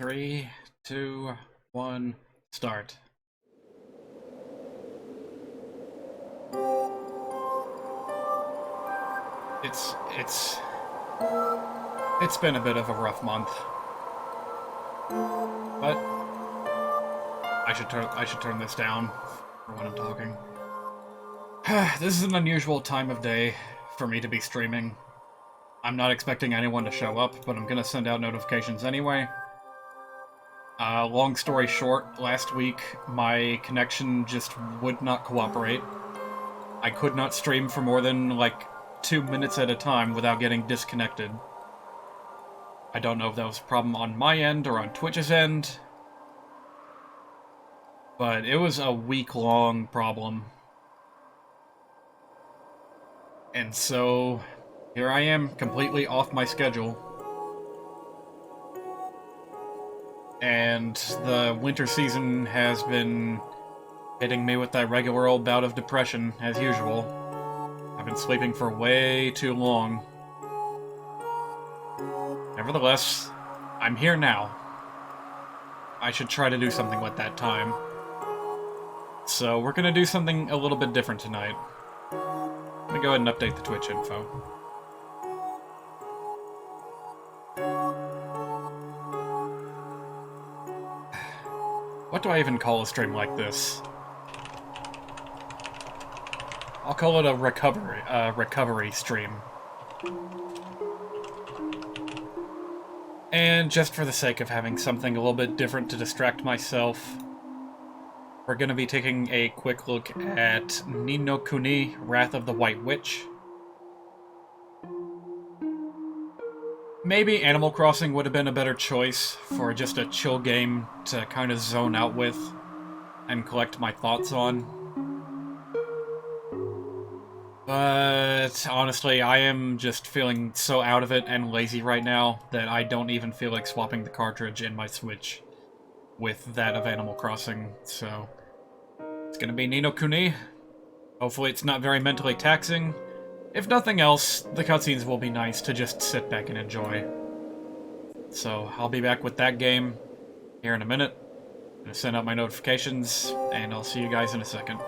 Three, two, one, start. It's it's it's been a bit of a rough month, but I should turn this down for when I'm talking. This is an unusual time of day for me to be streaming. I'm not expecting anyone to show up, but I'm gonna send out notifications anyway. Long story short, last week my connection just would not cooperate. I could not stream for more than, like, 2 minutes at a time without getting disconnected. I don't know if that was a problem on my end or on Twitch's end, but it was a week-long problem. And so, here I am, completely off my schedule. And the winter season has been hitting me with that regular old bout of depression, as usual. I've been sleeping for way too long. Nevertheless, I'm here now. I should try to do something with that time. So we're gonna do something a little bit different tonight. Let me go ahead and update the Twitch info. What do I even call a stream like this? I'll call it a recovery stream. And just for the sake of having something a little bit different to distract myself, we're going to be taking a quick look at Ni no Kuni, Wrath of the White Witch. Maybe Animal Crossing would have been a better choice for just a chill game to kind of zone out with and collect my thoughts on. But honestly, I am just feeling so out of it and lazy right now that I don't even feel like swapping the cartridge in my Switch with that of Animal Crossing, so it's gonna be Ni no Kuni. Hopefully it's not very mentally taxing. If nothing else, the cutscenes will be nice to just sit back and enjoy. So I'll be back with that game here in a minute. I'm gonna send out my notifications, and I'll see you guys in a second.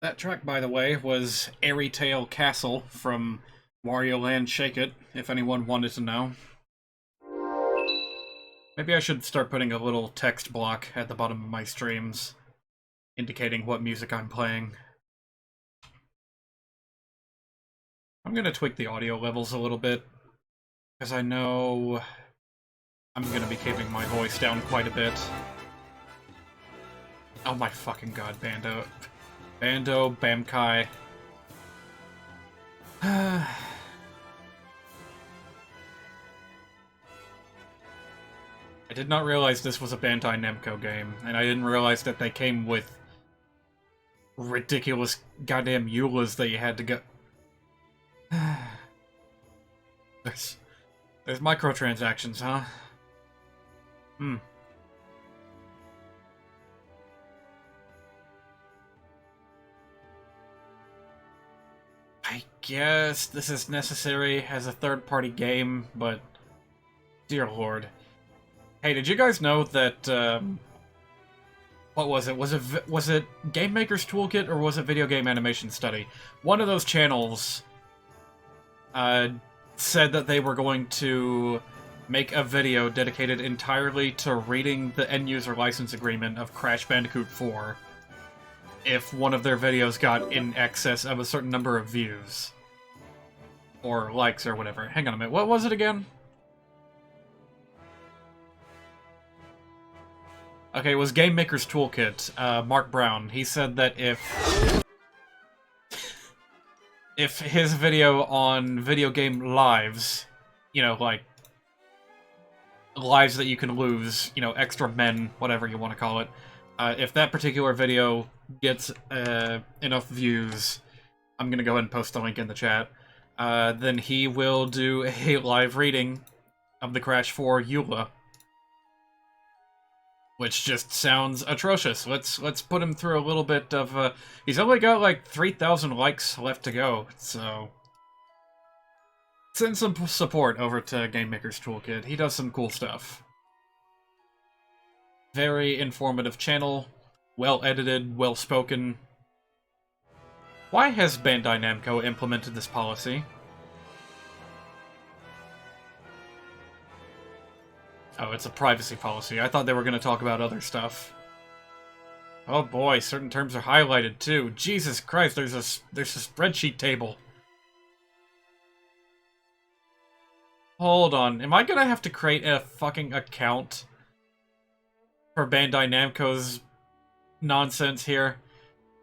That track, by the way, was Airy Tail Castle from Wario Land Shake It, if anyone wanted to know. Maybe I should start putting a little text block at the bottom of my streams, indicating what music I'm playing. I'm gonna tweak the audio levels a little bit, because I know I'm gonna be keeping my voice down quite a bit. Oh my fucking god, Bando. Bando, Bamkai. I did not realize this was a Bandai Namco game, and I didn't realize that they came with ridiculous goddamn EULAs that you had to go... There's microtransactions, huh? Hmm. I guess this is necessary as a third-party game, but... Dear lord. Hey, did you guys know that, what was it? Was it Game Maker's Toolkit, or was it Video Game Animation Study? One of those channels, said that they were going to make a video dedicated entirely to reading the end-user license agreement of Crash Bandicoot 4 if one of their videos got in excess of a certain number of views. Or likes, or whatever. Hang on a minute, what was it again? Okay, it was Game Maker's Toolkit, Mark Brown. He said that if his video on video game lives, you know, like, lives that you can lose, you know, extra men, whatever you want to call it, if that particular video gets enough views, I'm gonna go ahead and post the link in the chat, then he will do a live reading of the Crash 4 EULA. Which just sounds atrocious. Let's put him through a little bit of, he's only got like 3,000 likes left to go, so... Send some support over to Game Maker's Toolkit. He does some cool stuff. Very informative channel, well-edited, well-spoken. Why has Bandai Namco implemented this policy? Oh, it's a privacy policy. I thought they were going to talk about other stuff. Oh boy, certain terms are highlighted too. Jesus Christ, there's a spreadsheet table. Hold on, am I gonna have to create a fucking account for Bandai Namco's nonsense here?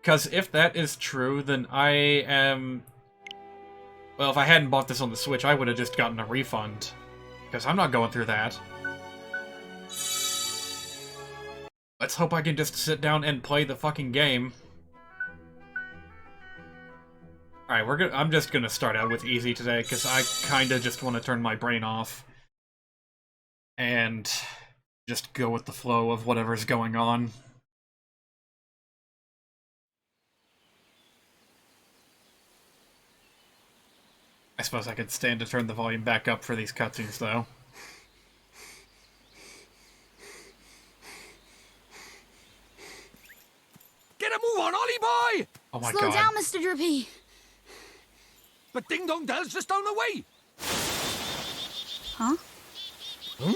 Because if that is true, then I am... Well, if I hadn't bought this on the Switch, I would have just gotten a refund. Because I'm not going through that. Let's hope I can just sit down and play the fucking game. Alright, I'm just gonna start out with easy today, because I kinda just want to turn my brain off. And just go with the flow of whatever's going on. I suppose I could stand to turn the volume back up for these cutscenes, though. Get a move on, Ollie boy! Oh my god. Slow down, Mr. Drippy. But Ding Dong Dell's just down the way. Huh? Huh?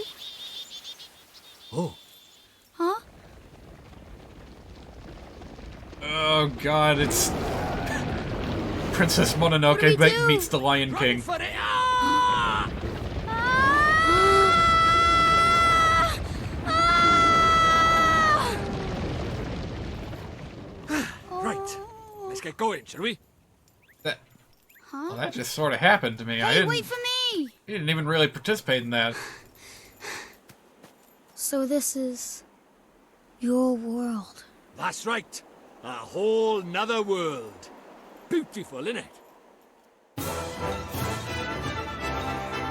Oh. Huh? Oh god, it's... Princess Mononoke meets the Lion Run King. for it! Ah! Right. Let's get going, shall we? That... Huh? Well, that just sort of happened to me. I Hey, didn't... wait for me! He didn't even really participate in that. So this is... your world. That's right. A whole nother world. Beautiful, innit?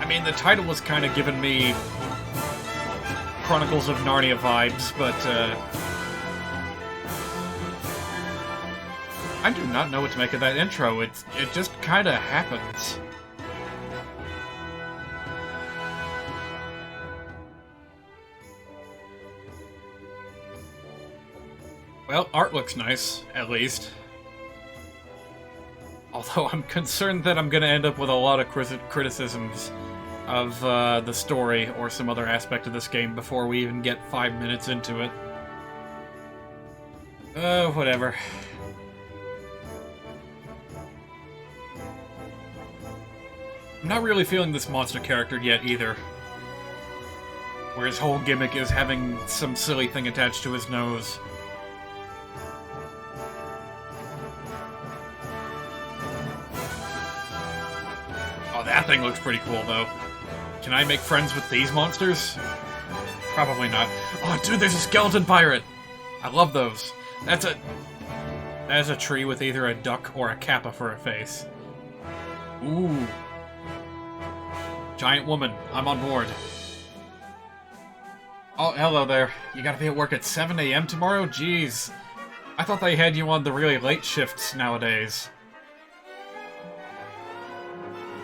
I mean, the title was kind of giving me Chronicles of Narnia vibes, but, I do not know what to make of that intro. It just kind of happens. Well, art looks nice, at least. Although I'm concerned that I'm going to end up with a lot of criticisms of the story or some other aspect of this game before we even get 5 minutes into it. Whatever. I'm not really feeling this monster character yet, either. Where his whole gimmick is having some silly thing attached to his nose. That thing looks pretty cool, though. Can I make friends with these monsters? Probably not. Oh, dude, there's a skeleton pirate! I love those. That is a tree with either a duck or a kappa for a face. Ooh. Giant woman. I'm on board. Oh, hello there. You gotta be at work at 7 a.m. tomorrow? Jeez. I thought they had you on the really late shifts nowadays.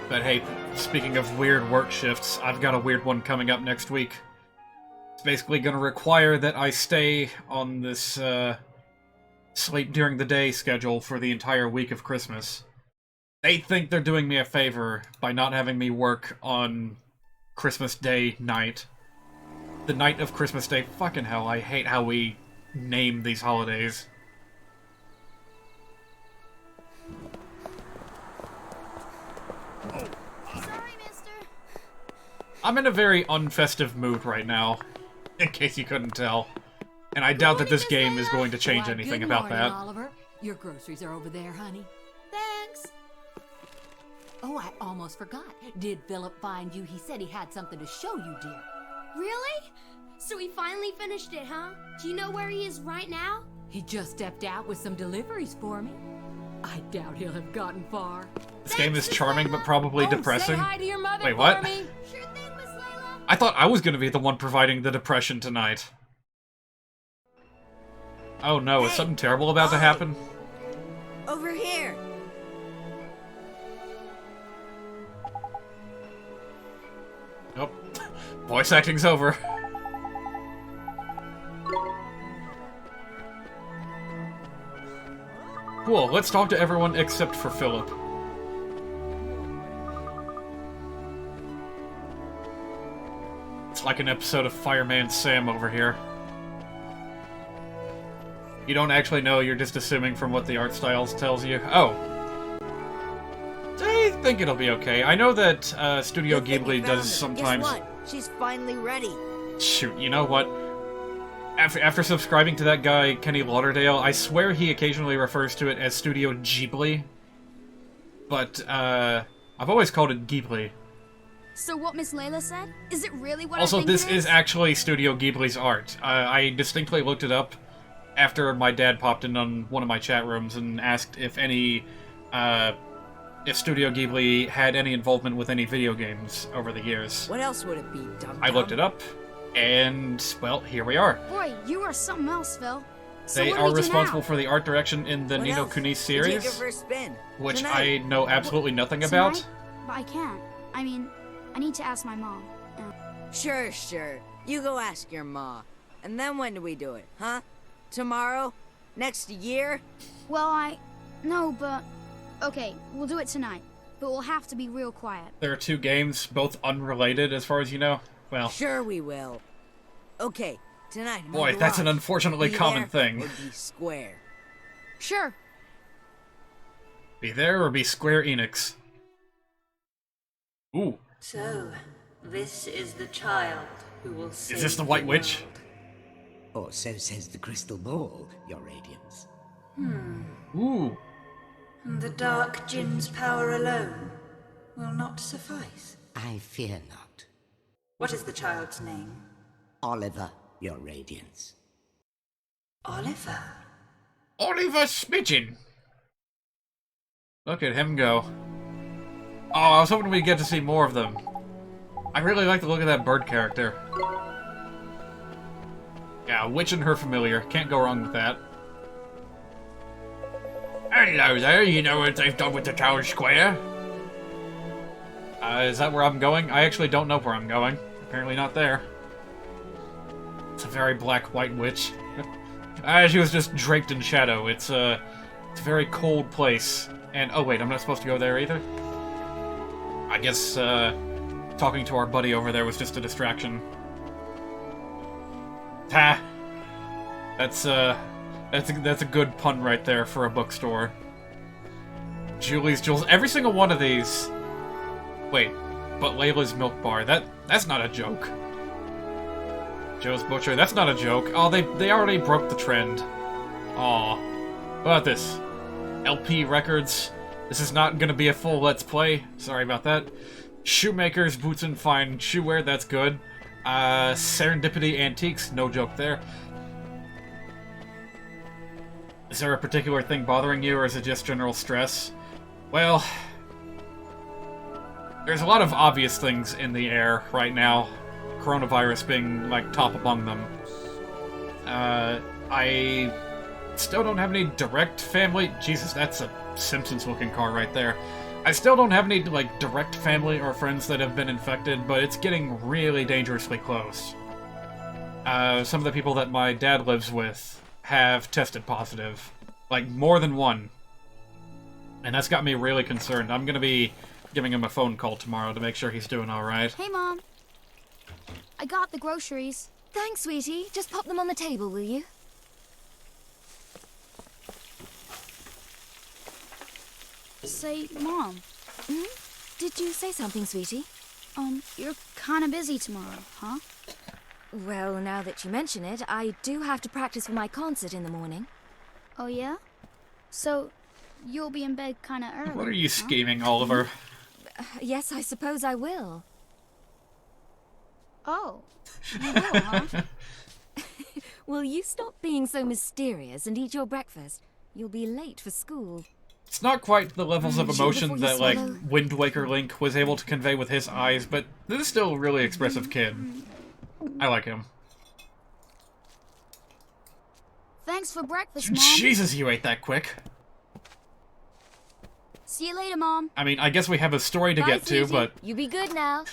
But hey, speaking of weird work shifts, I've got a weird one coming up next week. It's basically going to require that I stay on this, sleep during the day schedule for the entire week of Christmas. They think they're doing me a favor by not having me work on Christmas Day night. The night of Christmas Day. Fucking hell, I hate how we name these holidays. Sorry, mister. I'm in a very unfestive mood right now, in case you couldn't tell. And I doubt that this game is going to change Why, anything good about morning, that. Oliver. Your groceries are over there, honey. Thanks. Oh, I almost forgot. Did Philip find you? He said he had something to show you, dear. Really? So he finally finished it, huh? Do you know where he is right now? He just stepped out with some deliveries for me. I doubt he'll have gotten far. This game is charming, but probably depressing. Say hi to your mother Wait, for what? me. Sure thing, Miss Layla. I thought I was going to be the one providing the depression tonight. Oh no, is Hey, something terrible about to Ollie. happen? Over here. Nope. Voice acting's over. Cool, let's talk to everyone except for Philip. It's like an episode of Fireman Sam over here. You don't actually know, you're just assuming from what the art styles tells you. Oh. I think it'll be okay. I know that Studio Good thing you Ghibli found does her. sometimes... Guess what? She's finally ready. Shoot, you know what? After subscribing to that guy, Kenny Lauderdale, I swear he occasionally refers to it as Studio Ghibli. But, I've always called it Ghibli. So what Miss Layla said? Is it really what Also, I think this it is actually Studio Ghibli's art. I distinctly looked it up after my dad popped in on one of my chat rooms and asked if if Studio Ghibli had any involvement with any video games over the years. What else would it be, dum-dum? I looked it up, and, well, here we are. Boy, you are something else, Phil. So They what do are we do responsible now? for the art direction in the What Ni no else? Kuni Did you take her series, for a spin? which Tonight? I know absolutely nothing Tonight? about. But I can't. I mean, I need to ask my mom. Sure. You go ask your ma. And then when do we do it, huh? Tomorrow? Next year? Well, no, but... Okay, we'll do it tonight. But we'll have to be real quiet. There are two games, both unrelated as far as you know. Well, Sure we will. Okay, tonight. in my boy, that's an garage. unfortunately Be common there thing. Or be square. Sure. Be there or be Square Enix. Ooh, So, this is the child who will save is this the White Witch? world. Or so says the crystal ball, Your Radiance. Ooh, The Dark Jinn's power alone will not suffice. I fear not. What is the child's name? Oliver, Your Radiance. Oliver. Oliver Smidgen. Look at him go. Oh, I was hoping we'd get to see more of them. I really like the look of that bird character. Yeah, witch and her familiar. Can't go wrong with that. Hello there, you know what they've done with the town square? Is that where I'm going? I actually don't know where I'm going. Apparently not there. It's a very black white witch. She was just draped in shadow. It's a very cold place. And, oh wait, I'm not supposed to go there either? I guess, talking to our buddy over there was just a distraction. Ha! That's a good pun right there for a bookstore. Julie's Jewels. Every single one of these... Wait, but Layla's Milk Bar. That's not a joke. Joe's Butcher. That's not a joke. Oh, they already broke the trend. Aw. What about this? LP Records. This is not gonna be a full Let's Play. Sorry about that. Shoemakers, Boots and Fine Shoewear. That's good. Serendipity Antiques. No joke there. Is there a particular thing bothering you, or is it just general stress? Well, there's a lot of obvious things in the air right now. Coronavirus being, like, top among them. I still don't have any direct family... Jesus, that's a Simpsons-looking car right there. I still don't have any, like, direct family or friends that have been infected, but it's getting really dangerously close. Some of the people that my dad lives with have tested positive. Like, more than one. And that's got me really concerned. I'm gonna be giving him a phone call tomorrow to make sure he's doing alright. Hey, Mom. I got the groceries. Thanks, sweetie. Just pop them on the table, will you? Say, Mom, Did you say something, sweetie? you're kind of busy tomorrow, huh? Well, now that you mention it, I do have to practice for my concert in the morning. Oh, yeah? So, you'll be in bed kind of early, What are you huh? scheming, Oliver? Yes, I suppose I will. Oh, you will, huh? Will you stop being so mysterious and eat your breakfast? You'll be late for school. It's not quite the levels of Chew emotion before you that, like, swallow. Wind Waker Link was able to convey with his eyes, but this is still a really expressive kid. I like him. Thanks for breakfast, Mom. Jesus, you ate that quick. See you later, Mom. I mean, I guess we have a story to Bye, get to, sweetie. but You be good now.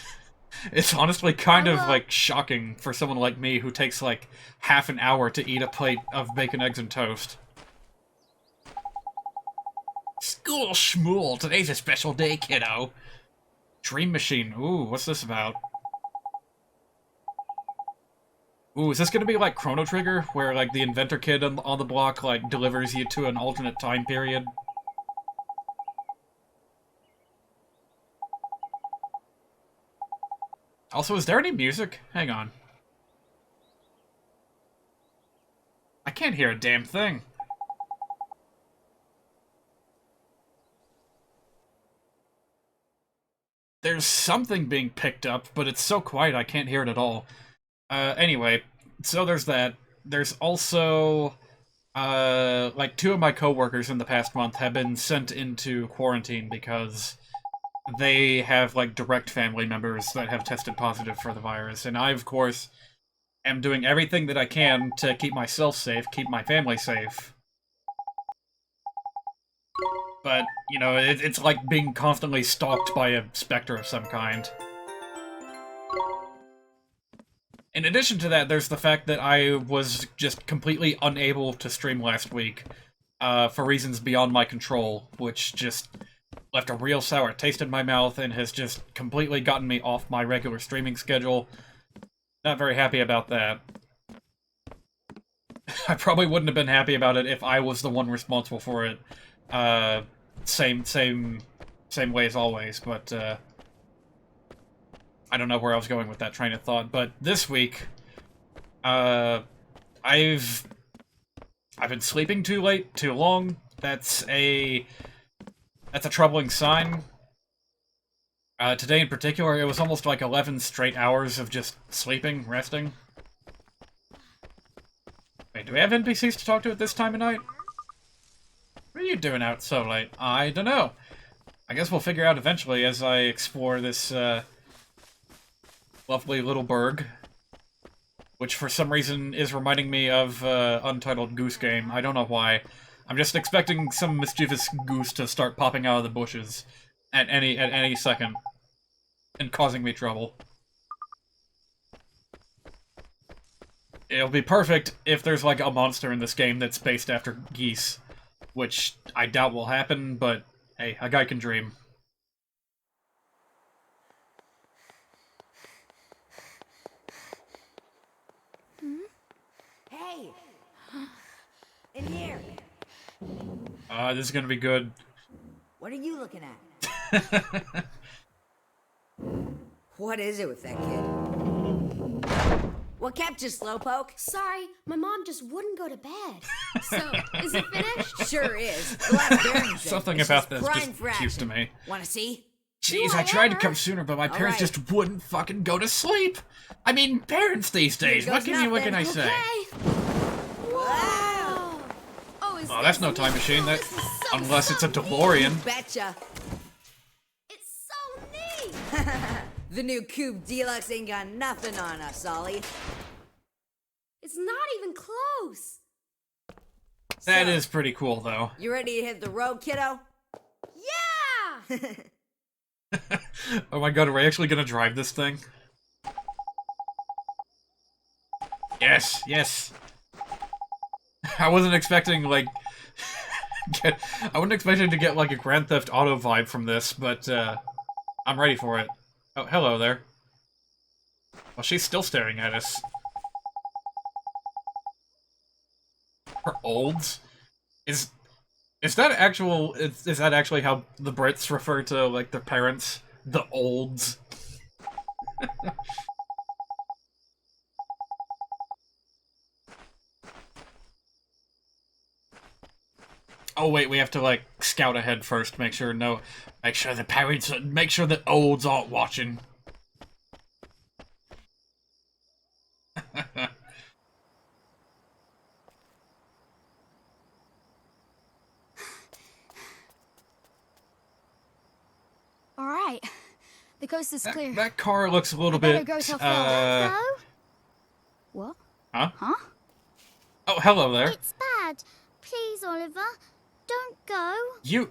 it's honestly kind I of, will. like, shocking for someone like me who takes, like, half an hour to eat a plate of bacon, eggs, and toast. School schmool, today's a special day, kiddo. Dream Machine, ooh, what's this about? Ooh, is this gonna be like Chrono Trigger, where like the inventor kid on the block like delivers you to an alternate time period? Also, is there any music? Hang on. I can't hear a damn thing. There's something being picked up, but it's so quiet I can't hear it at all. Anyway, so there's that. There's also, like, 2 of my coworkers in the past month have been sent into quarantine because they have, like, direct family members that have tested positive for the virus. And I, of course, am doing everything that I can to keep myself safe, keep my family safe. But, you know, it's like being constantly stalked by a specter of some kind. In addition to that, there's the fact that I was just completely unable to stream last week, for reasons beyond my control, which just left a real sour taste in my mouth and has just completely gotten me off my regular streaming schedule. Not very happy about that. I probably wouldn't have been happy about it if I was the one responsible for it. Same way as always, but, I don't know where I was going with that train of thought, but this week, I've been sleeping too late, too long. That's a troubling sign. Today in particular, it was almost like 11 straight hours of just sleeping, resting. Wait, do we have NPCs to talk to at this time of night? What are you doing out so late? I don't know. I guess we'll figure out eventually as I explore this, lovely little burg. Which for some reason is reminding me of, Untitled Goose Game. I don't know why. I'm just expecting some mischievous goose to start popping out of the bushes at any second. And causing me trouble. It'll be perfect if there's like a monster in this game that's based after geese. Which I doubt will happen, but hey, a guy can dream. Hey! In here! This is gonna be good. What are you looking at? What is it with that kid? What kept you, Slowpoke? Sorry, my mom just wouldn't go to bed. So, is it finished? Sure is. The last bearing Something about this just cute to me. Wanna see? Jeez, I tried to come sooner, but my parents just wouldn't fucking go to sleep. I mean, parents these days. What can I say? Wow! Oh, that's no time machine. That, unless it's a DeLorean. Betcha. It's so neat! The new Coupe Deluxe ain't got nothing on us, Ollie. It's not even close. That is pretty cool, though. You ready to hit the road, kiddo? Yeah! Oh my god, are we actually gonna drive this thing? Yes, yes. I wasn't expecting, like... I wasn't expecting to get, like, a Grand Theft Auto vibe from this, but, I'm ready for it. Oh, hello there. Well, she's still staring at us. Her olds? Is that actual... Is that actually how the Brits refer to, like, their parents? The olds? Oh wait, we have to, like, scout ahead first, make sure the parents, make sure the olds aren't watching. Alright. The coast is clear. That car looks a little bit, What? Huh? Huh? Oh, hello there. It's bad. Please, Oliver, don't go. You...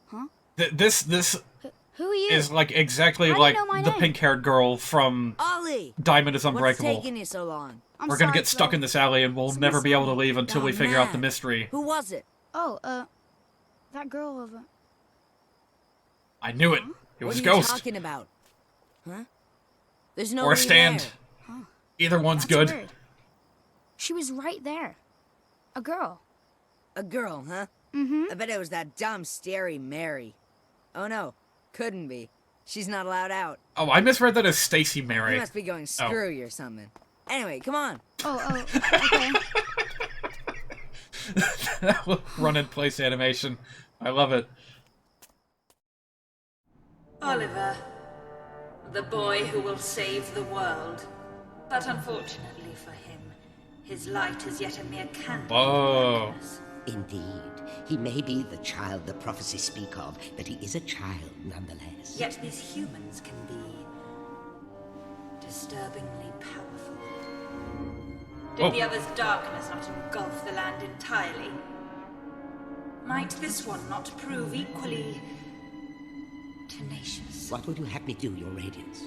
Huh? This Who are you? is, like, exactly How do you like know my the name? pink-haired girl from Ollie! Diamond is What's Unbreakable. taking you so long? We're gonna get stuck in this alley and we'll never be able to leave until we figure out the mystery. Who was it? Oh, that girl over... I knew it. It was What a are you ghost. talking about? Huh? There's no Or a stand. Huh. Either one's That's good. weird. She was right there. A girl. A girl, huh? Mm-hmm. I bet it was that dumb, scary Mary. Oh no, couldn't be. She's not allowed out. Oh, I misread that as Stacy Mary. You must be going screwy or something. Anyway, come on. Oh, okay. Run-in-place animation. I love it. Oliver, the boy who will save the world. But unfortunately for him, his light is yet a mere candle. Whoa. Indeed, he may be the child the prophecies speak of, but he is a child nonetheless. Yet these humans can be disturbingly powerful. Did the other's darkness not engulf the land entirely? Might this one not prove equally tenacious? What would you have me do, Your Radiance?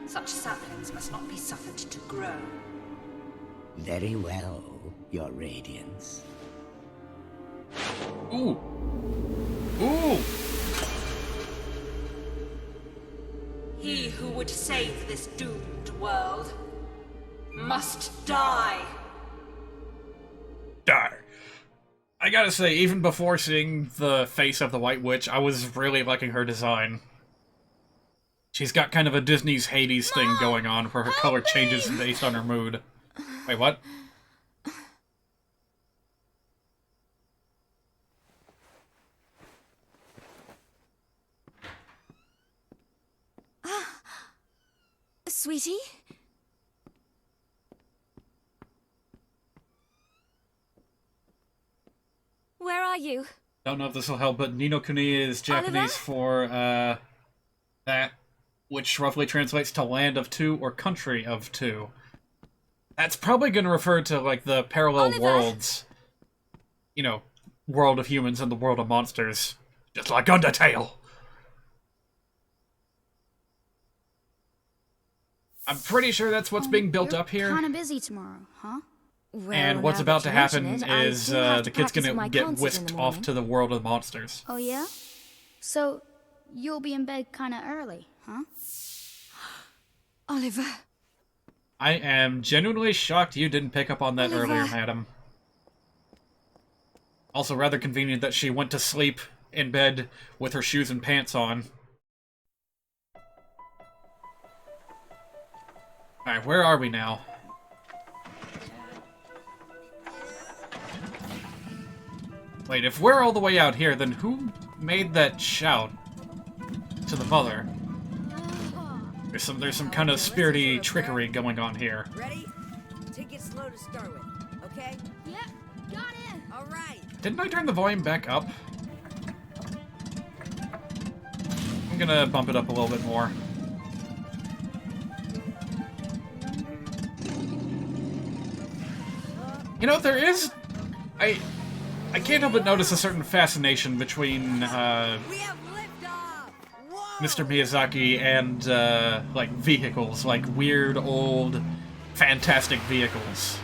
Such saplings must not be suffered to grow. Very well, Your Radiance. Ooh. Ooh. He who would save this doomed world must die. Die. I gotta say, even before seeing the face of the White Witch, I was really liking her design. She's got kind of a Disney's Hades thing going on, where her color changes based on her mood. Wait, what? Sweetie? Where are you? Don't know if this will help, but Ni no Kuni is Japanese for, that, which roughly translates to Land of Two or Country of Two. That's probably going to refer to, like, the parallel worlds. You know, world of humans and the world of monsters. Just like Undertale! I'm pretty sure that's what's being built up here. Kind of busy tomorrow, huh? Well, And what's now about that to you mention happen it, I is do have the to kid's practice gonna my get concert in whisked the off morning. to the world of monsters. Oh, yeah? So, you'll be in bed kind of early, huh? Oliver. I am genuinely shocked you didn't pick up on that Oliver. earlier, madam. Also rather convenient that she went to sleep in bed with her shoes and pants on. Alright, where are we now? Wait, if we're all the way out here, then who made that shout to the mother? There's some kind of spirity trickery going on here. Ready? Take it slow to start with, okay? Yep, got it. All right. Didn't I turn the volume back up? I'm gonna bump it up a little bit more. You know, there is... I can't help but notice a certain fascination between, We have liftoff! Whoa! Mr. Miyazaki and, like, vehicles. Like, weird, old, fantastic vehicles.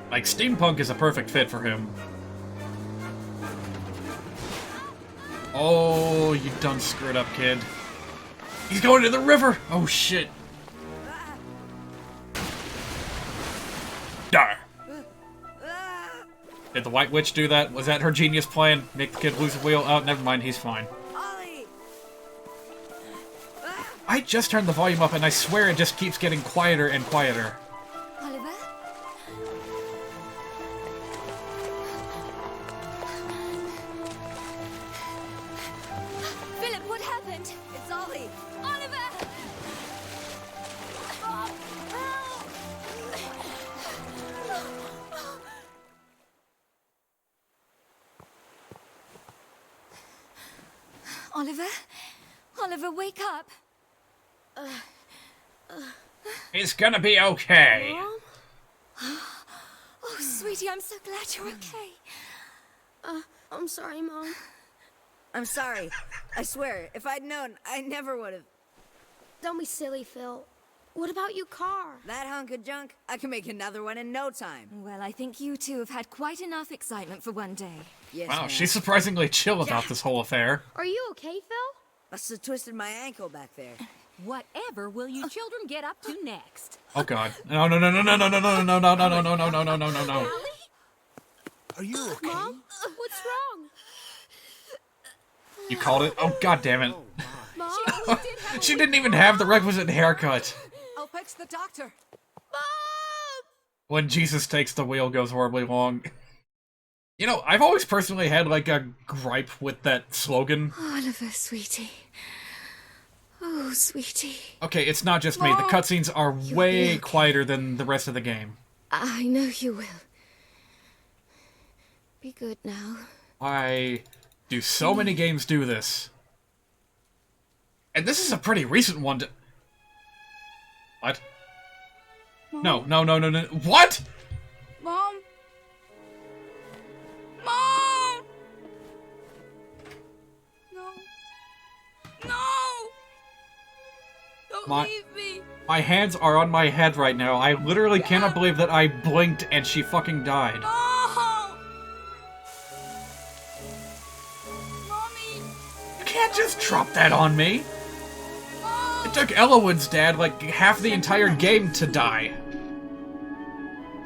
Like, steampunk is a perfect fit for him. Oh, you done screwed up, kid. He's going to the river! Oh, shit. Dar. Did the White Witch do that? Was that her genius plan? Make the kid lose a wheel? Oh, never mind, he's fine. Ollie! I just turned the volume up and I swear it just keeps getting quieter and quieter. Oliver? Philip, what happened? It's Ollie! Oliver! Oliver? Oliver, wake up! It's gonna be okay. Oh, sweetie, I'm so glad you're okay. I'm sorry, Mom. I'm sorry. I swear, if I'd known, I never would have. Don't be silly, Phil. What about your car? That hunk of junk, I can make another one in no time. Well, I think you two have had quite enough excitement for one day. Yes, Wow, ma'am. she's surprisingly chill about this whole affair. Are you okay, Phil? Must have twisted my ankle back there. Whatever will you children get up to next? Oh God! No! No! No! No! No! No! No! No! No! No! No! No! No! No! No! No! No! No! Are you okay? Mom, what's wrong? You called it? Oh God damn it! Mom? She didn't even have the requisite haircut. I'll fetch the doctor. Mom! When Jesus takes the wheel goes horribly long. You know, I've always personally had like a gripe with that slogan. Oliver, sweetie. Oh, sweetie. Okay, it's not just me. The cutscenes are way quieter than the rest of the game. I know you will. Be good now. Why do so many games do this? And this is a pretty recent one to... What? No, no, no, no, no. What? Mom? Mom! No. No! Don't leave me! My hands are on my head right now. I literally cannot believe that I blinked and she fucking died. Oh! Mommy! You can't just drop that on me. It took Elowen's dad like half the entire game to die.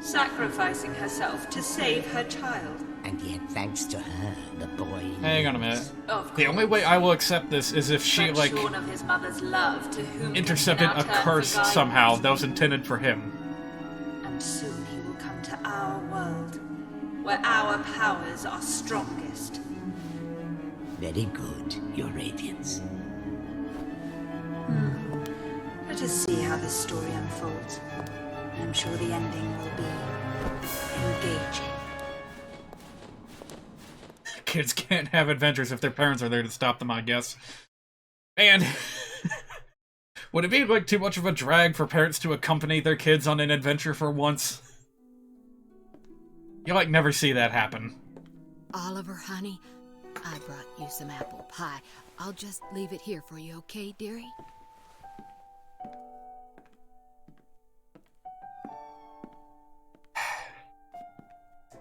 Sacrificing herself to save her child. And yet, thanks to her, the boy... Hang on a minute. Of The only way I will accept this is if she, but like, shorn of his mother's love, to whom intercepted he now a turns curse guidance. somehow that was intended for him. And soon he will come to our world, where our powers are strongest. Very good, Your Radiance. Let us see how this story unfolds. I'm sure the ending will be engaging. Kids can't have adventures if their parents are there to stop them, I guess. And would it be like too much of a drag for parents to accompany their kids on an adventure for once? You like never see that happen. Oliver, honey, I brought you some apple pie. I'll just leave it here for you, okay, dearie?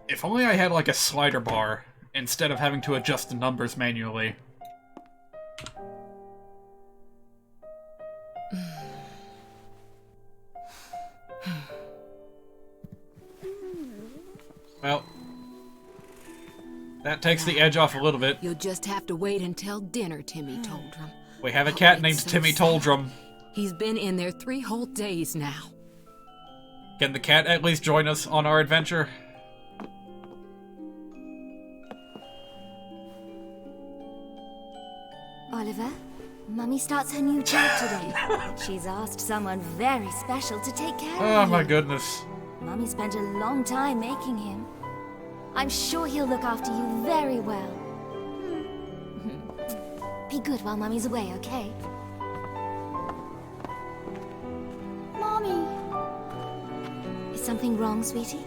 If only I had like a slider bar instead of having to adjust the numbers manually. Well, that takes the edge off a little bit. You'll just have to wait until dinner, Timmy Toldrum. We have a cat Oh, named it's so Timmy sad. Toldrum. He's been in there 3 whole days now. Can the cat at least join us on our adventure? Oliver, Mummy starts her new job today. She's asked someone very special to take care of Oh you. my goodness. Mummy spent a long time making him. I'm sure he'll look after you very well. Be good while Mummy's away, okay? Mommy! Is something wrong, sweetie?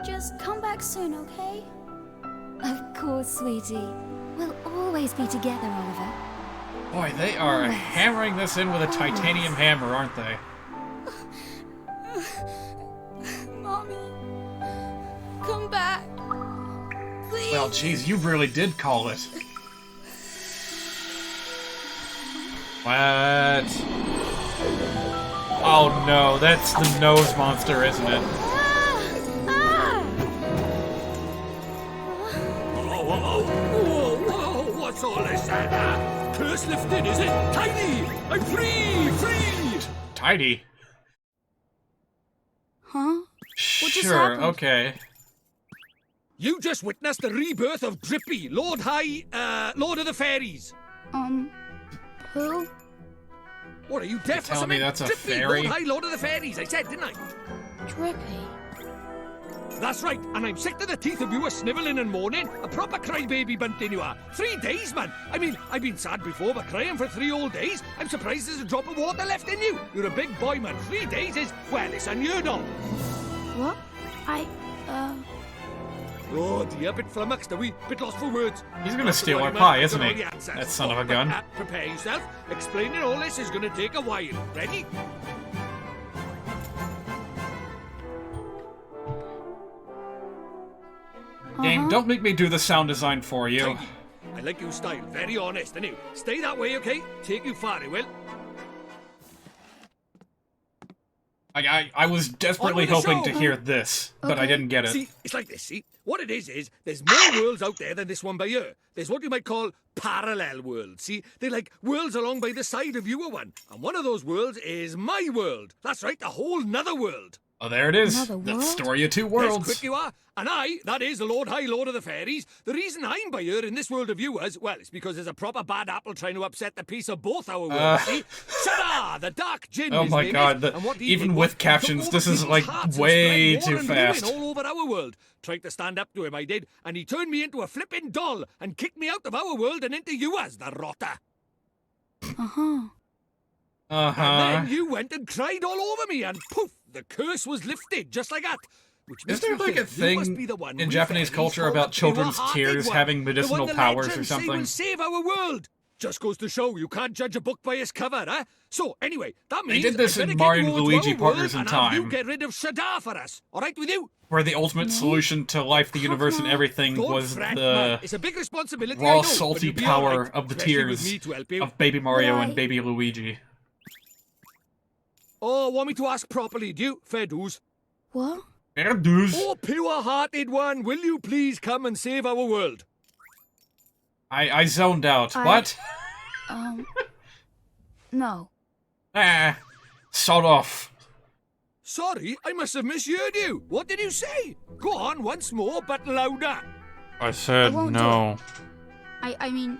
Just come back soon, okay? Of course, sweetie. We'll always be together, Oliver. Boy, they are hammering this in with a titanium hammer, aren't they? Mommy! Come back! Please! Well, geez, you really did call it. What? Oh no, that's the nose monster, isn't it? Whoa, what's all this? Curse lifted, is it? Tiny! I'm free! Free! Tidy. Huh? What just Sure, happened? okay. You just witnessed the rebirth of Drippy, Lord of the Fairies. Who? What, are you deaf or telling something? me that's a Drippy, fairy? Lord of the Fairies, I said, didn't I? Drippy. That's right, and I'm sick to the teeth of you a snivelling and moaning. A proper crybaby bunting you are. 3 days, man. I mean, I've been sad before, but crying for 3 whole days? I'm surprised there's a drop of water left in you. You're a big boy, man. 3 days is, well, it's unheard of. What? Oh dear, bit flummoxed, are we? Bit lost for words. He's gonna Not to steal worry, our man, pie, I've isn't got all he? the answers. That son of a But, gun. prepare yourself. Explaining all this is gonna take a while. Ready? Game, don't make me do the sound design for you. Tidy. I like your style. Very honest, and you stay that way, okay? Take you far, it will. I was desperately hoping to hear this, but I didn't get it. See, it's like this, see? What it is there's more worlds out there than this one by here. There's what you might call parallel worlds, see? They're like worlds along by the side of your one. And one of those worlds is my world. That's right, a whole nother world. Oh, there it is. Another The world? story of two worlds. Yes, quick you are. And I, that is the Lord High Lord of the Fairies, the reason I'm by here in this world of viewers, well, it's because there's a proper bad apple trying to upset the peace of both our worlds, see? Shada! The Dark Djinn Oh his my name god, is, and what he even did with was captions, took this over is people's like hearts and way spread too war and ruin fast. all over our world. Tried to stand up to him, I did, and he turned me into a flippin' doll and kicked me out of our world and into yours, the rotter. Uh-huh. Uh-huh. And then you went and cried all over me, and poof, the curse was lifted, just like that. Which Is makes there me like a think you must thing be the one in we Japanese fairies culture call about the children's pure-hearted tears one? having The medicinal one the powers or legends say something? will save our world. Just goes to show you can't judge a book by its cover, huh? So, anyway, that They means did this I in better Mario get and you over to Luigi our Partners world in and have you Time, get rid of Shada for us. All right with you? where the ultimate solution to life, the universe, and everything Don't was fret, the man. It's a big responsibility, I raw, know, but salty you'll be all power right, of the especially with tears me to help you. of Baby Mario But and Baby Luigi. Oh, want me to ask properly, do you? Fair dues. What? Fair dues. Oh, pure-hearted one, will you please come and save our world? I zoned out. What? No. Sod off. Sorry, I must have misheard you. What did you say? Go on once more, but louder. I said won't do no. I mean,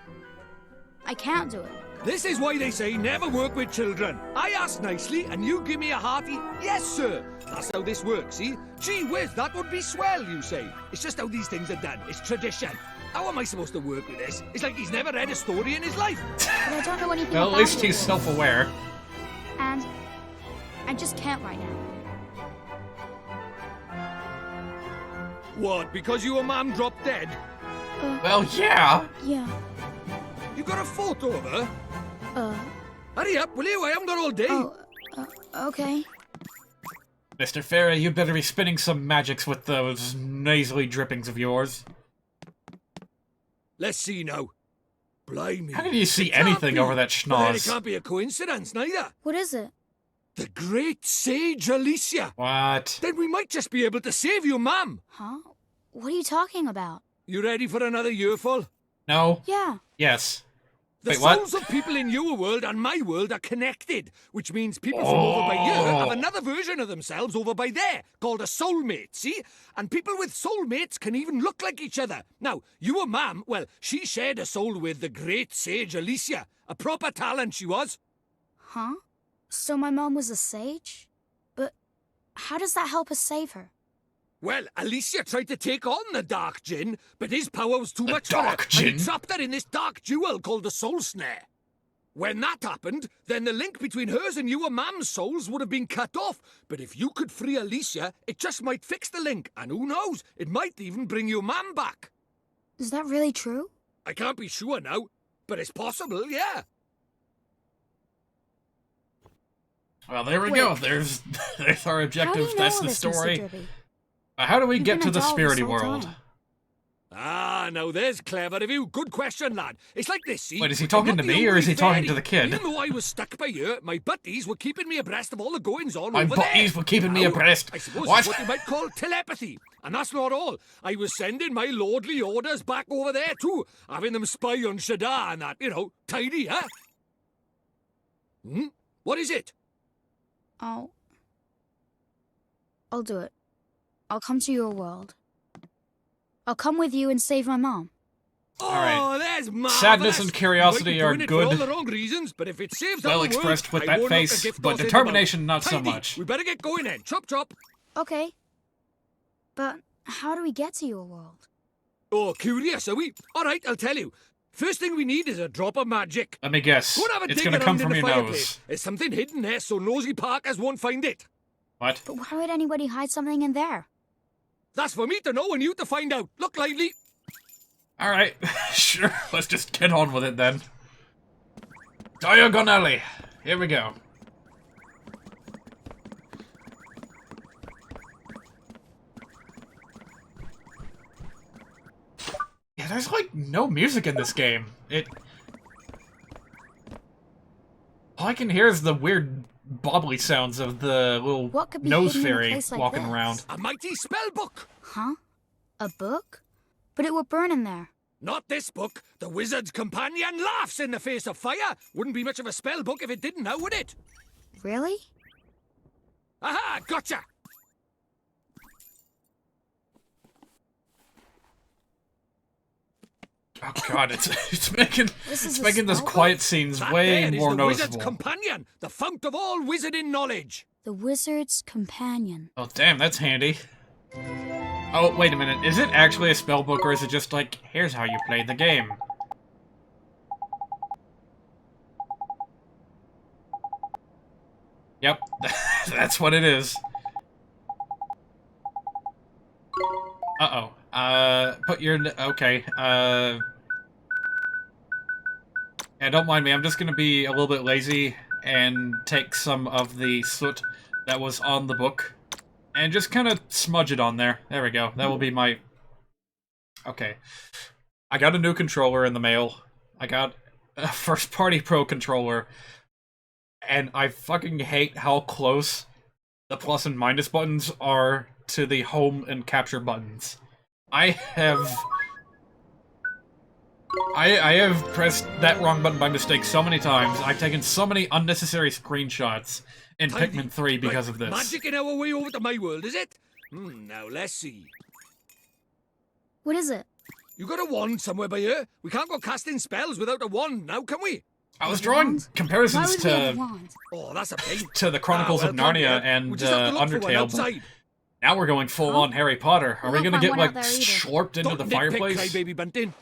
I can't do it. This is why they say never work with children. I ask nicely, and you give me a hearty, yes, sir. That's how this works, see? Gee whiz, that would be swell, you say. It's just how these things are done. It's tradition. How am I supposed to work with this? It's like he's never read a story in his life. But I don't know anything Well, about at least it. he's self-aware. And I just can't right now. What, because your mum dropped dead? Well, yeah. Yeah. You got a photo of her? Hurry up, will you? I haven't got all day. Oh, okay. Mr. Fairy, you better be spinning some magics with those nasally drippings of yours. Let's see now. Blimey. How can you see It can't anything be. over that Well, then it schnoz? can't be a coincidence, neither. What is it? The great sage Alicia. What? Then we might just be able to save your mum. Huh? What are you talking about? You ready for another earful? No? Yeah. Yes. The Wait, what? souls of people in your world and my world are connected, which means people from over by here have another version of themselves over by there, called a soulmate, see? And people with soulmates can even look like each other. Now, your mum, well, she shared a soul with the great sage Alicia. A proper talent she was. Huh? So my mom was a sage? But how does that help us save her? Well, Alicia tried to take on the Dark Djinn, but his power was too much for her, Dark and Djinn? he trapped her in this dark jewel called the Soul Snare. When that happened, then the link between hers and your mum's souls would have been cut off. But if you could free Alicia, it just might fix the link, and who knows, it might even bring your mum back. Is that really true? I can't be sure now, but it's possible, yeah. Well, there we Wait. go. There's our How do objective. you know That's all the this, story. Mr. Drippy? How do we You've get been to a the doll this spirity whole world? time. Ah, now there's clever of you. Good question, lad. It's like this, see? Wait, is he I'm talking not to the me, or is only he talking fairy. to the kid? Even though I was stuck by here, my buddies were keeping me abreast of all the goings-on My over there. buddies were keeping me Now, abreast. I suppose What? it's what you might call telepathy. And that's not all. I was sending my lordly orders back over there too, having them spy on Shada and that, you know, tidy, huh? What is it? I'll do it. I'll come to your world. I'll come with you and save my mom. Oh, right. there's marvelous. Sadness and curiosity You might are be doing it for all good. the wrong reasons, but if it saves Well our expressed world, with I that won't knock a face, gift but horse in the determination mouth. not so Tidy. much. We better get going then. Chop chop. Okay. But how do we get to your world? Oh, curious, are we? All right, I'll tell you. First thing we need is a drop of magic. Let me guess. Go and have a It's dig gonna come around in from the your fireplace. nose. There's something hidden there, so nosy Parkers won't find it. What? But why would anybody hide something in there? That's for me to know and you to find out. Look lively. Alright, sure. Let's just get on with it then. Diagonally. Here we go. There's, like, no music in this game. All I can hear is the weird bobbly sounds of the little nose fairy walking around. A mighty spell book! Huh? A book? But it would burn in there. Not this book. The wizard's companion laughs in the face of fire. Wouldn't be much of a spell book if it didn't, now would it? Really? Aha! Gotcha! Oh god, it's making those quiet scenes That way there is more the noticeable. wizard's companion, the fount of all wizarding knowledge. The wizard's companion. Oh damn, that's handy. Oh, wait a minute. Is it actually a spellbook, or is it just like, here's how you play the game? Yep, that's what it is. Uh-oh. Put your... Okay, yeah, don't mind me. I'm just gonna be a little bit lazy and take some of the soot that was on the book and just kind of smudge it on there. There we go. That will be my... Okay. I got a new controller in the mail. I got a first-party Pro controller. And I fucking hate how close the plus and minus buttons are to the home and capture buttons. I have pressed that wrong button by mistake so many times. I've taken so many unnecessary screenshots in Pikmin 3 because of this. Magic in our way over to my world, is it? Now let's see. What is it? You got a wand somewhere by here? We can't go casting spells without a wand now, can we? I was drawing comparisons to Oh, that's a pain. to the Chronicles of Narnia and Undertale. But now we're going full on Harry Potter. Are we gonna get like slurped into the fireplace? Bunting?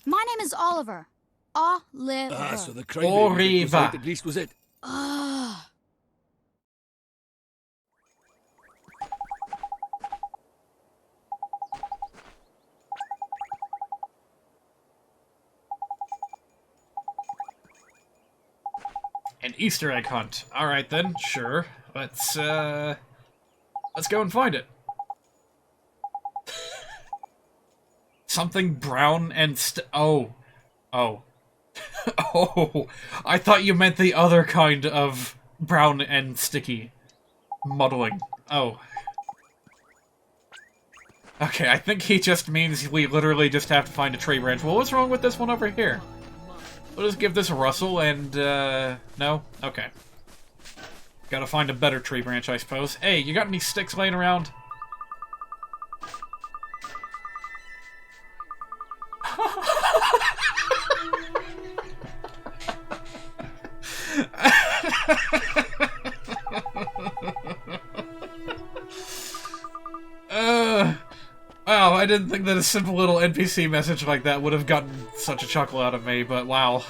My name is Oliver. Oliver. Ah, so the crybaby was right, at least was it? Ah. An Easter egg hunt. Alright then, sure. Let's go and find it. Something brown and oh. Oh. Oh. I thought you meant the other kind of brown and sticky. Muddling. Oh. Okay, I think he just means we literally just have to find a tree branch. Well, what's wrong with this one over here? We'll just give this a rustle and, no? Okay. Gotta find a better tree branch, I suppose. Hey, you got any sticks laying around? Wow, I didn't think that a simple little NPC message like that would have gotten such a chuckle out of me, but wow.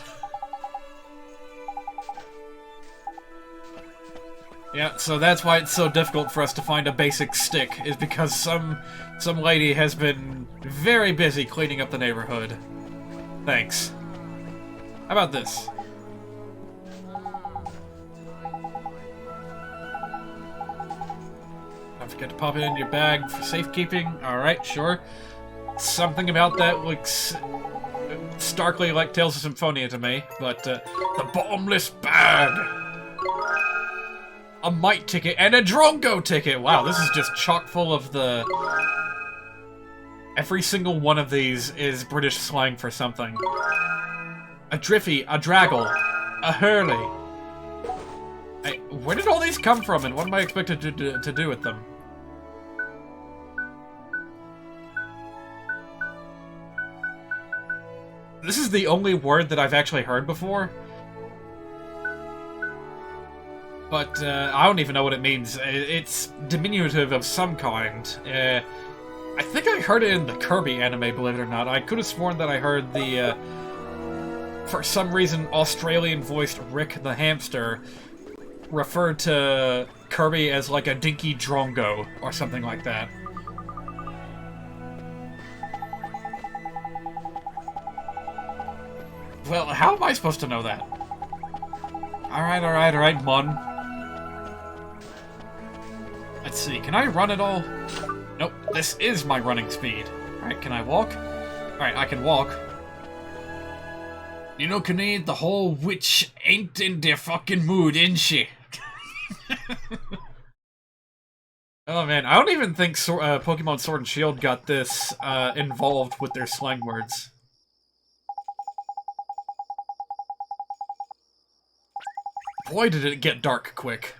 Yeah, so that's why it's so difficult for us to find a basic stick, is because some lady has been very busy cleaning up the neighborhood. Thanks. How about this? Don't forget to pop it in your bag for safekeeping. Alright, sure. Something about that looks starkly like Tales of Symphonia to me, but the bottomless bag! A mite ticket and a Drongo ticket! Wow, this is just chock full of the... Every single one of these is British slang for something. A Driffy, a Draggle, a Hurley. Hey, where did all these come from, and what am I expected to do with them? This is the only word that I've actually heard before. But, I don't even know what it means. It's diminutive of some kind. I think I heard it in the Kirby anime, believe it or not. I could have sworn that I heard the, for some reason, Australian-voiced Rick the Hamster referred to Kirby as like a dinky drongo, or something like that. Well, how am I supposed to know that? Alright, Mon. Let's see, can I run at all? Nope, this is my running speed. Alright, can I walk? Alright, I can walk. You know, Kuni, the whole witch ain't in their fucking mood, ain't she? Oh man, I don't even think Pokemon Sword and Shield got this involved with their slang words. Boy, did it get dark quick.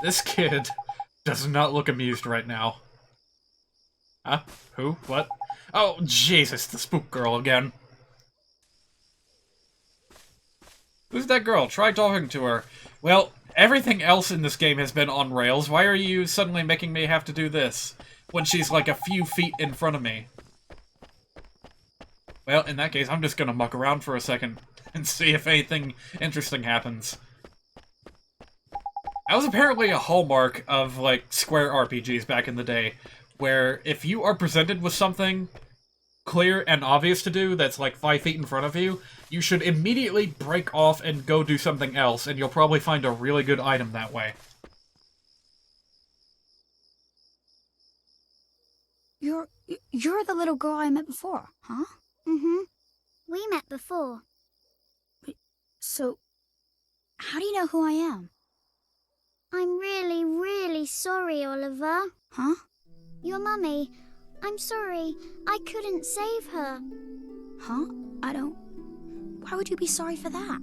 This kid does not look amused right now. Huh? Who? What? Oh, Jesus, the spook girl again. Who's that girl? Try talking to her. Well, everything else in this game has been on rails. Why are you suddenly making me have to do this? When she's like a few feet in front of me. Well, in that case, I'm just gonna muck around for a second and see if anything interesting happens. That was apparently a hallmark of, like, Square RPGs back in the day, where if you are presented with something clear and obvious to do that's like 5 feet in front of you, you should immediately break off and go do something else, and you'll probably find a really good item that way. You're the little girl I met before, huh? Mm-hmm. We met before. So, how do you know who I am? I'm really, really sorry, Oliver. Huh? Your mummy. I'm sorry. I couldn't save her. Huh? I don't... Why would you be sorry for that?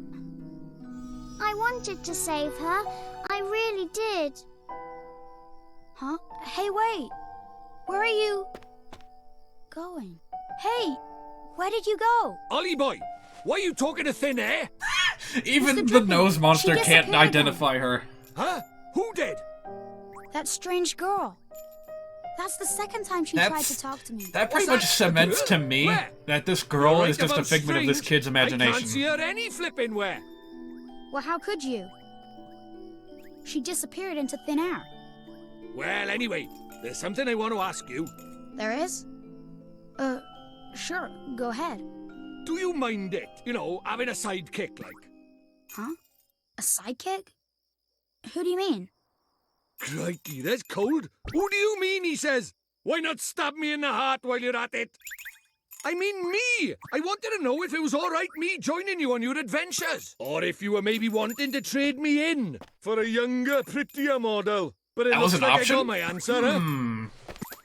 I wanted to save her. I really did. Huh? Hey, wait! Where are you... going? Hey! Where did you go? Ollie boy, why are you talking to thin air? Even the nose monster can't identify her. Huh? Who did? That strange girl. That's the second time she tried to talk to me. That pretty much cements to me that this girl is just a figment of this kid's imagination. I can't see her any flipping where. Well, how could you? She disappeared into thin air. Well, anyway, there's something I want to ask you. There is? Sure, go ahead. Do you mind it, you know, having a sidekick like? Huh? A sidekick? Who do you mean? Crikey, that's cold. Who do you mean, he says? Why not stab me in the heart while you're at it? I mean me! I wanted to know if it was alright me joining you on your adventures. Or if you were maybe wanting to trade me in for a younger, prettier model. But it looks like I got my answer, huh?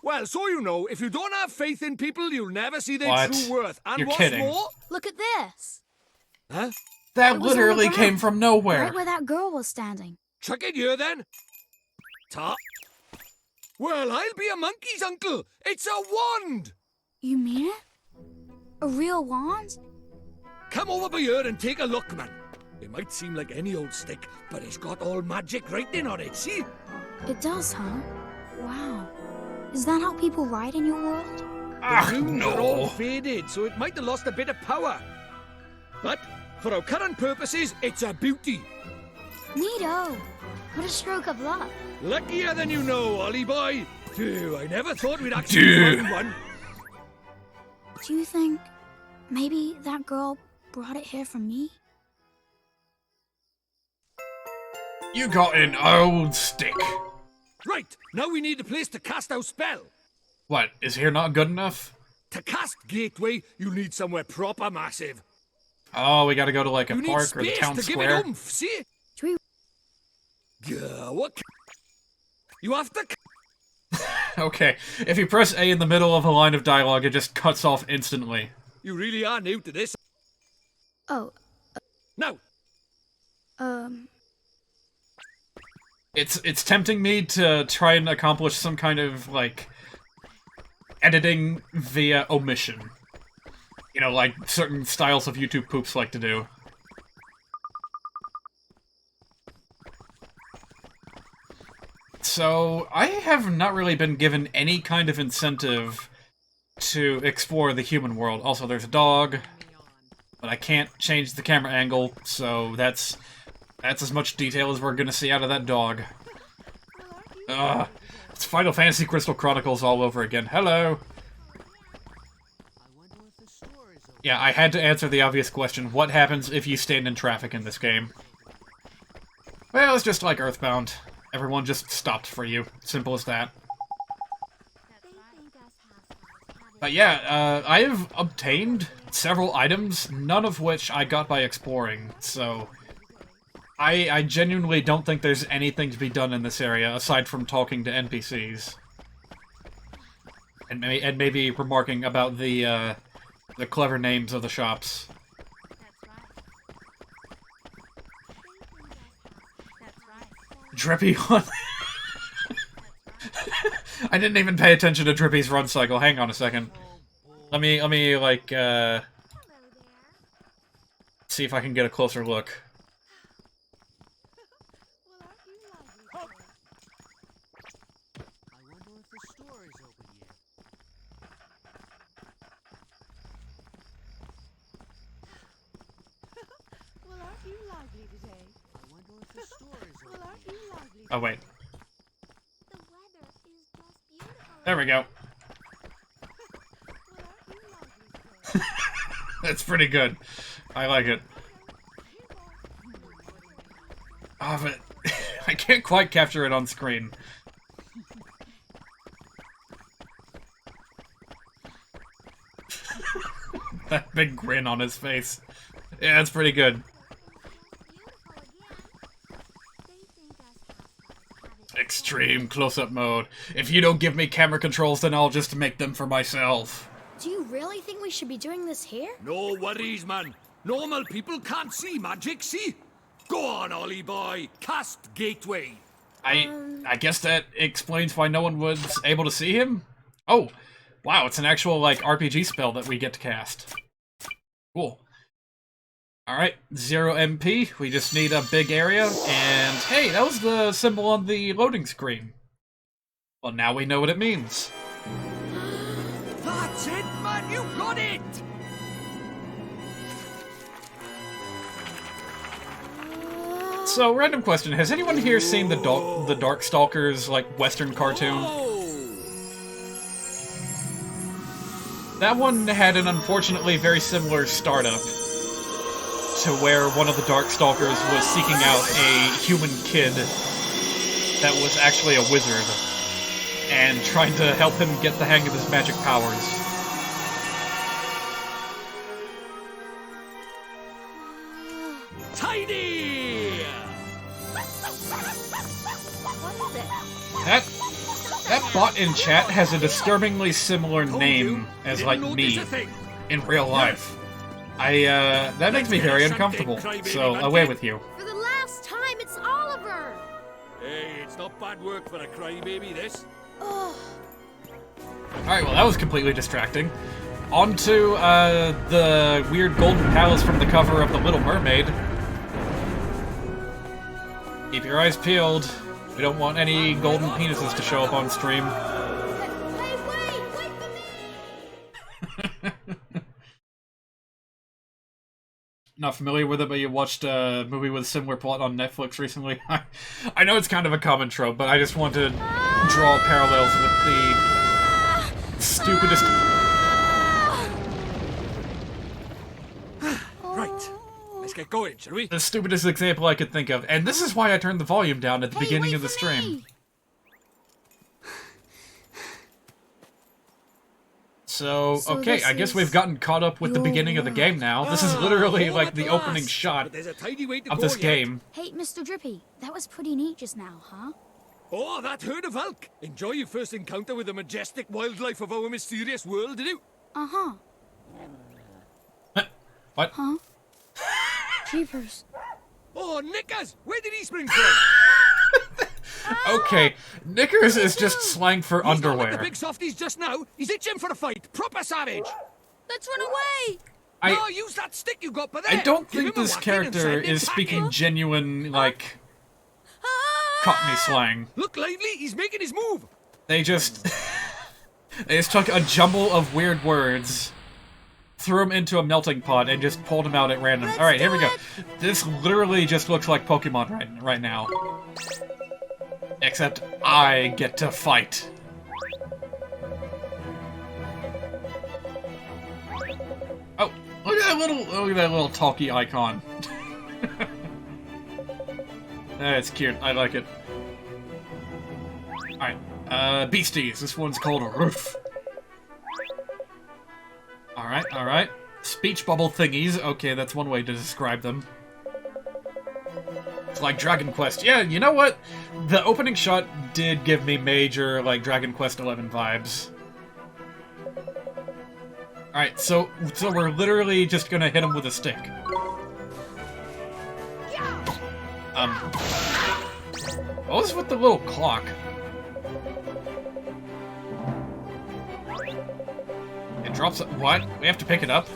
Well, so you know, if you don't have faith in people, you'll never see their true worth. And You're what's kidding. more... Look at this! Huh? That literally came from nowhere. Right where that girl was standing. Chuck it here, then. Ta. Well, I'll be a monkey's uncle. It's a wand! You mean it? A real wand? Come over here and take a look, man. It might seem like any old stick, but it's got all magic writing on it, see? It does, huh? Wow. Is that how people ride in your world? The runes are all faded, so it might have lost a bit of power. But, for our current purposes, it's a beauty. Neato. What a stroke of luck. Luckier than you know, Ollie boy. Phew, I never thought we'd actually find one. Do you think maybe that girl brought it here for me? You got an old stick. Right, now we need a place to cast our spell. What, is here not good enough? To cast Gateway, you need somewhere proper massive. Oh, we gotta go to like a you park or the town to square? Give it oomph, see? What? You have to... Okay, if you press A in the middle of a line of dialogue, it just cuts off instantly. You really are new to this. Oh. No. It's tempting me to try and accomplish some kind of, like, editing via omission. You know, like certain styles of YouTube poops like to do. So, I have not really been given any kind of incentive to explore the human world. Also, there's a dog, but I can't change the camera angle, so that's as much detail as we're gonna see out of that dog. It's Final Fantasy Crystal Chronicles all over again. Hello! Yeah, I had to answer the obvious question, what happens if you stand in traffic in this game? Well, it's just like Earthbound. Everyone just stopped for you. Simple as that. But yeah, I have obtained several items, none of which I got by exploring, so... I genuinely don't think there's anything to be done in this area, aside from talking to NPCs. And maybe remarking about the clever names of the shops. Drippy one. I didn't even pay attention to Drippy's run cycle. Hang on a second. Let me like see if I can get a closer look. Oh, wait. There we go. That's pretty good. I like it. Oh, but I can't quite capture it on screen. That big grin on his face. Yeah, that's pretty good. Extreme close-up mode. If you don't give me camera controls, then I'll just make them for myself. Do you really think we should be doing this here? No worries, man. Normal people can't see magic, see? Go on, Ollie boy. Cast Gateway. I guess that explains why no one was able to see him? Oh, wow, it's an actual, like, RPG spell that we get to cast. Cool. Alright, 0 MP, we just need a big area, and hey, that was the symbol on the loading screen. Well, now we know what it means. That's it, man, you got it! So, random question, has anyone here seen the Darkstalkers, like, Western cartoon? That one had an unfortunately very similar startup. To where one of the Darkstalkers was seeking out a human kid that was actually a wizard, and trying to help him get the hang of his magic powers. Tidy! That bot in chat has a disturbingly similar name as, like, me in real life. That makes me very uncomfortable, so away with you. For the last time, it's Oliver! Hey, it's not bad work for a crybaby, this. Alright, well that was completely distracting. On to, the weird golden palace from the cover of The Little Mermaid. Keep your eyes peeled. We don't want any golden penises to show up on stream. Hey, wait for me! Not familiar with it, but you watched a movie with a similar plot on Netflix recently. I know it's kind of a common trope, but I just want to draw parallels with the stupidest... Right, let's get going, shall we? The stupidest example I could think of, and this is why I turned the volume down at the beginning of the stream. So, okay, I guess we've gotten caught up with the beginning of the game now. This is literally like the opening shot of this game. Hey, Mr. Drippy, that was pretty neat just now, huh? Oh, that herd of elk! Enjoy your first encounter with the majestic wildlife of our mysterious world, did you? Uh-huh. What? Huh? Jeepers. Oh, Knickers! Where did he spring from? Okay, knickers is just slang for He's not underwear. like the big softies just now. He's itching for a fight. Proper savage. Let's run away! No, use that stick you got by there. I don't Give think him a this whacking and character send him is packing. speaking genuine, like, Cockney slang. Look lively, he's making his move. They just took a jumble of weird words, threw them into a melting pot, and just pulled them out at random. Alright, here we go. This literally just looks like Pokemon right now. Except I get to fight. Oh, look at that little talkie icon. That's cute. I like it. Alright, beasties. This one's called a roof. Alright. Speech bubble thingies. Okay, that's one way to describe them. It's like Dragon Quest. Yeah, you know what? The opening shot did give me major, like, Dragon Quest XI vibes. Alright, so we're literally just gonna hit him with a stick. What was with the little clock? It drops... What? We have to pick it up?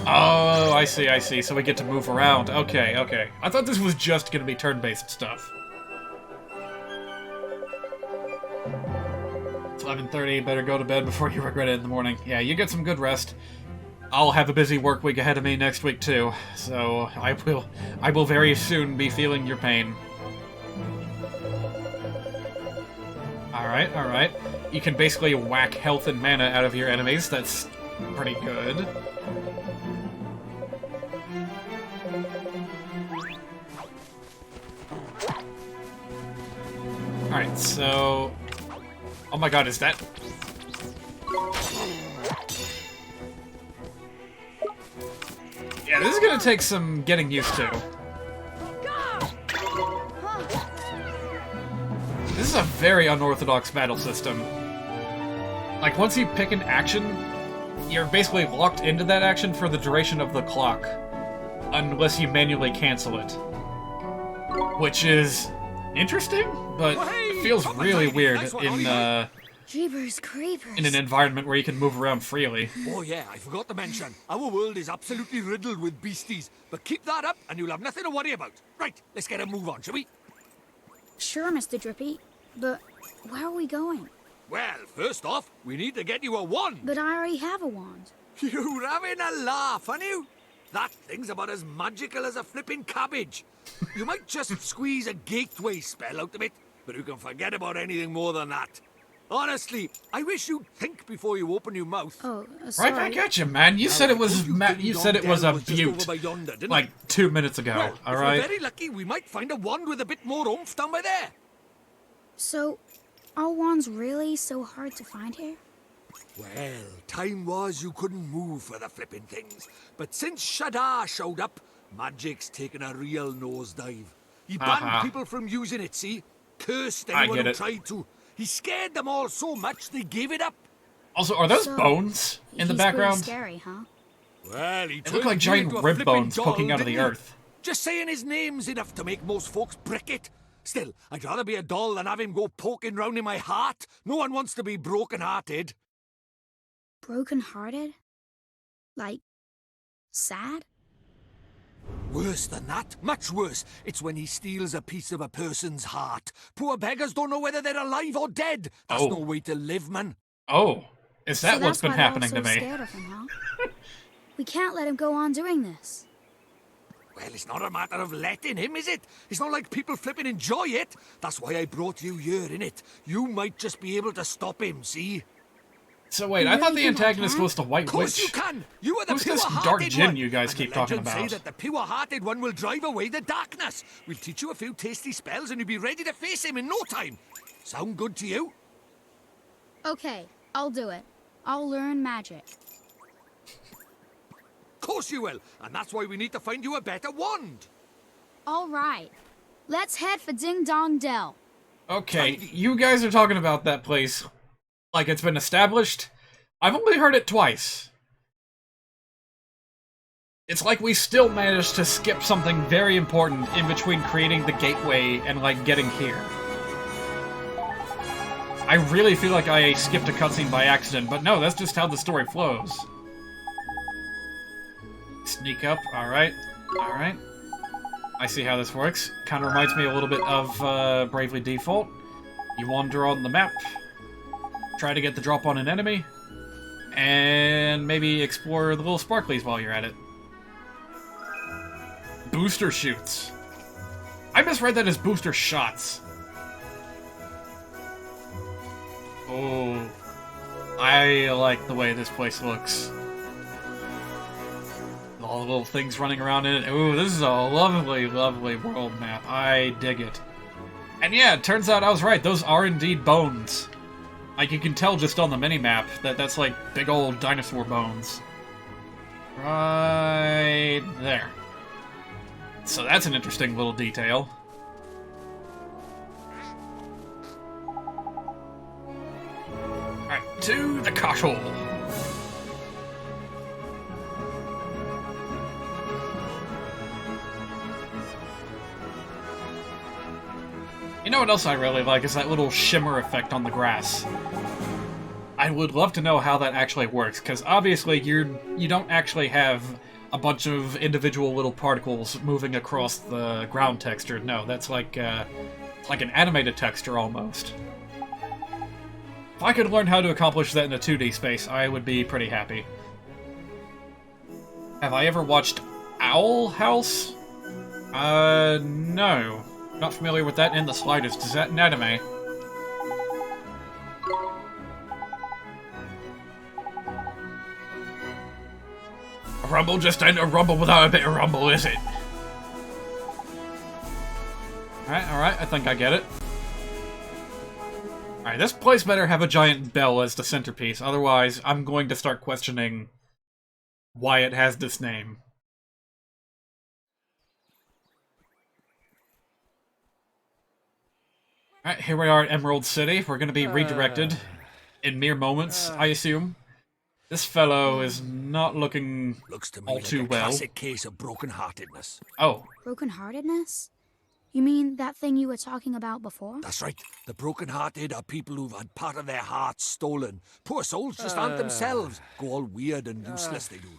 Oh, I see. So we get to move around. Okay. I thought this was just gonna be turn-based stuff. It's 11:30, better go to bed before you regret it in the morning. Yeah, you get some good rest. I'll have a busy work week ahead of me next week too, so I will very soon be feeling your pain. Alright. You can basically whack health and mana out of your enemies. That's pretty good. Alright, so... Oh my god, is that... Yeah, this is gonna take some getting used to. This is a very unorthodox battle system. Like, once you pick an action, you're basically locked into that action for the duration of the clock. Unless you manually cancel it. Which is interesting, but it feels really weird in, Jeepers creepers. in an environment where you can move around freely. Oh yeah, I forgot to mention, our world is absolutely riddled with beasties, but keep that up and you'll have nothing to worry about. Right, let's get a move on, shall we? Sure, Mr. Drippy, but where are we going? Well, first off, we need to get you a wand. But I already have a wand. You're having a laugh, aren't you? That thing's about as magical as a flipping cabbage. You might just squeeze a gateway spell out of it, but you can forget about anything more than that. Honestly, I wish you'd think before you open your mouth. Oh, sorry. Right back at you, man. You said it was you said it was a butte like 2 minutes ago. Well, all if right. we're very lucky, we might find a wand with a bit more oomph down by there. So, are wands really so hard to find here? Well, time was you couldn't move for the flipping things, but since Shadar showed up, magic's taken a real nosedive. He banned people from using it. See, cursed anyone who tried to. He scared them all so much they gave it up. Also, are those bones in the background? He's scary, huh? Well, he look like giant rib bones poking out of the earth. Just saying his name's enough to make most folks brick it. Still, I'd rather be a doll than have him go poking round in my heart. No one wants to be broken-hearted. Broken-hearted? Like, sad? Worse than that, much worse. It's when he steals a piece of a person's heart. Poor beggars don't know whether they're alive or dead. That's no way to live, man. Oh, is that what's been happening to me? Scared of him, huh? We can't let him go on doing this. Well, it's not a matter of letting him, is it? It's not like people flipping enjoy it. That's why I brought you here, innit? You might just be able to stop him, see? So wait, I thought the antagonist was the White Of course Witch. you can. You are the Who's this pure-hearted dark djinn one. you guys And keep the talking legends about? say that the pure-hearted one will drive away the darkness. We'll teach you a few tasty spells and you'll be ready to face him in no time. Sound good to you? Okay, I'll do it. I'll learn magic. Of course you will. And that's why we need to find you a better wand. All right. Let's head for Ding Dong Dell. Okay, you guys are talking about that place like it's been established. I've only heard it twice. It's like we still managed to skip something very important in between creating the gateway and, like, getting here. I really feel like I skipped a cutscene by accident, but no, that's just how the story flows. Sneak up, alright. Alright. I see how this works. Kinda reminds me a little bit of Bravely Default. You wander on the map, try to get the drop on an enemy, and maybe explore the little sparklies while you're at it. Booster shoots. I misread that as booster shots. Oh, I like the way this place looks. All the little things running around in it. Ooh, this is a lovely, lovely world map. I dig it. And yeah, it turns out I was right. Those are indeed bones. Like, you can tell just on the mini-map that that's like big old dinosaur bones. Right there. So that's an interesting little detail. Alright, to the castle. You know what else I really like is that little shimmer effect on the grass. I would love to know how that actually works, because obviously you don't actually have a bunch of individual little particles moving across the ground texture. No, that's like an animated texture almost. If I could learn how to accomplish that in a 2D space, I would be pretty happy. Have I ever watched Owl House? No. Not familiar with that in the slightest. Is that an anime? A rumble just ain't a rumble without a bit of rumble, is it? Alright, I think I get it. Alright, this place better have a giant bell as the centerpiece, otherwise I'm going to start questioning why it has this name. Alright, here we are at Emerald City. We're gonna be redirected in mere moments, I assume. This fellow is not looking Looks to me all like too a well. classic case of broken-heartedness. Oh. Broken-heartedness? You mean that thing you were talking about before? That's right. The broken-hearted are people who've had part of their hearts stolen. Poor souls just aren't themselves. Go all weird and useless, they do.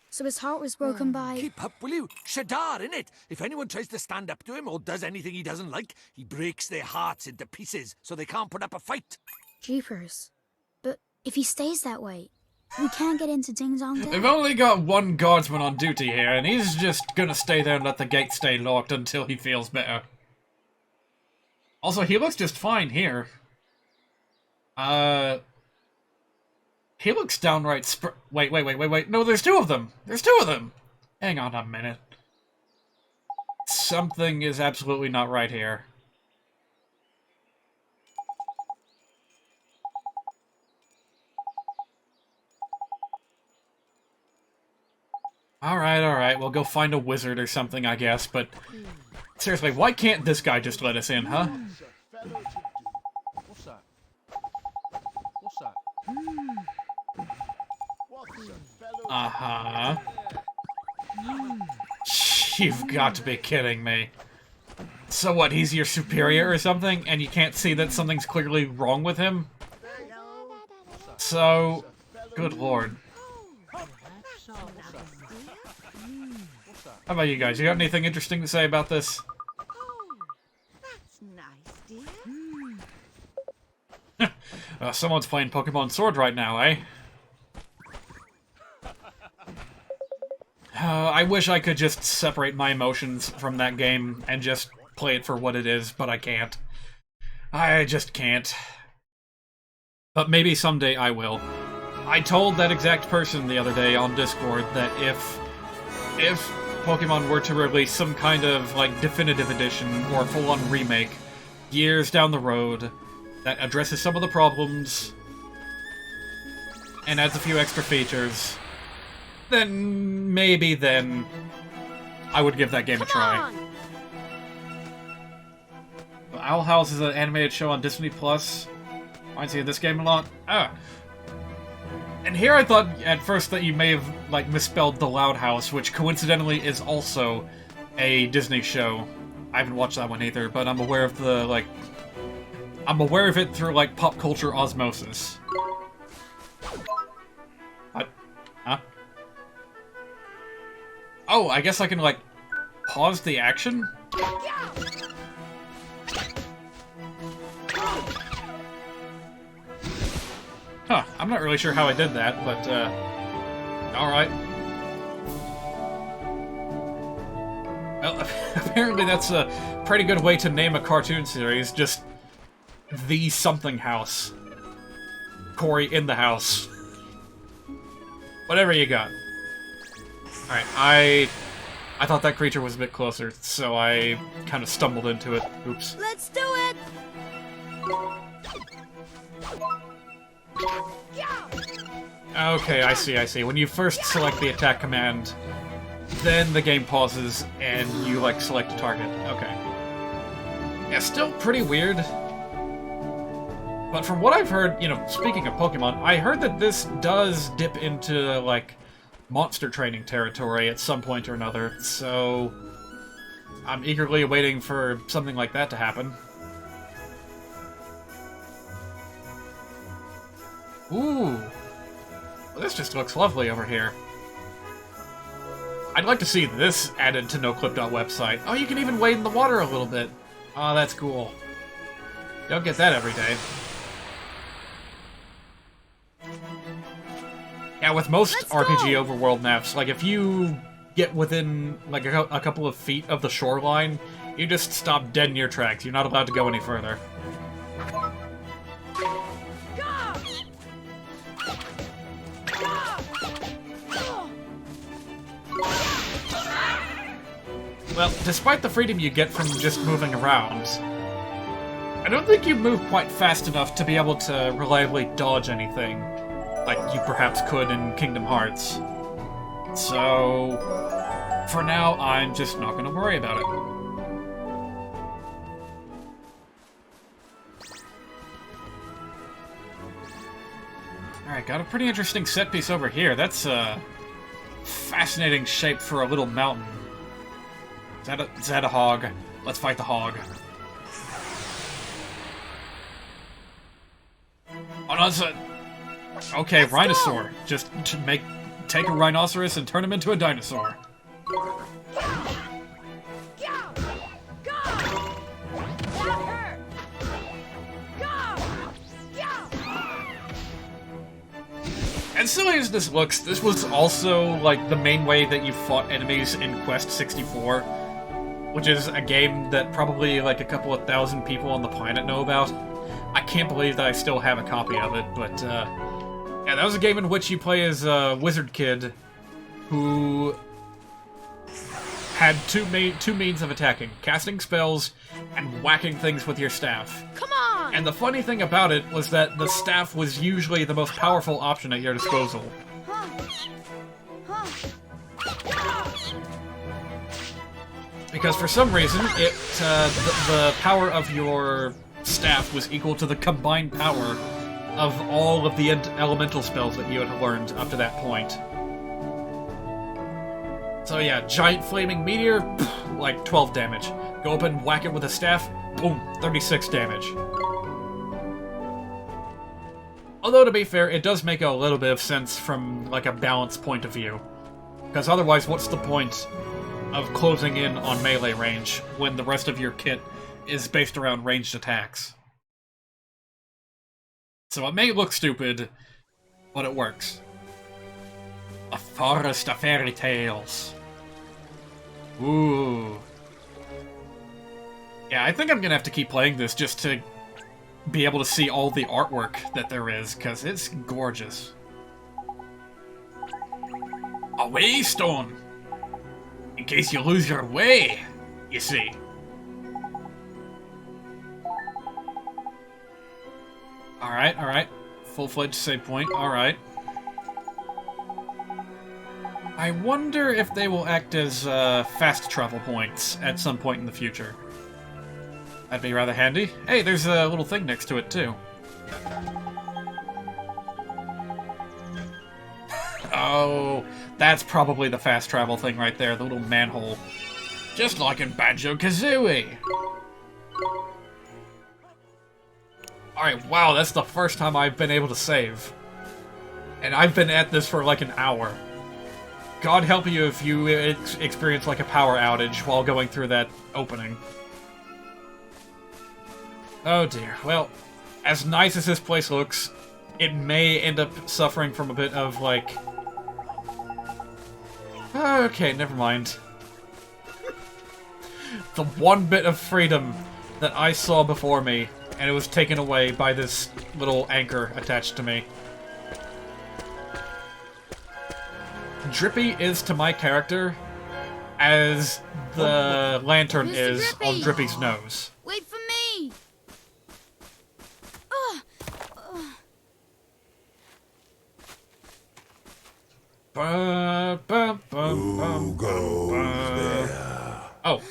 So his heart was broken by... Keep up, will you? Shadar, innit? If anyone tries to stand up to him or does anything he doesn't like, he breaks their hearts into pieces so they can't put up a fight. Jeepers. But if he stays that way, we can't get into Ding Dong Day. We've only got one guardsman on duty here, and he's just gonna stay there and let the gate stay locked until he feels better. Also, he looks just fine here. He looks downright wait. No, there's two of them! There's two of them! Hang on a minute. Something is absolutely not right here. Alright, we'll go find a wizard or something, I guess, but... Seriously, why can't this guy just let us in, huh? What's that? What's that? Uh-huh. You've got to be kidding me. So what, he's your superior or something, and you can't see that something's clearly wrong with him? So... Good lord. How about you guys? You got anything interesting to say about this? Someone's playing Pokemon Sword right now, eh? I wish I could just separate my emotions from that game and just play it for what it is, but I can't. I just can't. But maybe someday I will. I told that exact person the other day on Discord that if Pokemon were to release some kind of, like, definitive edition or full-on remake years down the road that addresses some of the problems and adds a few extra features, then maybe then I would give that game a try. Owl House is an animated show on Disney Plus. I see this game a lot. And here I thought at first that you may have, like, misspelled The Loud House, which coincidentally is also a Disney show. I haven't watched that one either, but I'm aware of the, like... I'm aware of it through, like, pop culture osmosis. What? Huh? Oh, I guess I can, like, pause the action? Huh, I'm not really sure how I did that, but, alright. Well, apparently that's a pretty good way to name a cartoon series, just The Something House. Corey in the house. Whatever you got. Alright, I I thought that creature was a bit closer, so I kind of stumbled into it. Oops. Let's do it! Okay, I see. When you first select the attack command, then the game pauses and you, like, select a target. Okay. Yeah, still pretty weird. But from what I've heard, you know, speaking of Pokemon, I heard that this does dip into, like, monster training territory at some point or another, so I'm eagerly waiting for something like that to happen. Ooh! Well, this just looks lovely over here. I'd like to see this added to NoClip.website. Oh, you can even wade in the water a little bit. Oh, that's cool. Don't get that every day. Yeah, with most RPG overworld maps, like, if you get within, like, a couple of feet of the shoreline, you just stop dead in your tracks. You're not allowed to go any further. Well, despite the freedom you get from just moving around, I don't think you move quite fast enough to be able to reliably dodge anything, like you perhaps could in Kingdom Hearts. So, for now, I'm just not going to worry about it. Alright, got a pretty interesting set piece over here. That's a fascinating shape for a little mountain. Is that a hog? Let's fight the hog. Oh no, it's a... Okay, Rhinosaur. Just to take a rhinoceros and turn him into a dinosaur. As silly as this looks, this was also, like, the main way that you fought enemies in Quest 64, which is a game that probably, like, a couple of thousand people on the planet know about. I can't believe that I still have a copy of it, but, yeah, that was a game in which you play as a wizard kid who had two means of attacking: casting spells and whacking things with your staff. Come on! And the funny thing about it was that the staff was usually the most powerful option at your disposal. Because for some reason, the power of your staff was equal to the combined power of all of the elemental spells that you had learned up to that point. So yeah, giant flaming meteor, like 12 damage. Go up and whack it with a staff, boom, 36 damage. Although, to be fair, it does make a little bit of sense from, like, a balance point of view. Because otherwise, what's the point of closing in on melee range when the rest of your kit is based around ranged attacks? So it may look stupid, but it works. A forest of fairy tales. Ooh. Yeah, I think I'm gonna have to keep playing this just to be able to see all the artwork that there is, because it's gorgeous. A waystone! In case you lose your way, you see. Alright. Full-fledged save point, alright. I wonder if they will act as fast travel points at some point in the future. That'd be rather handy. Hey, there's a little thing next to it, too. Oh, that's probably the fast travel thing right there, the little manhole. Just like in Banjo-Kazooie! Alright, wow, that's the first time I've been able to save. And I've been at this for like an hour. God help you if you experience like a power outage while going through that opening. Oh dear. Well, as nice as this place looks, it may end up suffering from a bit of, like... Okay, never mind. The one bit of freedom that I saw before me, and it was taken away by this little anchor attached to me. Drippy is to my character as the lantern Mr. is Drippy. on Drippy's nose. Wait for me! Who goes there? Oh.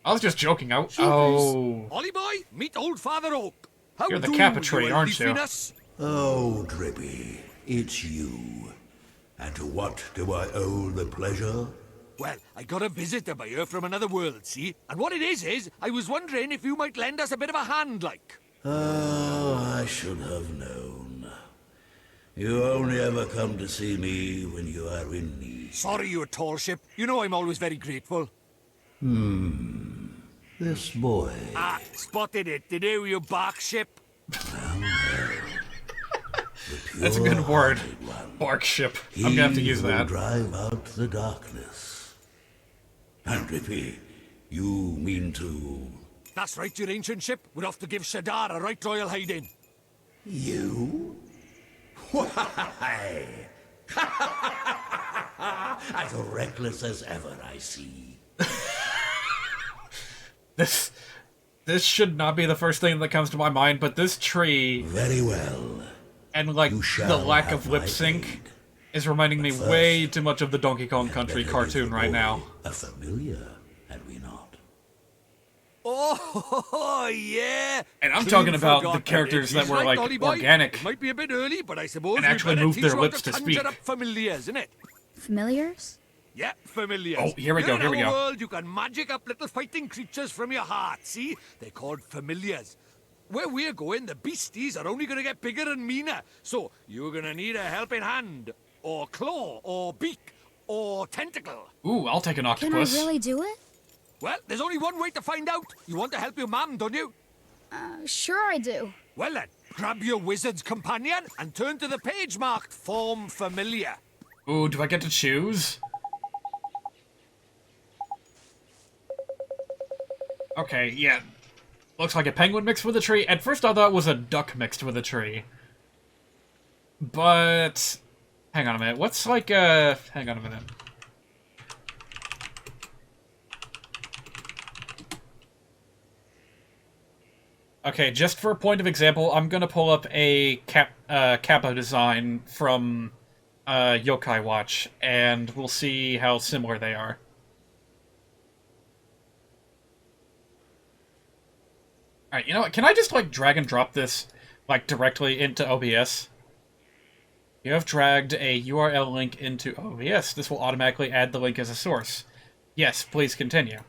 I was just joking. Oh. Ollie boy, meet old Father Oak. How You're the do Kappa tree, aren't you? leafiness? Oh, Drippy, it's you. And to what do I owe the pleasure? Well, I got a visitor by here from another world, see? And what it is I was wondering if you might lend us a bit of a hand, like. Oh, I should have known. You only ever come to see me when you are in need. Sorry, you tall ship. You know I'm always very grateful. This boy. Ah, spotted it. Did you bark ship? That's a good word. Bark ship. I'm gonna have to use He will that. drive out the darkness. And Drippy, you mean to... That's right, your ancient ship. We're off to give Shadar a right royal hiding. You? Why? As reckless as ever, I see. This should not be the first thing that comes to my mind, but this tree... Very well. And, like, the lack of lip sync is reminding me way too much of the Donkey Kong Country cartoon right now. A familiar, had we not? Oh, yeah! And I'm Clean talking about forgot the characters He's that were, right, like, Dolly boy. organic. It might be a bit early, but I suppose And we actually better moved teach their you how lips to conjure speak. up familiars, isn't it? Familiars? Yeah, familiars. Oh, here we go, here we In go. our world, you can magic up little fighting creatures from your heart, see? They're called familiars. Where we're going, the beasties are only going to get bigger and meaner. So, you're going to need a helping hand, or claw, or beak, or tentacle. Ooh, I'll take an Can I octopus. really do it? Well, there's only one way to find out. You want to help your mum, don't you? Sure I do. Well then, grab your wizard's companion and turn to the page marked Form Familiar. Ooh, do I get to choose? Okay, yeah. Looks like a penguin mixed with a tree. At first I thought it was a duck mixed with a tree. But... hang on a minute. What's like a... hang on a minute. Okay, just for a point of example, I'm gonna pull up a Kappa design from Yokai Watch, and we'll see how similar they are. Alright, you know what? Can I just, like, drag and drop this, like, directly into OBS? You have dragged a URL link into OBS. This will automatically add the link as a source. Yes, please continue.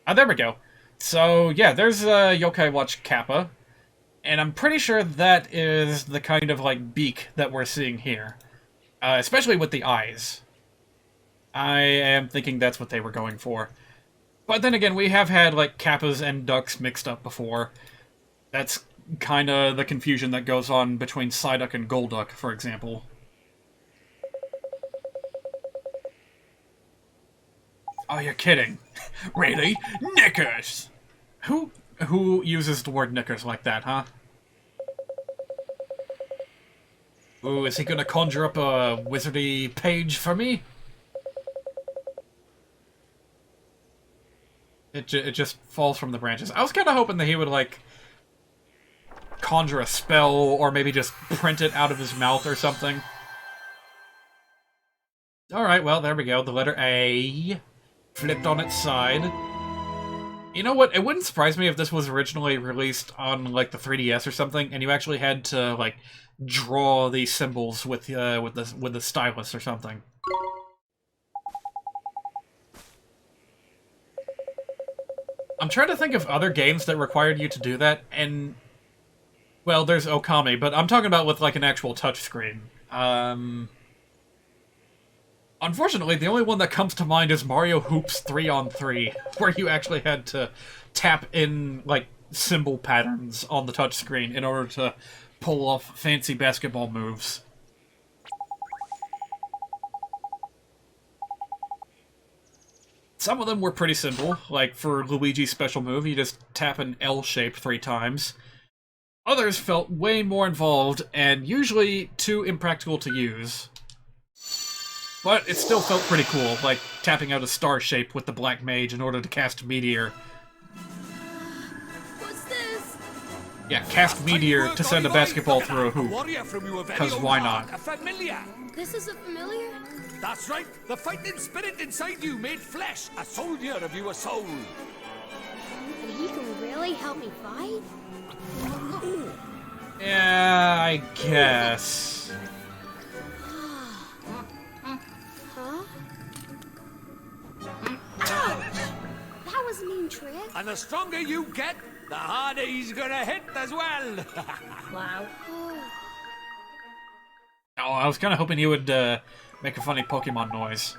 Ah, there we go. So, yeah, there's Yokai Watch Kappa, and I'm pretty sure that is the kind of, like, beak that we're seeing here. Especially with the eyes. I am thinking that's what they were going for. But then again, we have had, like, Kappas and ducks mixed up before. That's kind of the confusion that goes on between Psyduck and Golduck, for example. Oh, you're kidding. Really? Knickers! Who uses the word knickers like that, huh? Ooh, is he gonna conjure up a wizardy page for me? It just falls from the branches. I was kind of hoping that he would, like, conjure a spell, or maybe just print it out of his mouth or something. Alright, well, there we go. The letter A flipped on its side. You know what? It wouldn't surprise me if this was originally released on, like, the 3DS or something, and you actually had to, like, draw these symbols with the stylus or something. I'm trying to think of other games that required you to do that, and... well, there's Okami, but I'm talking about with, like, an actual touchscreen. Unfortunately, the only one that comes to mind is Mario Hoops 3-on-3, where you actually had to tap in, like, symbol patterns on the touchscreen in order to pull off fancy basketball moves. Some of them were pretty simple, like for Luigi's special move, you just tap an L shape 3 times. Others felt way more involved, and usually too impractical to use. But it still felt pretty cool, like tapping out a star shape with the Black Mage in order to cast Meteor. What's this? Yeah, cast Meteor to send a basketball through a hoop. Because why not? A familiar. This is a familiar? That's right. The fighting spirit inside you made flesh. A soldier of you a soul. And he can really help me fight? Yeah, I guess. Huh? Ouch! That was a mean trick. And the stronger you get, the harder he's gonna hit as well. Wow. Oh, I was kind of hoping you would make a funny Pokemon noise.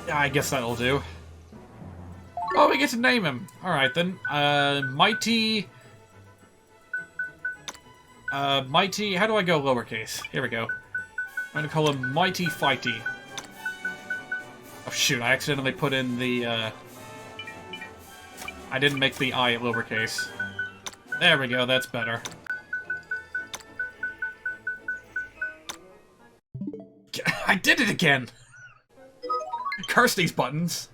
Yeah, I guess that'll do. Oh, we get to name him. Alright then. Mighty... Mighty... How do I go lowercase? Here we go. I'm gonna call him Mighty Fighty. Oh shoot, I accidentally put in the, I didn't make the I lowercase. There we go, that's better. I did it again! Curse these buttons!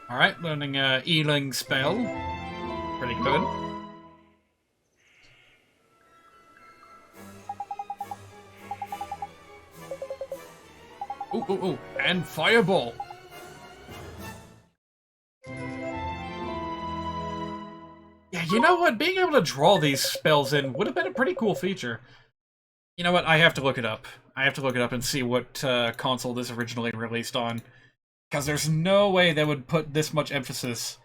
Alright, learning Ealing spell. Pretty good. Ooh, ooh, ooh, and Fireball! Yeah, you know what? Being able to draw these spells in would have been a pretty cool feature. You know what? I have to look it up. I have to look it up and see what console this originally released on. Because there's no way they would put this much emphasis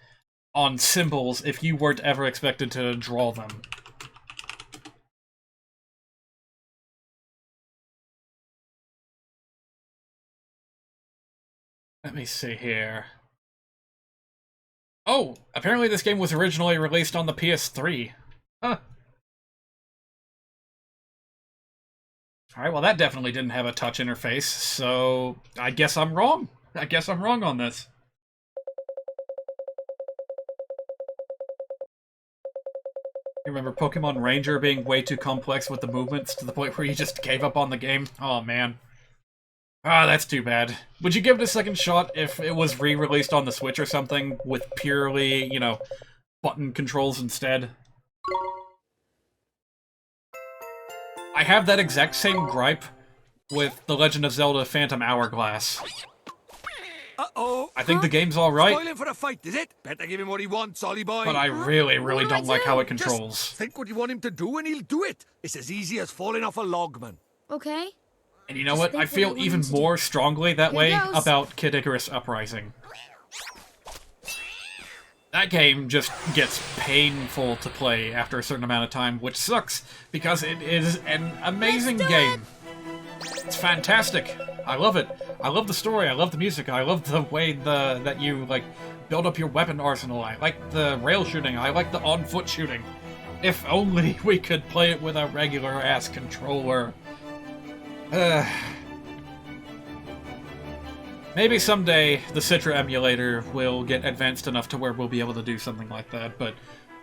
on symbols if you weren't ever expected to draw them. Let me see here. Oh, apparently this game was originally released on the PS3. Huh. Alright, well that definitely didn't have a touch interface, so I guess I'm wrong. I guess I'm wrong on this. You remember Pokemon Ranger being way too complex with the movements to the point where you just gave up on the game? Oh man. Ah, that's too bad. Would you give it a second shot if it was re-released on the Switch or something with purely, you know, button controls instead? I have that exact same gripe with The Legend of Zelda Phantom Hourglass. Uh-oh. I think the game's alright. Spoiling for a fight, is it? Better give him what he wants, Ollie boy. But I really, really don't like how it controls. Just think what you want him to do and he'll do it. It's as easy as falling off a log, man. Okay. And you know what? I feel even more strongly that way about Kid Icarus Uprising. That game just gets painful to play after a certain amount of time, which sucks, because it is an amazing game. It's fantastic. I love it. I love the story. I love the music. I love the way that you, like, build up your weapon arsenal. I like the rail shooting. I like the on-foot shooting. If only we could play it with a regular-ass controller. Maybe someday the Citra emulator will get advanced enough to where we'll be able to do something like that, but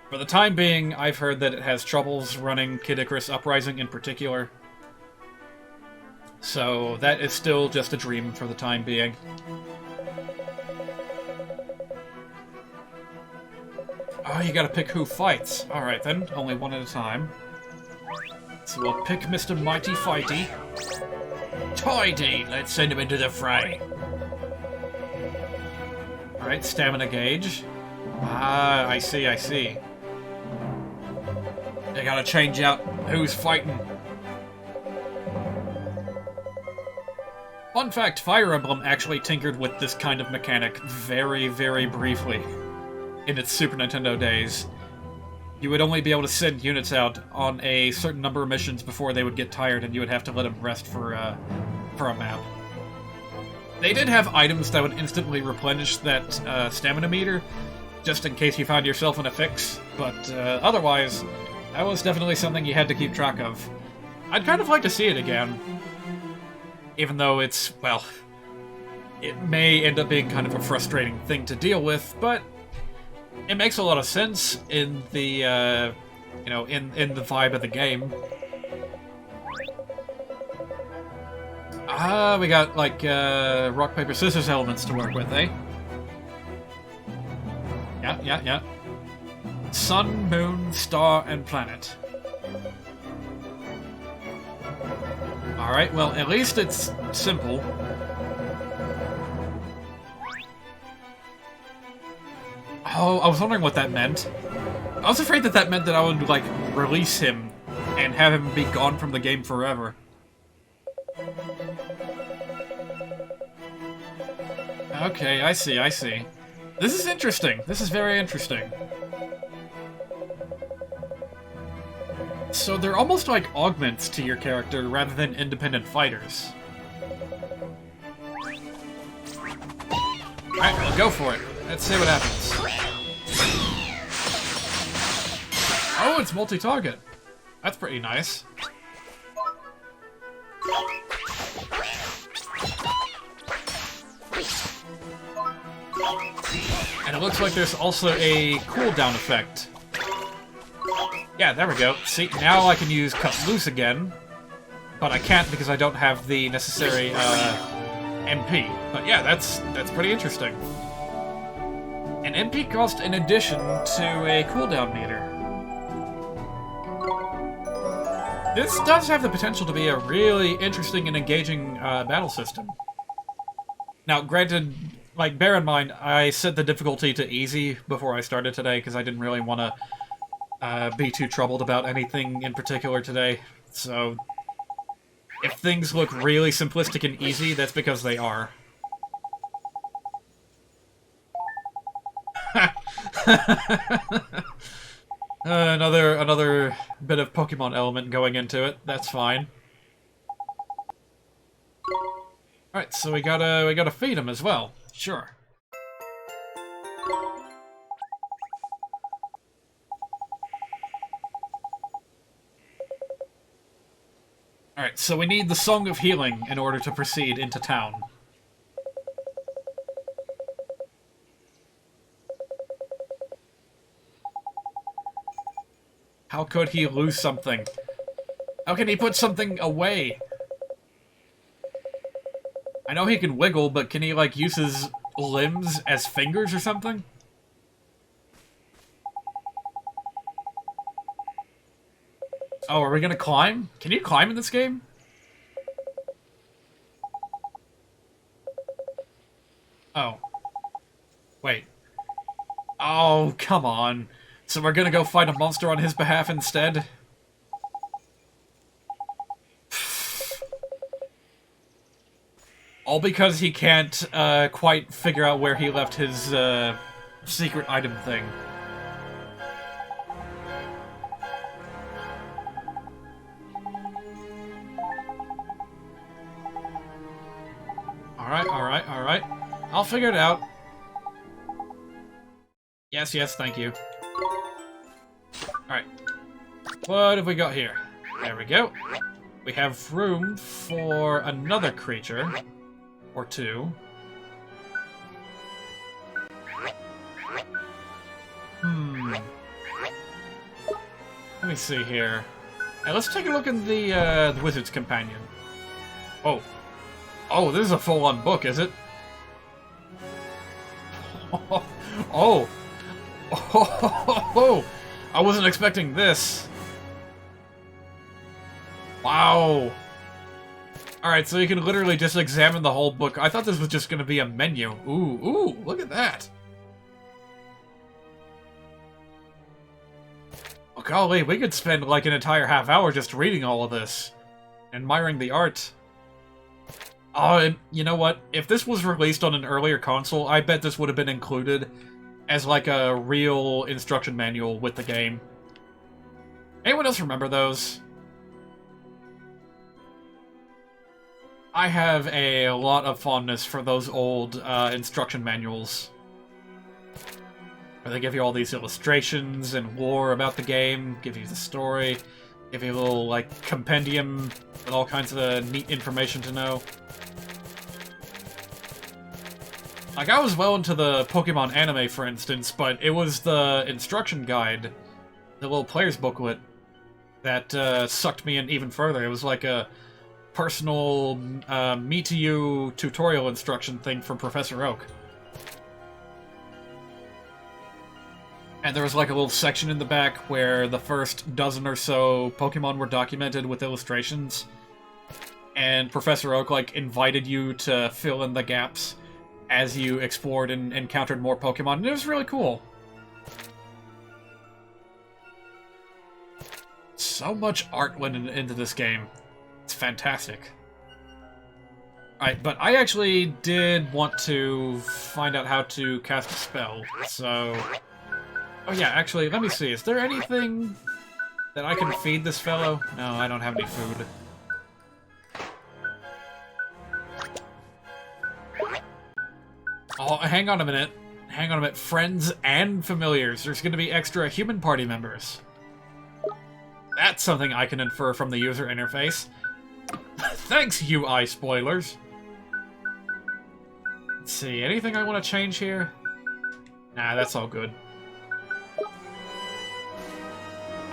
for the time being, I've heard that it has troubles running Kid Icarus Uprising in particular. So that is still just a dream for the time being. Oh, you gotta pick who fights. Alright then, only one at a time. So we'll pick Mr. Mighty Fighty. Tidy! Let's send him into the fray. Alright, stamina gauge. Ah, I see, I see. They gotta change out who's fighting. Fun fact, Fire Emblem actually tinkered with this kind of mechanic very, very briefly in its Super Nintendo days. You would only be able to send units out on a certain number of missions before they would get tired and you would have to let them rest for a map. They did have items that would instantly replenish that stamina meter, just in case you found yourself in a fix, but otherwise, that was definitely something you had to keep track of. I'd kind of like to see it again. Even though it's, well, it may end up being kind of a frustrating thing to deal with, but it makes a lot of sense in the, you know, in the vibe of the game. We got, like, rock, paper, scissors elements to work with, eh? Yeah. Sun, moon, star, and planet. Alright, well, at least it's simple. Oh, I was wondering what that meant. I was afraid that meant that I would, like, release him and have him be gone from the game forever. Okay, I see. This is interesting. This is very interesting. So they're almost like augments to your character rather than independent fighters. Alright, well, go for it. Let's see what happens. Oh, it's multi-target. That's pretty nice. And it looks like there's also a cooldown effect. Yeah, there we go. See, now I can use Cut Loose again. But I can't because I don't have the necessary MP. But yeah, that's pretty interesting. An MP cost in addition to a cooldown meter. This does have the potential to be a really interesting and engaging battle system. Now, granted, like, bear in mind, I set the difficulty to easy before I started today because I didn't really want to be too troubled about anything in particular today. So, if things look really simplistic and easy, that's because they are. Another bit of Pokemon element going into it. That's fine. Alright, so we gotta feed him as well. Sure. Alright, so we need the Song of Healing in order to proceed into town. How could he lose something? How can he put something away? I know he can wiggle, but can he, like, use his limbs as fingers or something? Oh, are we gonna climb? Can you climb in this game? Oh. Wait. Oh, come on. So we're gonna go fight a monster on his behalf instead? All because he can't quite figure out where he left his secret item thing. Alright. I'll figure it out. Yes, thank you. Alright. What have we got here? There we go. We have room for another creature. Or two. Let me see here. Hey, let's take a look in the Wizard's Companion. Oh. Oh, this is a full-on book, is it? Oh. Oh. I wasn't expecting this. Wow. Alright, so you can literally just examine the whole book. I thought this was just going to be a menu. Ooh, look at that. Oh, golly, we could spend like an entire half hour just reading all of this. Admiring the art. Oh, you know what? If this was released on an earlier console, I bet this would have been included as like a real instruction manual with the game. Anyone else remember those? I have a lot of fondness for those old instruction manuals. Where they give you all these illustrations and lore about the game, give you the story, give you a little, like, compendium with all kinds of neat information to know. Like, I was well into the Pokemon anime, for instance, but it was the instruction guide, the little player's booklet, that sucked me in even further. It was like a personal me-to-you tutorial instruction thing from Professor Oak. And there was like a little section in the back where the first dozen or so Pokemon were documented with illustrations. And Professor Oak, like, invited you to fill in the gaps as you explored and encountered more Pokemon, and it was really cool. So much art went into this game. It's fantastic. Alright, but I actually did want to find out how to cast a spell, so... Oh yeah, actually, let me see. Is there anything that I can feed this fellow? No, I don't have any food. Oh, hang on a minute. Hang on a minute. Friends and familiars. There's going to be extra human party members. That's something I can infer from the user interface. Thanks, UI spoilers. Let's see, anything I want to change here? Nah, that's all good.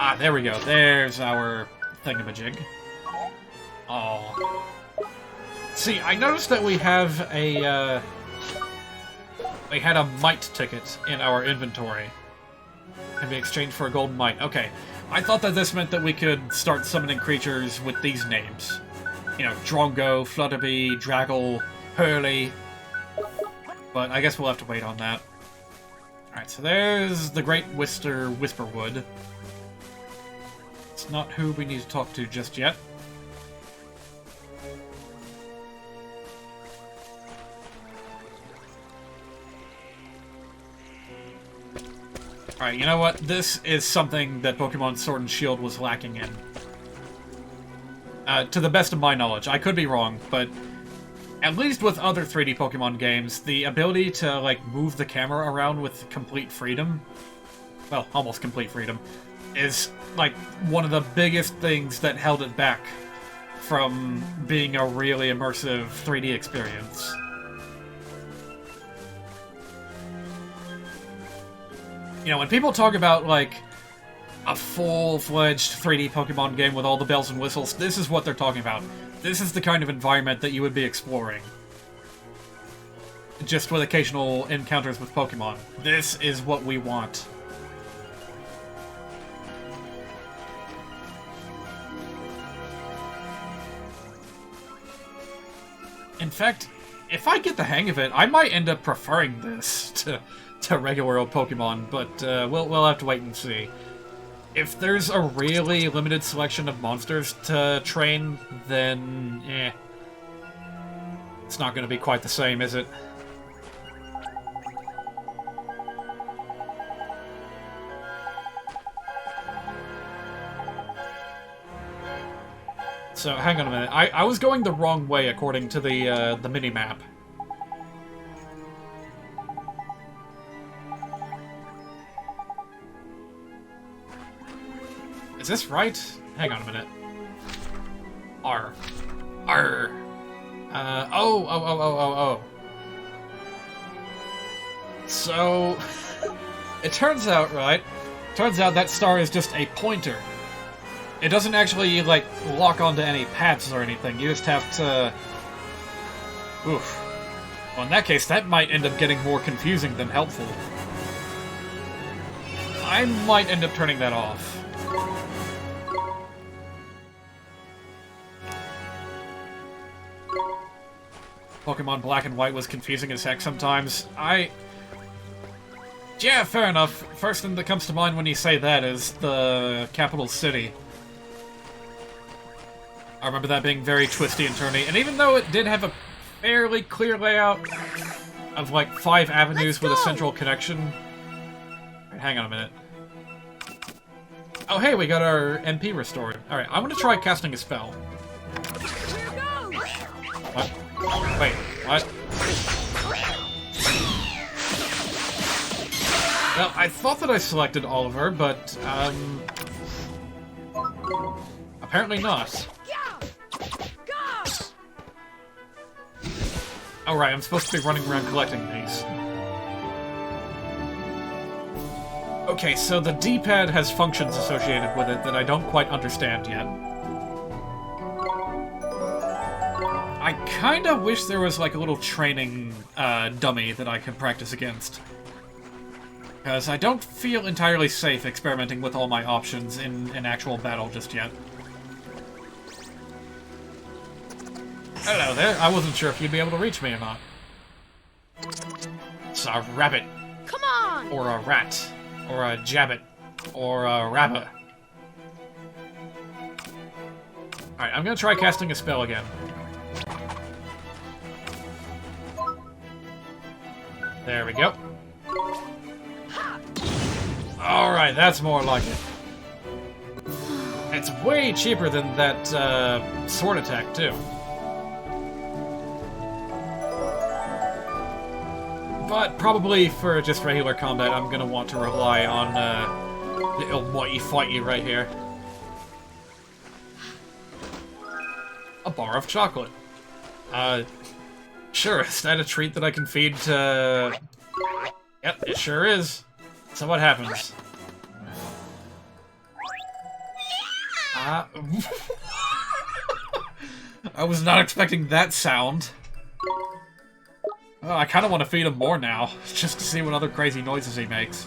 Ah, there we go. There's our thingamajig. Oh. See, I noticed that we have a, we had a mite ticket in our inventory. Can be exchanged for a golden mite. Okay. I thought that this meant that we could start summoning creatures with these names. You know, Drongo, Flutterby, Draggle, Hurley. But I guess we'll have to wait on that. Alright, so there's the Great Whisperwood. It's not who we need to talk to just yet. Alright, you know what? This is something that Pokemon Sword and Shield was lacking in. To the best of my knowledge. I could be wrong, but at least with other 3D Pokemon games, the ability to, like, move the camera around with complete freedom, well, almost complete freedom, is, like, one of the biggest things that held it back from being a really immersive 3D experience. You know, when people talk about, like, a full-fledged 3D Pokemon game with all the bells and whistles, this is what they're talking about. This is the kind of environment that you would be exploring. Just with occasional encounters with Pokemon. This is what we want. In fact, if I get the hang of it, I might end up preferring this to regular old Pokemon, but we'll have to wait and see. If there's a really limited selection of monsters to train, then it's not going to be quite the same, is it? So, hang on a minute. I was going the wrong way according to the mini-map. Is this right? Hang on a minute. R. R. Oh. So, it turns out, right? Turns out that star is just a pointer. It doesn't actually, like, lock onto any paths or anything. You just have to... Oof. Well, in that case, that might end up getting more confusing than helpful. I might end up turning that off. Pokemon Black and White was confusing as heck sometimes. Yeah, fair enough. First thing that comes to mind when you say that is the capital city. I remember that being very twisty and turny, and even though it did have a fairly clear layout of like 5 avenues with a central connection... Right, hang on a minute. Oh hey, we got our MP restored. Alright, I want to try casting a spell. What? Wait, what? Well, I thought that I selected Oliver, but, apparently not. Oh, right, I'm supposed to be running around collecting these. Okay, so the D-pad has functions associated with it that I don't quite understand yet. I kinda wish there was like a little training dummy that I could practice against. Because I don't feel entirely safe experimenting with all my options in an actual battle just yet. Hello there, I wasn't sure if you'd be able to reach me or not. It's a rabbit. Come on! Or a rat. Or a jabbit. Or a rabbit. Alright, I'm gonna try casting a spell again. There we go. Alright, that's more like it. It's way cheaper than that sword attack, too. But probably for just regular combat, I'm gonna want to rely on the almighty fighty right here. A bar of chocolate. Sure, is that a treat that I can feed to... Yep, it sure is. So what happens? I was not expecting that sound. Oh, I kind of want to feed him more now, just to see what other crazy noises he makes.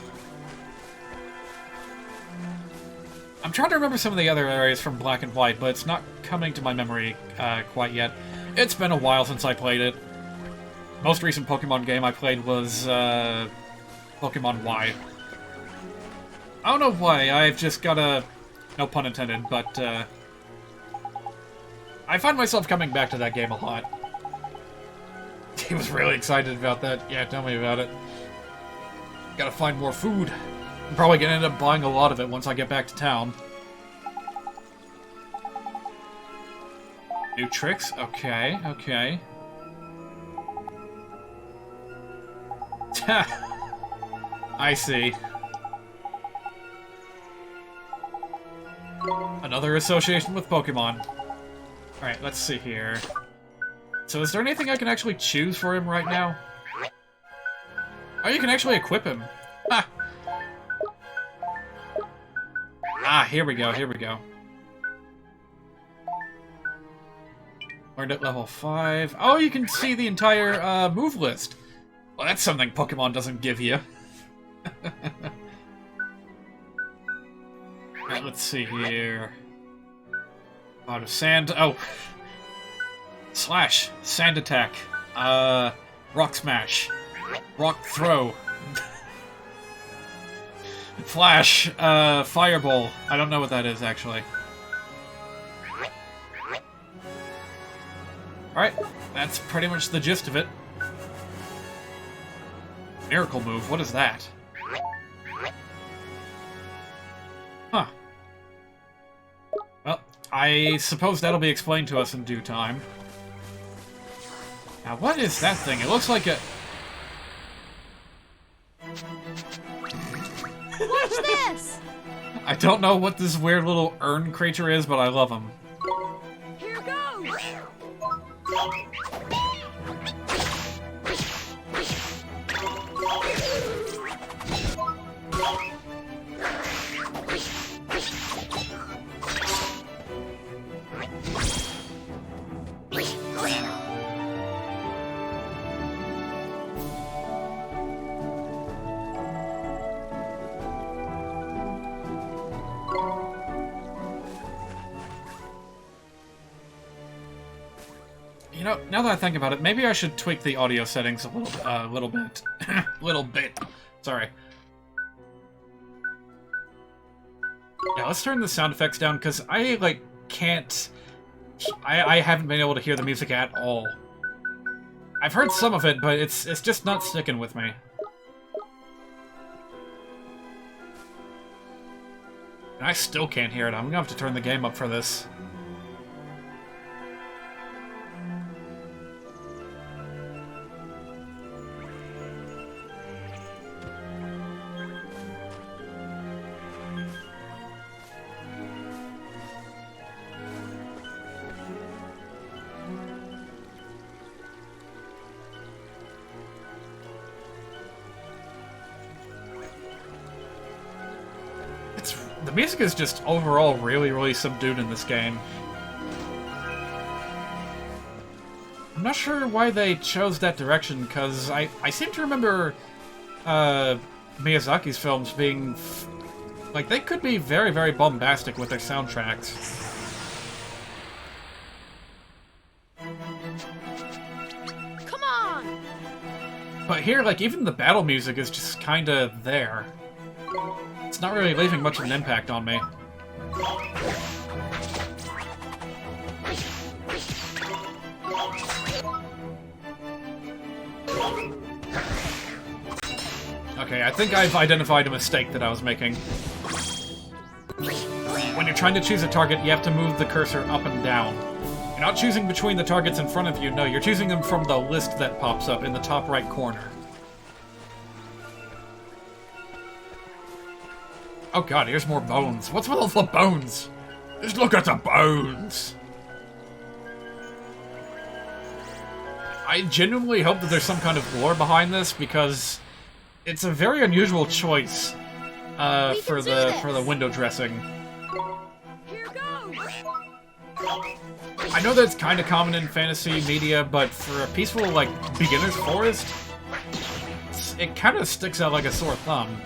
I'm trying to remember some of the other areas from Black and White, but it's not coming to my memory quite yet. It's been a while since I played it. Most recent Pokemon game I played was Pokemon Y. I don't know why, I've just got a... no pun intended, but I find myself coming back to that game a lot. He was really excited about that. Yeah, tell me about it. Gotta find more food. I'm probably gonna end up buying a lot of it once I get back to town. New tricks? Okay, okay. I see. Another association with Pokemon. Alright, let's see here. So is there anything I can actually choose for him right now? Oh, you can actually equip him. Ha! Ah, here we go, here we go. Learned at level 5. Oh, you can see the entire move list. Well, that's something Pokemon doesn't give you. Alright, let's see here. Out of sand. Oh. Slash. Sand attack. Rock smash. Rock throw. Flash. Fireball. I don't know what that is, actually. Alright. That's pretty much the gist of it. Miracle move. What is that? Huh. Well, I suppose that'll be explained to us in due time. Now, what is that thing? It looks like a... Watch this! I don't know what this weird little urn creature is, but I love him. Here goes! You know, now that I think about it, maybe I should tweak the audio settings a little bit. Little bit. Sorry. Yeah, let's turn the sound effects down, because I, like, can't... I haven't been able to hear the music at all. I've heard some of it, but it's just not sticking with me. And I still can't hear it. I'm gonna have to turn the game up for this. The music is just overall really, really subdued in this game. I'm not sure why they chose that direction, because I seem to remember Miyazaki's films being... like, they could be very, very bombastic with their soundtracks. Come on! But here, like, even the battle music is just kinda there. It's not really leaving much of an impact on me. Okay, I think I've identified a mistake that I was making. When you're trying to choose a target, you have to move the cursor up and down. You're not choosing between the targets in front of you, no, you're choosing them from the list that pops up in the top right corner. Oh god, here's more bones. What's with all the bones? Just look at the bones! I genuinely hope that there's some kind of lore behind this, because it's a very unusual choice for the window dressing. Here goes! I know that's kind of common in fantasy media, but for a peaceful, like, beginner's forest, it kind of sticks out like a sore thumb.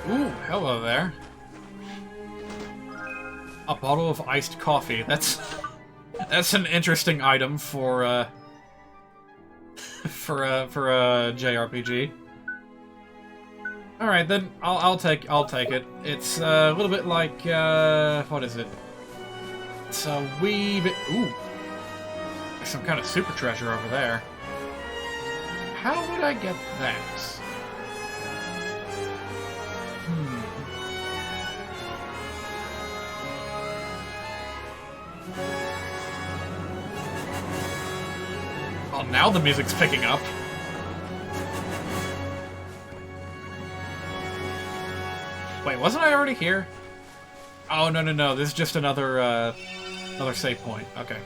Ooh, hello there. A bottle of iced coffee. That's an interesting item for a JRPG. All right, then I'll take it. It's a little bit like what is it? It's a wee bit. Ooh, there's some kind of super treasure over there. How would I get that? Well, now the music's picking up. Wait, wasn't I already here? Oh, no. This is just another save point. Okay.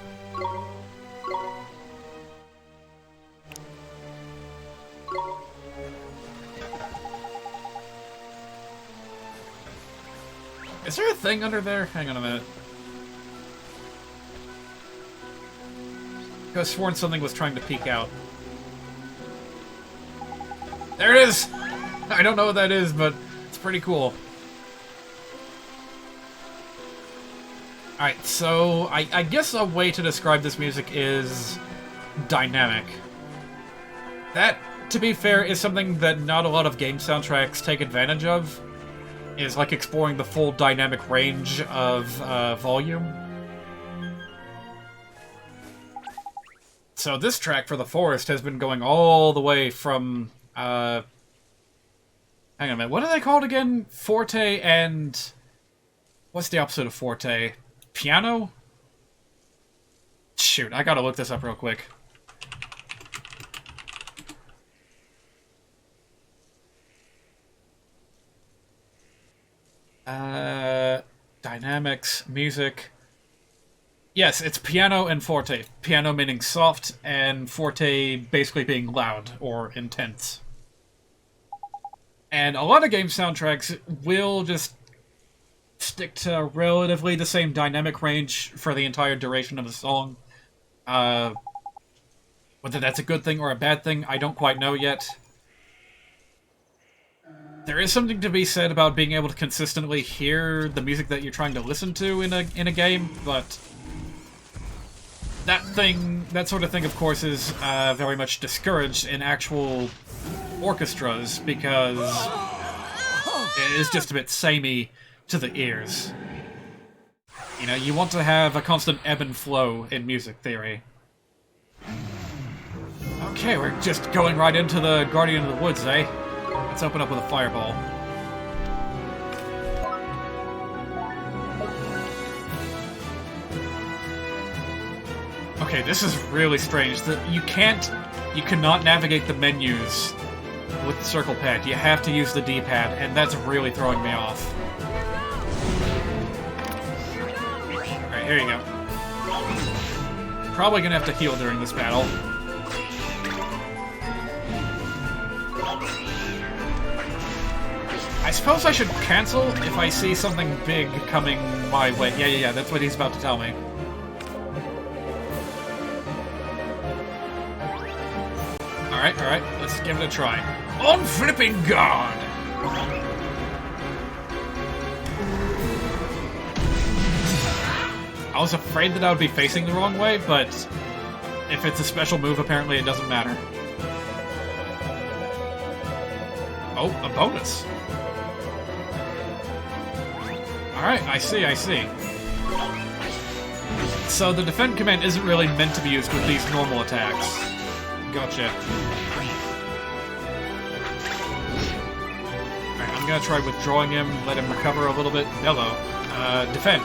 Is there a thing under there? Hang on a minute. I could have sworn something was trying to peek out. There it is! I don't know what that is, but it's pretty cool. Alright, so I guess a way to describe this music is dynamic. That, to be fair, is something that not a lot of game soundtracks take advantage of. Is like exploring the full dynamic range of volume. So this track for the forest has been going all the way from, hang on a minute, what are they called again? Forte and... what's the opposite of forte? Piano? Shoot, I gotta look this up real quick. Dynamics, music... Yes, it's piano and forte. Piano meaning soft, and forte basically being loud or intense. And a lot of game soundtracks will just stick to relatively the same dynamic range for the entire duration of the song. Whether that's a good thing or a bad thing, I don't quite know yet. There is something to be said about being able to consistently hear the music that you're trying to listen to in a game, but that sort of thing, of course, is very much discouraged in actual orchestras because it is just a bit samey to the ears. You know, you want to have a constant ebb and flow in music theory. Okay, we're just going right into the Guardian of the Woods, eh? Let's open up with a fireball. Okay, this is really strange. You cannot navigate the menus with the circle pad. You have to use the D-pad, and that's really throwing me off. there you go. Probably gonna have to heal during this battle. I suppose I should cancel if I see something big coming my way. Yeah, that's what he's about to tell me. Alright, let's give it a try. On flipping guard! I was afraid that I would be facing the wrong way, but if it's a special move, apparently it doesn't matter. Oh, a bonus. Alright, I see. So the defend command isn't really meant to be used with these normal attacks. Gotcha. Alright, I'm gonna try withdrawing him, let him recover a little bit. Hello. Defend.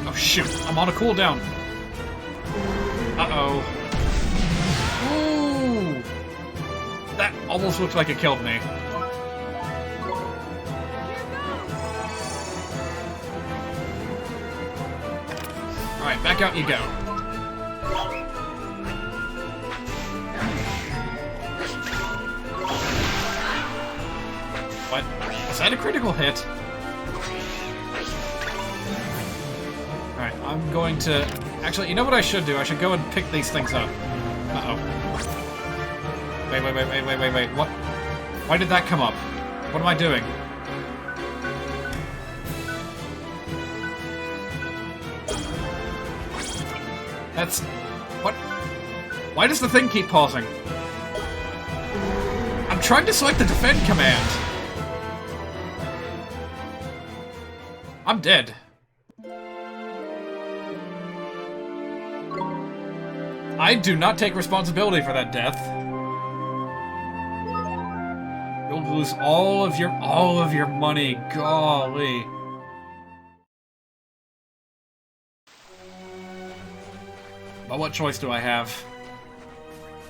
Oh shoot, I'm on a cooldown. Uh-oh. Ooh! That almost looked like it killed me. Alright, back out you go. What? Was that a critical hit? Alright, I'm going to... Actually, you know what I should do? I should go and pick these things up. Uh-oh. Wait. What? Why did that come up? What am I doing? That's... What? Why does the thing keep pausing? I'm trying to select the defend command. I'm dead. I do not take responsibility for that death. You'll lose all of your money. Golly. But what choice do I have?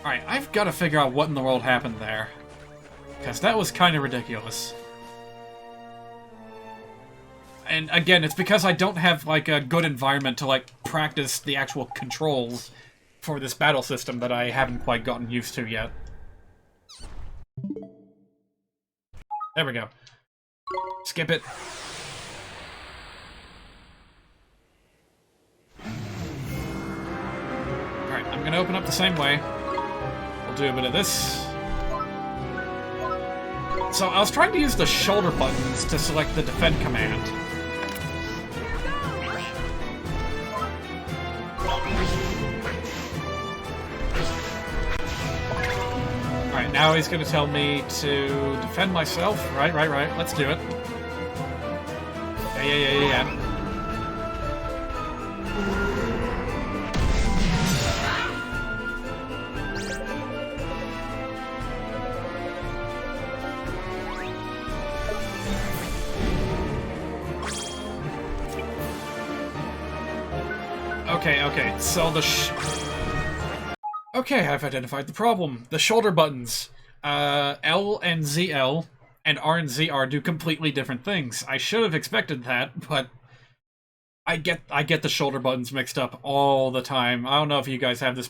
Alright, I've got to figure out what in the world happened there. Because that was kind of ridiculous. And again, it's because I don't have, like, a good environment to, like, practice the actual controls for this battle system that I haven't quite gotten used to yet. There we go. Skip it. Alright, I'm gonna open up the same way. We'll do a bit of this. So I was trying to use the shoulder buttons to select the defend command. Alright, now he's gonna tell me to defend myself. Right. Let's do it. Yeah. Okay, so okay, I've identified the problem. The shoulder buttons, L and ZL, and R and ZR do completely different things. I should have expected that, but I get the shoulder buttons mixed up all the time. I don't know if you guys have this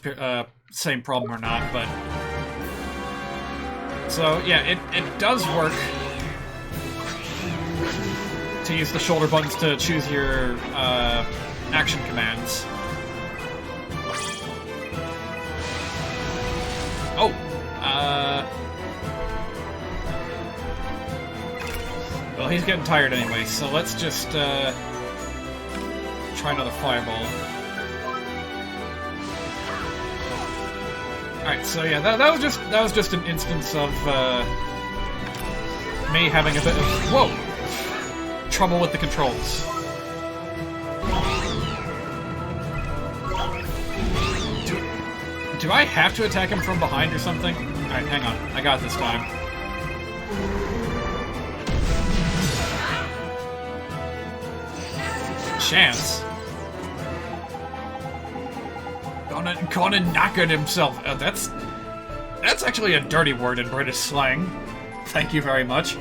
same problem or not, but... So, yeah, it does work to use the shoulder buttons to choose your, action commands. Oh! Well, he's getting tired anyway, so let's just, try another fireball. Alright, so yeah, that was just an instance of, me having a bit of, whoa! Trouble with the controls. Do I have to attack him from behind or something? Alright, hang on. I got it this time. Chance. Gonna knackered himself. That's actually a dirty word in British slang. Thank you very much.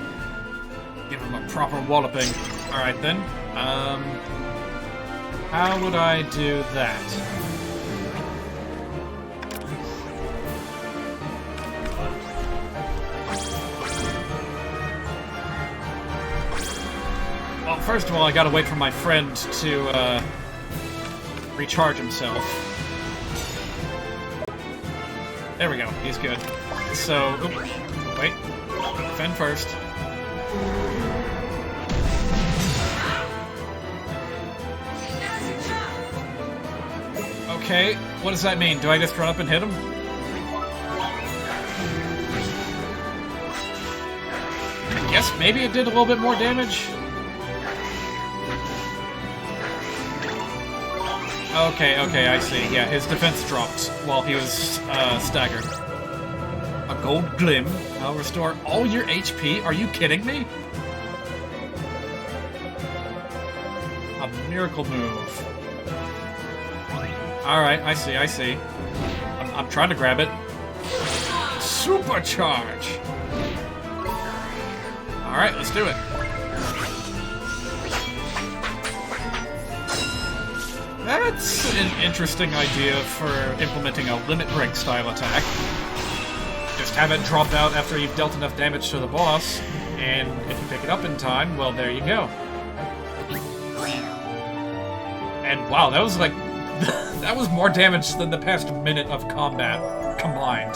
Give him a proper walloping. Alright then. How would I do that? Well, first of all, I gotta wait for my friend to, recharge himself. There we go, he's good. So, wait. Defend first. Okay, what does that mean? Do I just run up and hit him? I guess maybe it did a little bit more damage? Okay, I see. Yeah, his defense dropped while he was staggered. A gold glim. I'll restore all your HP? Are you kidding me? A miracle move. Alright, I see. I'm trying to grab it. Supercharge! Alright, let's do it. That's an interesting idea for implementing a limit break style attack. Just have it drop out after you've dealt enough damage to the boss, and if you pick it up in time, well, there you go. And wow, that was like... that was more damage than the past minute of combat combined.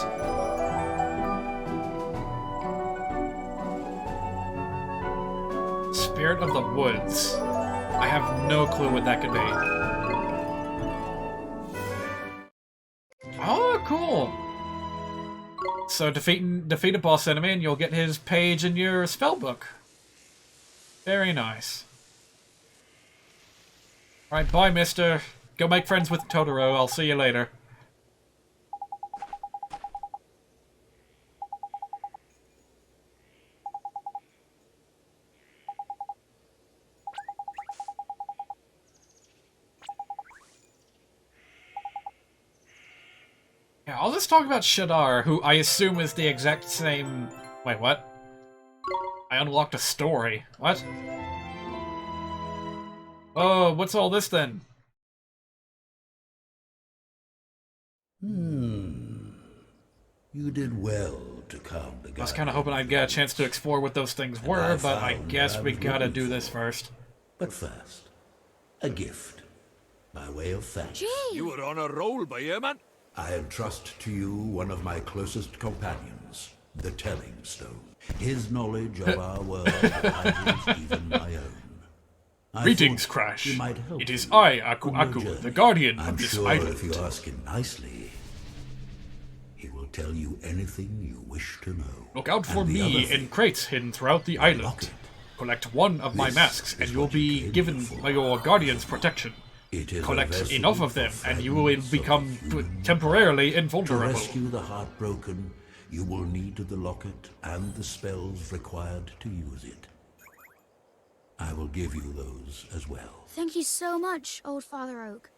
Spirit of the Woods. I have no clue what that could be. Oh, cool! So defeat a boss enemy and you'll get his page in your spellbook. Very nice. Alright, bye, mister. Go make friends with Totoro. I'll see you later. Yeah, I'll just talk about Shadar, who I assume is the exact same... Wait, what? I unlocked a story. What? Oh, what's all this then? You did well to calm the guy. I was kind of hoping I'd get a chance to explore what those things were, but I guess we gotta do this first. But first, a gift, by way of thanks. You were on a roll by here, man. I entrust to you one of my closest companions, the Telling Stone. His knowledge of our world rivals even my own. Greetings, Crash. It is I, Aku Aku, the guardian of this island. I'm sure if you ask him nicely, he will tell you anything you wish to know. Look out for me in crates hidden throughout the island. Collect one of my masks, and you'll be given your guardian's protection. Collect enough of them, and you will become temporarily invulnerable. To rescue the heartbroken, you will need the locket and the spells required to use it. I will give you those as well. Thank you so much, Old Father Oak.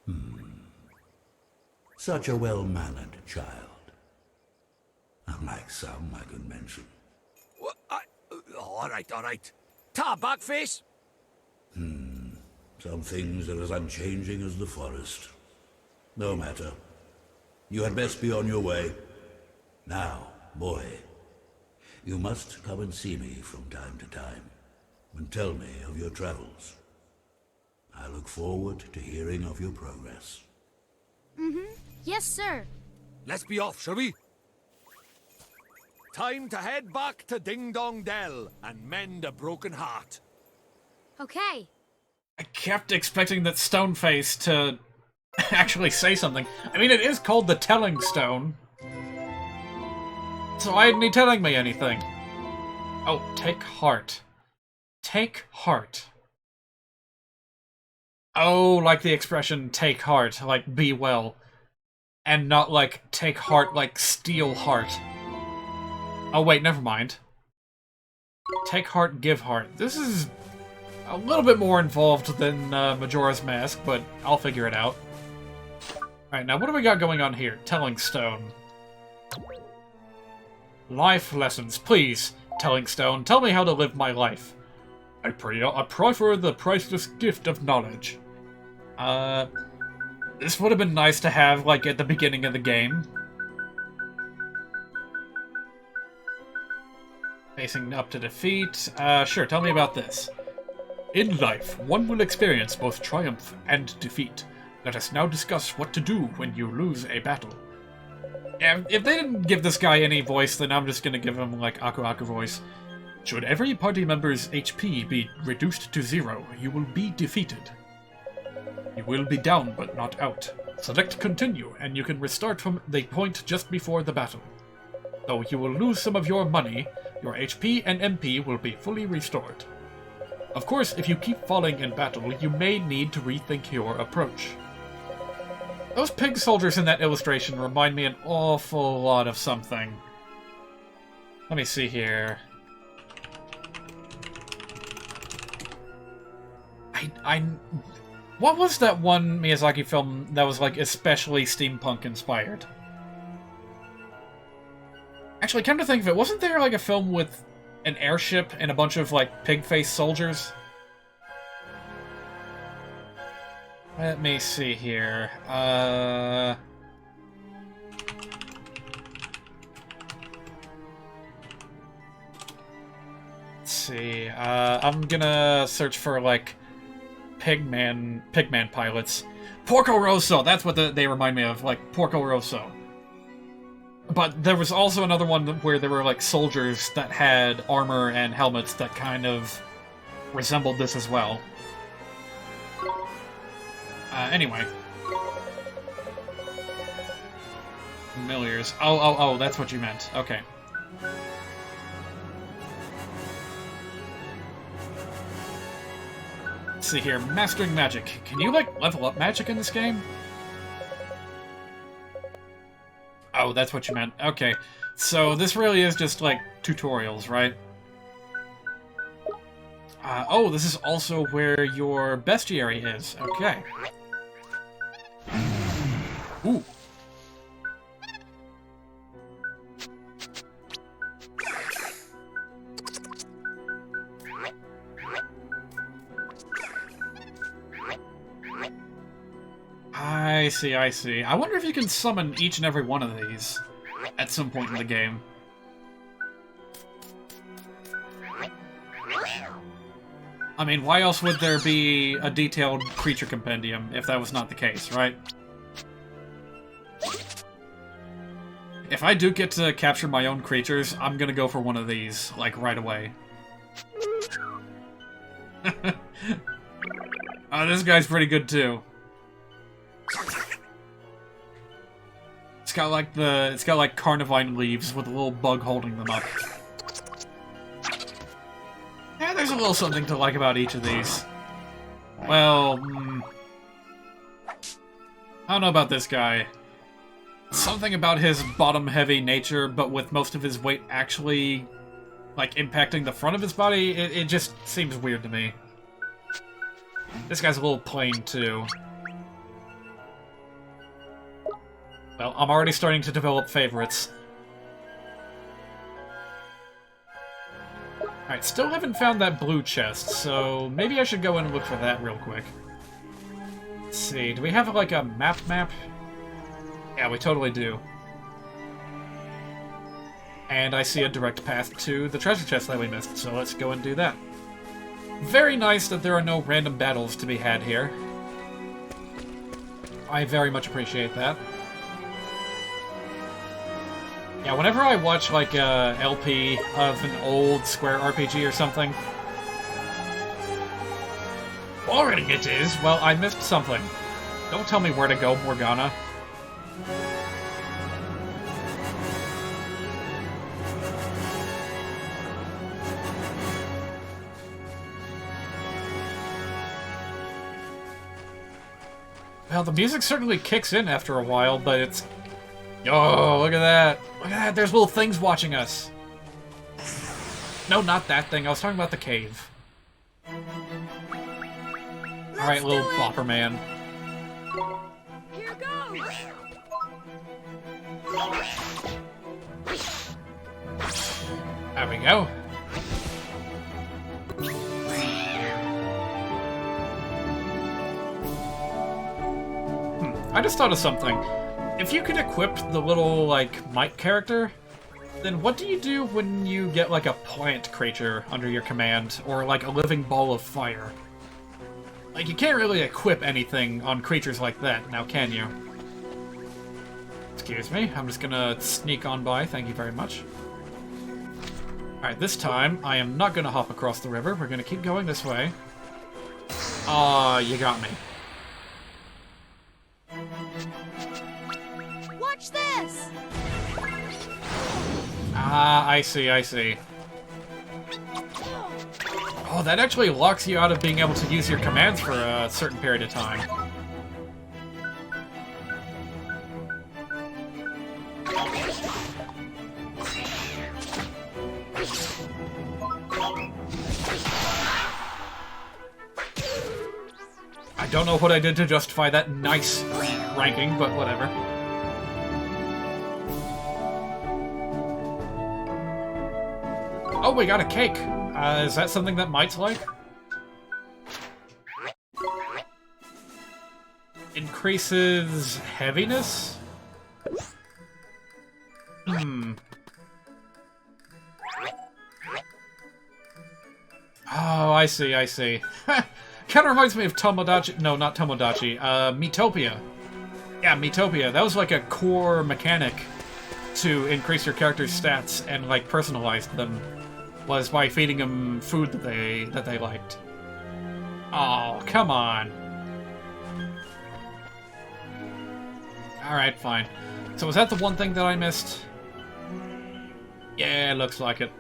Such a well-mannered child. Unlike some I could mention. What? All right. Ta, backface. Some things are as unchanging as the forest. No matter. You had best be on your way. Now, boy, you must come and see me from time to time, and tell me of your travels. I look forward to hearing of your progress. Yes, sir. Let's be off, shall we? Time to head back to Ding Dong Dell and mend a broken heart. Okay. I kept expecting that Stoneface to actually say something. I mean, it is called the Telling Stone. So why isn't he telling me anything? Oh, take heart. Take heart. Oh, like the expression take heart, like be well. And not like take heart like steal heart. Oh wait, never mind. Take heart, give heart. This is a little bit more involved than Majora's Mask, but I'll figure it out. Alright, now what do we got going on here? Telling Stone. Life lessons, please. Telling Stone, tell me how to live my life. I prefer the priceless gift of knowledge. This would have been nice to have, like, at the beginning of the game. Facing up to defeat. Sure, tell me about this. In life, one will experience both triumph and defeat. Let us now discuss what to do when you lose a battle. And if they didn't give this guy any voice, then I'm just gonna give him, like, Aku Aku voice. Should every party member's HP be reduced to 0, you will be defeated. You will be down, but not out. Select Continue, and you can restart from the point just before the battle. Though you will lose some of your money, your HP and MP will be fully restored. Of course, if you keep falling in battle, you may need to rethink your approach. Those pig soldiers in that illustration remind me an awful lot of something. Let me see here. What was that one Miyazaki film that was, like, especially steampunk inspired? Actually, come to think of it, wasn't there, like, a film with an airship and a bunch of, like, pig-faced soldiers? Let me see here. Let's see. I'm gonna search for, like, Pigman pilots. Porco Rosso! That's what they remind me of, like, Porco Rosso. But there was also another one where there were, like, soldiers that had armor and helmets that kind of resembled this as well. Anyway. Familiars. Oh, that's what you meant. Okay. Let's see here. Mastering magic. Can you, like, level up magic in this game? Oh, that's what you meant. Okay. So this really is just, like, tutorials, right? Oh, this is also where your bestiary is. Okay. Ooh. I see. I wonder if you can summon each and every one of these at some point in the game. I mean, why else would there be a detailed creature compendium if that was not the case, right? If I do get to capture my own creatures, I'm gonna go for one of these, like, right away. This guy's pretty good, too. It's got like Carnivine leaves with a little bug holding them up. Yeah, there's a little something to like about each of these. Well, I don't know about this guy. Something about his bottom-heavy nature, but with most of his weight actually, like, impacting the front of his body, it just seems weird to me. This guy's a little plain, too. Well, I'm already starting to develop favorites. Alright, still haven't found that blue chest, so maybe I should go in and look for that real quick. Let's see, do we have, like, a map? Yeah, we totally do. And I see a direct path to the treasure chest that we missed, so let's go and do that. Very nice that there are no random battles to be had here. I very much appreciate that. Yeah, whenever I watch, like, a LP of an old Square RPG or something... Boring it is! Well, I missed something. Don't tell me where to go, Morgana. Well, the music certainly kicks in after a while, but it's... Oh, look at that! Look at that! There's little things watching us! No, not that thing. I was talking about the cave. Alright, little bopper man. Here goes! There we go. I just thought of something. If you could equip the little, like, Mike character, then what do you do when you get, like, a plant creature under your command, or, like, a living ball of fire? Like, you can't really equip anything on creatures like that, now can you? Excuse me, I'm just gonna sneak on by, thank you very much. Alright, this time, I am not gonna hop across the river, we're gonna keep going this way. Aw, you got me. Watch this! Ah, I see, I see. Oh, that actually locks you out of being able to use your commands for a certain period of time. I don't know what I did to justify that nice ranking, but whatever. Oh, we got a cake. Is that something that Might's like? Increases heaviness? Hmm. Oh, I see, I see. Kinda reminds me of Tomodachi. No, not Tomodachi. Miitopia. Yeah, Miitopia. That was like a core mechanic to increase your character's stats and, like, personalize them. Was by feeding them food that they liked. Oh, come on. Alright, fine. So was that the one thing that I missed? Yeah, looks like it.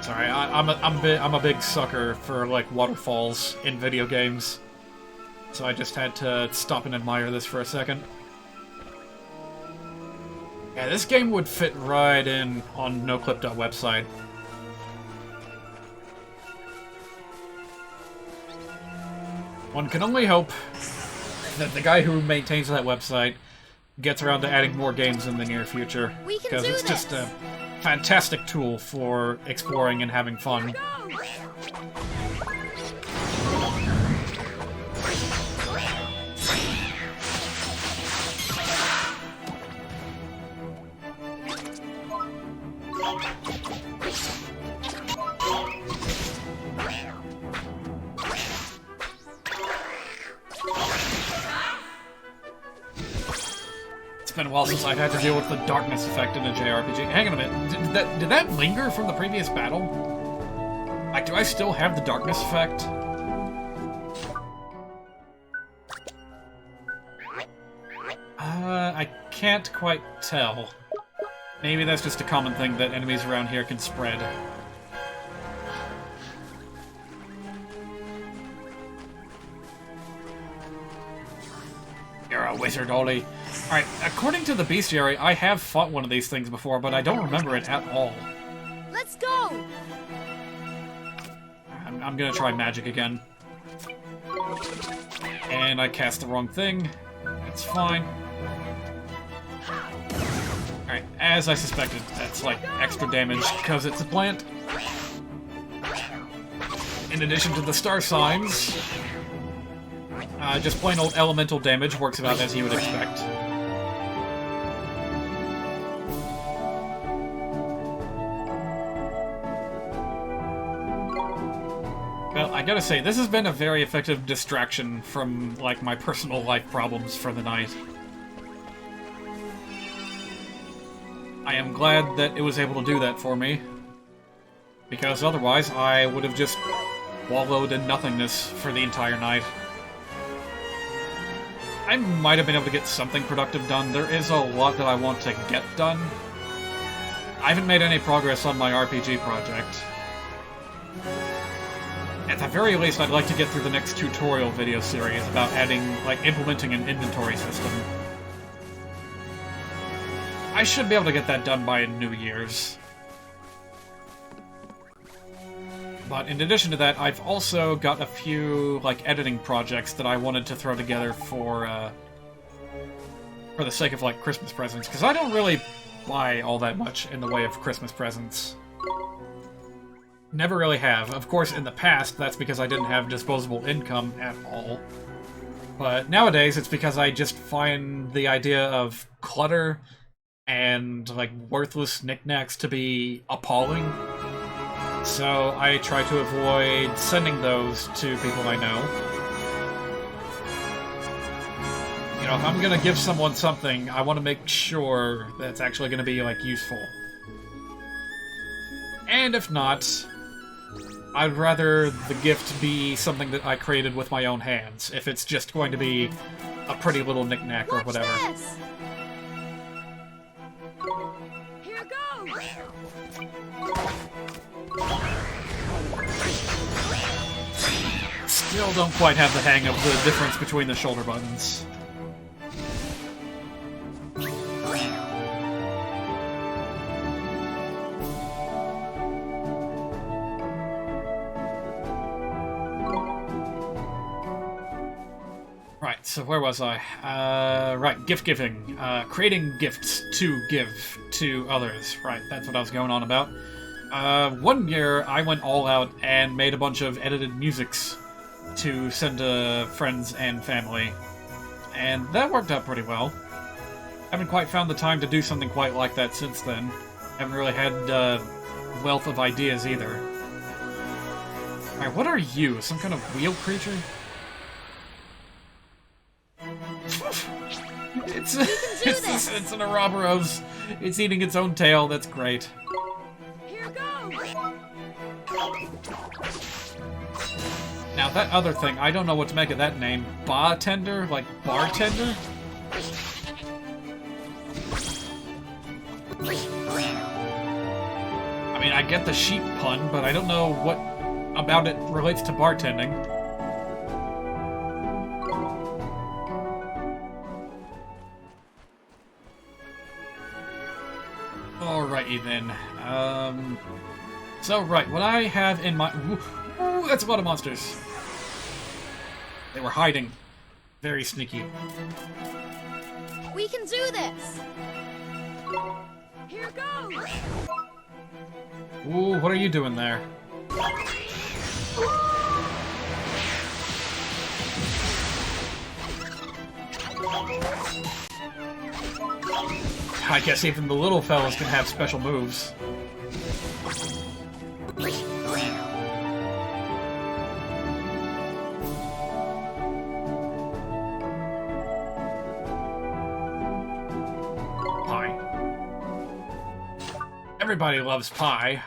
Sorry, I'm a big sucker for, like, waterfalls in video games. So I just had to stop and admire this for a second. Yeah, this game would fit right in on noclip.website. One can only hope that the guy who maintains that website gets around to adding more games in the near future. Because it's just a fantastic tool for exploring and having fun. It's been a while since I've had to deal with the darkness effect in a JRPG. Hang on a minute, did that linger from the previous battle? Like, do I still have the darkness effect? I can't quite tell. Maybe that's just a common thing that enemies around here can spread. You're a wizard, Ollie. Alright, according to the bestiary, I have fought one of these things before, but I don't remember it at all. Let's go! I'm gonna try magic again. And I cast the wrong thing. That's fine. Alright, as I suspected, that's like extra damage because it's a plant. In addition to the star signs, just plain old elemental damage works about as you would expect. Well, I gotta say, this has been a very effective distraction from, like, my personal life problems for the night. I am glad that it was able to do that for me, because otherwise I would have just wallowed in nothingness for the entire night. I might have been able to get something productive done. There is a lot that I want to get done. I haven't made any progress on my RPG project. At the very least, I'd like to get through the next tutorial video series about adding, like, implementing an inventory system. I should be able to get that done by New Year's. But in addition to that, I've also got a few, like, editing projects that I wanted to throw together for the sake of, like, Christmas presents, because I don't really buy all that much in the way of Christmas presents. Never really have. Of course, in the past, that's because I didn't have disposable income at all. But nowadays, it's because I just find the idea of clutter and, like, worthless knickknacks to be appalling. So I try to avoid sending those to people I know. You know, if I'm gonna give someone something, I want to make sure that it's actually gonna be, like, useful. And if not, I'd rather the gift be something that I created with my own hands, if it's just going to be a pretty little knickknack or whatever. This. Here goes! Still don't quite have the hang of the difference between the shoulder buttons. Right, so where was I? Right, gift giving. Creating gifts to give to others. Right, that's what I was going on about. One year, I went all out and made a bunch of edited musics to send to friends and family. And that worked out pretty well. Haven't quite found the time to do something quite like that since then. Haven't really had wealth of ideas either. Alright, what are you? Some kind of wheel creature? It's an Ouroboros. It's eating its own tail. That's great. Here goes! Now that other thing, I don't know what to make of that name. Bartender? Like bartender? I mean, I get the sheep pun, but I don't know what about it relates to bartending. Alrighty then. So right, what I have in my... Ooh, that's a lot of monsters. They were hiding. Very sneaky. We can do this. Here goes! Ooh, what are you doing there? I guess even the little fellas can have special moves. Pie. Everybody loves pie.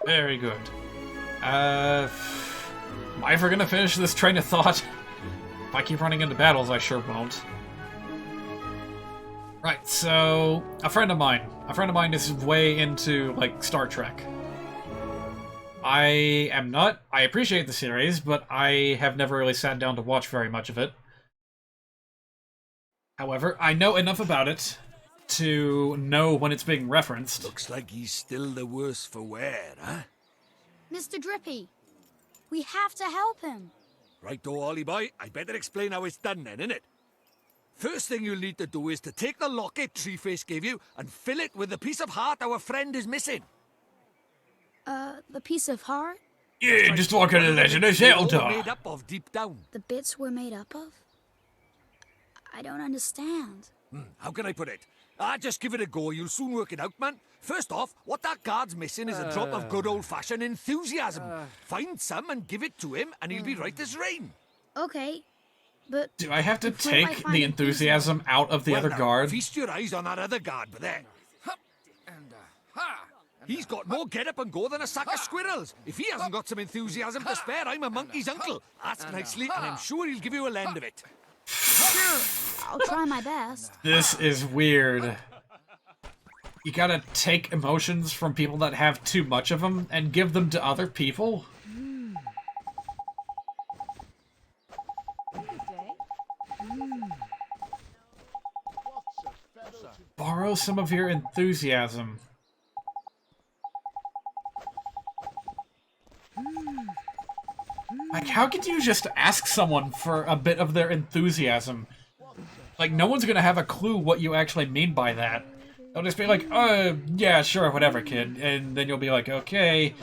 Very good. Am I ever gonna finish this train of thought? If I keep running into battles, I sure won't. Right, so a friend of mine is way into, like, Star Trek. I am not. I appreciate the series, but I have never really sat down to watch very much of it. However, I know enough about it to know when it's being referenced. Looks like he's still the worse for wear, huh? Mr. Drippy, we have to help him. Right-o, Ollie boy, I better explain how it's done then, innit? First thing you'll need to do is to take the locket Treeface gave you and fill it with the piece of heart our friend is missing. The piece of heart? Yeah, just like a legend of Zelda. Made up of deep down. The bits we're made up of? I don't understand. How can I put it? Just give it a go, you'll soon work it out, man. First off, what that guard's missing is a drop of good old-fashioned enthusiasm. Find some and give it to him, and he'll be right as rain. Okay, but... Do I have to take the enthusiasm out of the other now, guard? Feast your eyes on that other guard, but there. He's got more get-up and go than a sack of squirrels. If he hasn't got some enthusiasm to spare, I'm a monkey's uncle. Ask nicely, and I'm sure he'll give you a lend of it. I'll try my best. This is weird. You gotta take emotions from people that have too much of them and give them to other people? Borrow some of your enthusiasm. Like, how could you just ask someone for a bit of their enthusiasm? Like, no one's gonna have a clue what you actually mean by that. They'll just be like, yeah, sure, whatever, kid. And then you'll be like, okay,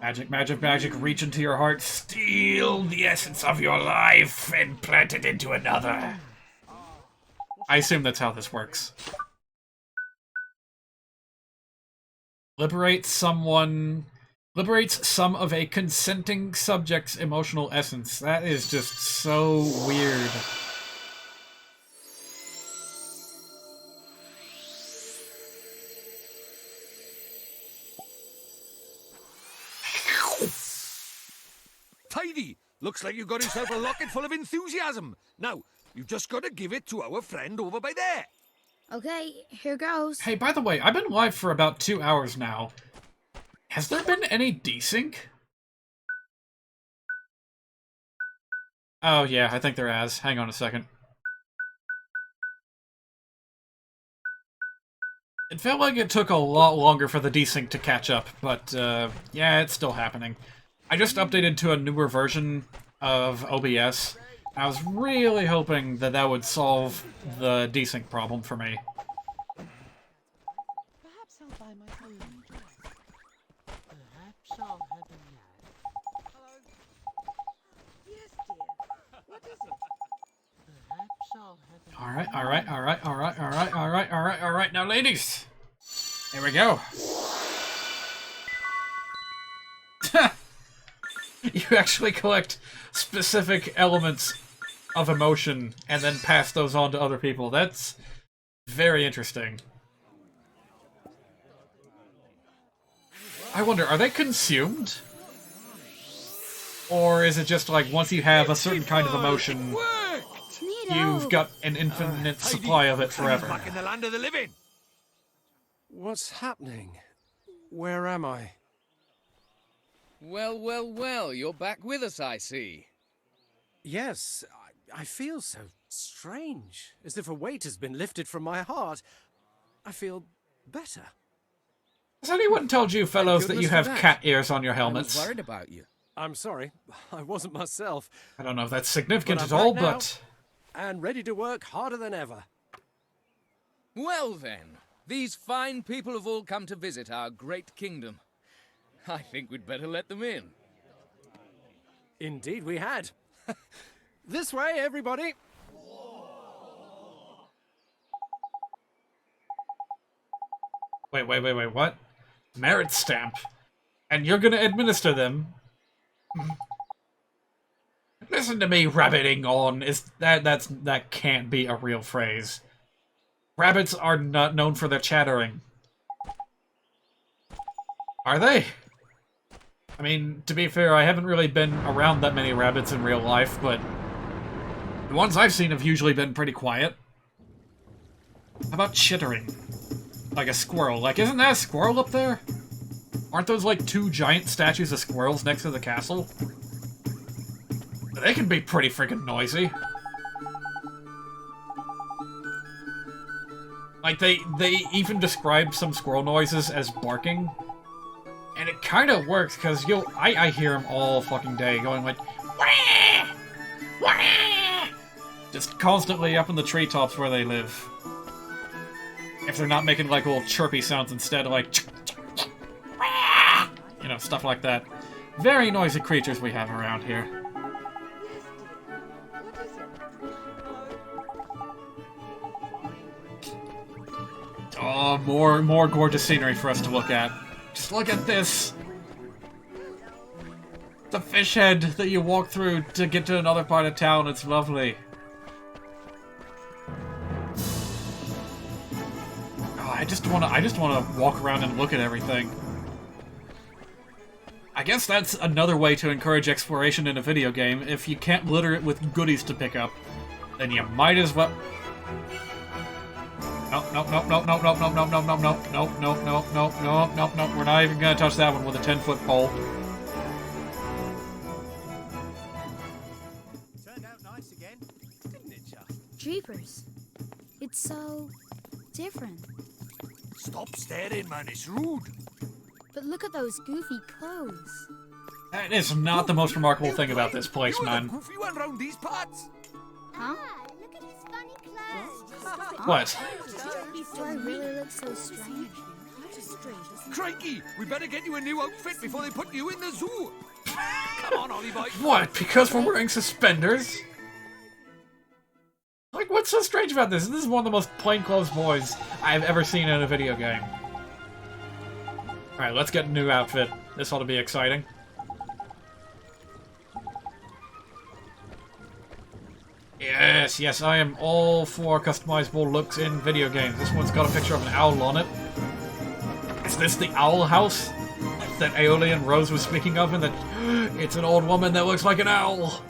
magic, magic, magic, reach into your heart, steal the essence of your life, and plant it into another. I assume that's how this works. Liberates some of a consenting subject's emotional essence. That is just so weird. Tidy! Looks like you got yourself a locket full of enthusiasm. Now, you've just got to give it to our friend over by there. Okay, here goes. Hey, by the way, I've been live for about 2 hours now. Has there been any desync? Oh yeah, I think there has. Hang on a second. It felt like it took a lot longer for the desync to catch up, but yeah, it's still happening. I just updated to a newer version of OBS. I was really hoping that that would solve the desync problem for me. Perhaps I'll buy my own dress. Perhaps I'll have a nap. Hello? Yes, dear. What is it? Perhaps I'll have a Alright. Now, ladies! Here we go. You actually collect specific elements of emotion and then pass those on to other people. That's very interesting. I wonder, are they consumed? Or is it just like, once you have a certain kind of emotion, you've got an infinite supply of it forever? Back in the land of the living. What's happening? Where am I? Well, you're back with us, I see. Yes, I feel so strange, as if a weight has been lifted from my heart. I feel better. Has anyone told you, fellows, that you have cat ears on your helmets? I was worried about you. I'm sorry, I wasn't myself. I don't know if that's significant at I'm all, back now, but... and ready to work harder than ever. Well then, these fine people have all come to visit our great kingdom. I think we'd better let them in. Indeed we had. This way, everybody! Wait, what? Merit stamp. And you're gonna administer them? Listen to me rabbiting on. That can't be a real phrase. Rabbits are not known for their chattering. Are they? I mean, to be fair, I haven't really been around that many rabbits in real life, but the ones I've seen have usually been pretty quiet. How about chittering? Like a squirrel. Like, isn't that a squirrel up there? Aren't those like 2 giant statues of squirrels next to the castle? They can be pretty freaking noisy. Like, they even describe some squirrel noises as barking. And it kind of works, because I hear them all fucking day, going like, wah! Wah! Just constantly up in the treetops where they live. If they're not making like little chirpy sounds instead of like, you know, stuff like that. Very noisy creatures we have around here. Oh, more gorgeous scenery for us to look at. Just look at this! The fish head that you walk through to get to another part of town, it's lovely. Oh, I just wanna walk around and look at everything. I guess that's another way to encourage exploration in a video game. If you can't litter it with goodies to pick up, then you might as well... No, we're not even gonna touch that one with a 10-foot pole. Turned out nice again, didn't it, Chuck? Jeepers. It's so different. Stop staring, man. It's rude. But look at those goofy clothes. That is not the most remarkable thing about this place, man. Goofy one round these parts. Huh? Look at his funny clothes. What? Do I really look so strange? Crikey, we better get you a new outfit before they put you in the zoo. Come on, Ollie boy. What? Because we're wearing suspenders? Like, what's so strange about this? This is one of the most plainclothes boys I've ever seen in a video game. Alright, let's get a new outfit. This ought to be exciting. Yes, yes, I am all for customizable looks in video games. This one's got a picture of an owl on it. Is this the owl house that Aeolian Rose was speaking of, and that it's an old woman that looks like an owl?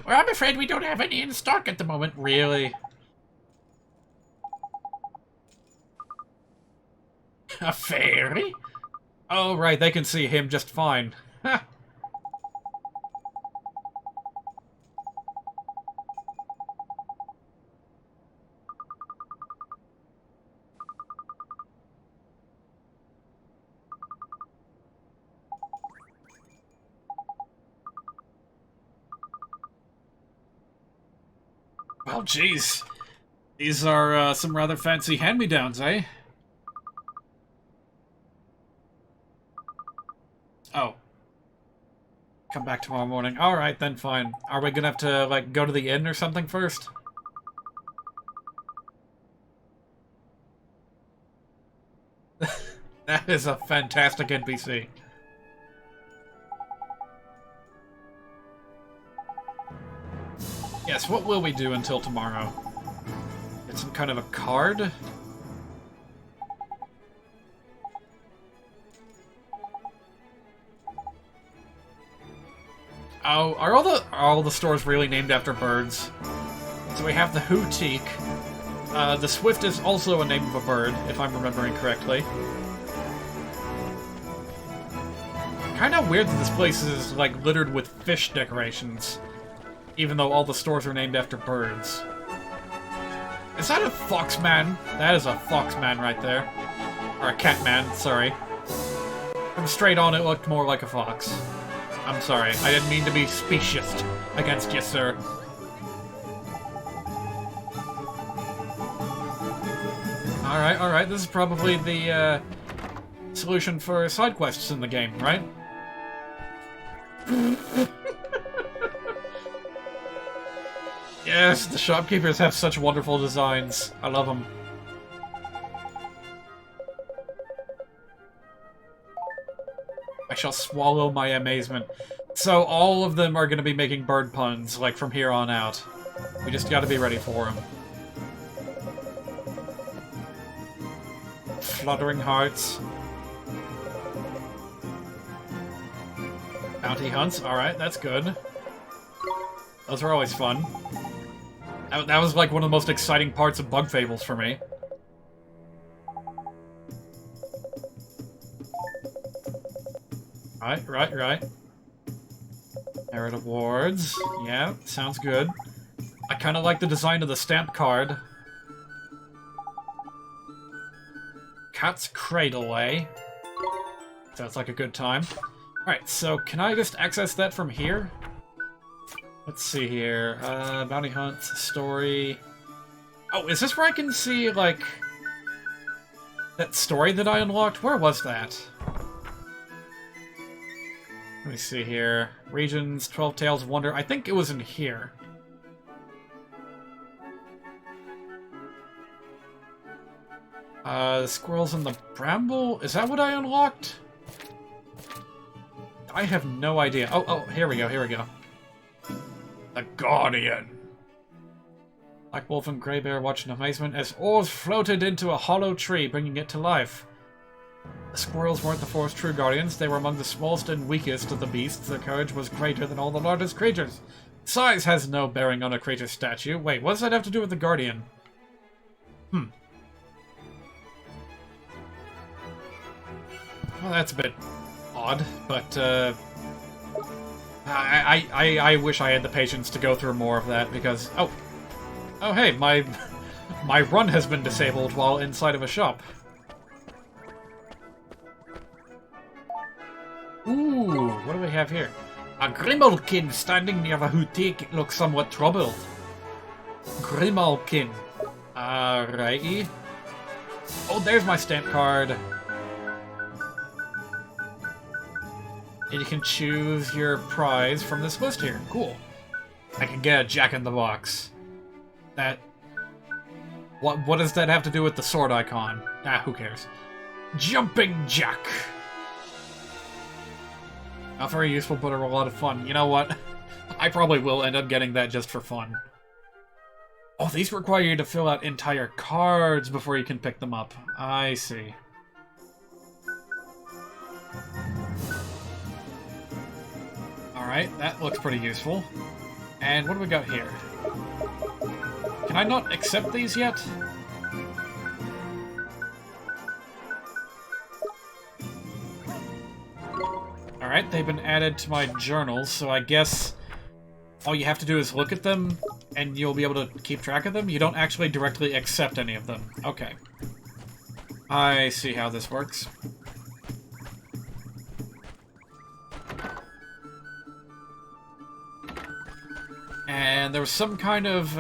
Well, I'm afraid we don't have any in stock at the moment. Really? A fairy? Oh, right, they can see him just fine. Ha! Well, geez. These are some rather fancy hand-me-downs, eh? Oh. Come back tomorrow morning. Alright, then fine. Are we gonna have to, like, go to the inn or something first? That is a fantastic NPC. Yes, what will we do until tomorrow? Get some kind of a card? Oh, are all the stores really named after birds? So we have the Hootique. The Swift is also a name of a bird, if I'm remembering correctly. Kinda weird that this place is, like, littered with fish decorations, even though all the stores are named after birds. Is that a foxman? That is a foxman right there. Or a catman, sorry. From straight on, it looked more like a fox. I'm sorry, I didn't mean to be specious against you, sir. Alright, this is probably the, solution for side quests in the game, right? Yes, the shopkeepers have such wonderful designs. I love them. I shall swallow my amazement. So all of them are going to be making bird puns, like, from here on out. We just gotta be ready for them. Fluttering hearts. Bounty hunts, alright, that's good. Those are always fun. That was like one of the most exciting parts of Bug Fables for me. Right. Merit awards. Yeah, sounds good. I kind of like the design of the stamp card. Cat's Cradle, eh? Sounds like a good time. Alright, so can I just access that from here? Let's see here. Bounty hunt, story. Oh, is this where I can see, like, that story that I unlocked? Where was that? Let me see here. Regions, 12 Tales of Wonder. I think it was in here. The Squirrels in the Bramble? Is that what I unlocked? I have no idea. Oh, here we go. The Guardian. Black Wolf and Grey Bear watch in amazement as oars floated into a hollow tree, bringing it to life. The squirrels weren't the forest's true guardians. They were among the smallest and weakest of the beasts. Their courage was greater than all the largest creatures. Size has no bearing on a creature's statue. Wait, what does that have to do with the Guardian? Well, that's a bit odd, but, I wish I had the patience to go through more of that, because... Oh! Oh hey, my run has been disabled while inside of a shop. Ooh, what do we have here? A Grimalkin standing near the boutique looks somewhat troubled. Grimalkin. Alrighty. Oh, there's my stamp card. And you can choose your prize from this list here. Cool. I can get a Jack-in-the-Box. That... What does that have to do with the sword icon? Ah, who cares? Jumping Jack! Not very useful, but a lot of fun. You know what? I probably will end up getting that just for fun. Oh, these require you to fill out entire cards before you can pick them up. I see. Alright, that looks pretty useful. And what do we got here? Can I not accept these yet? Alright, they've been added to my journals, so I guess all you have to do is look at them, and you'll be able to keep track of them? You don't actually directly accept any of them. Okay. I see how this works. And there was some kind of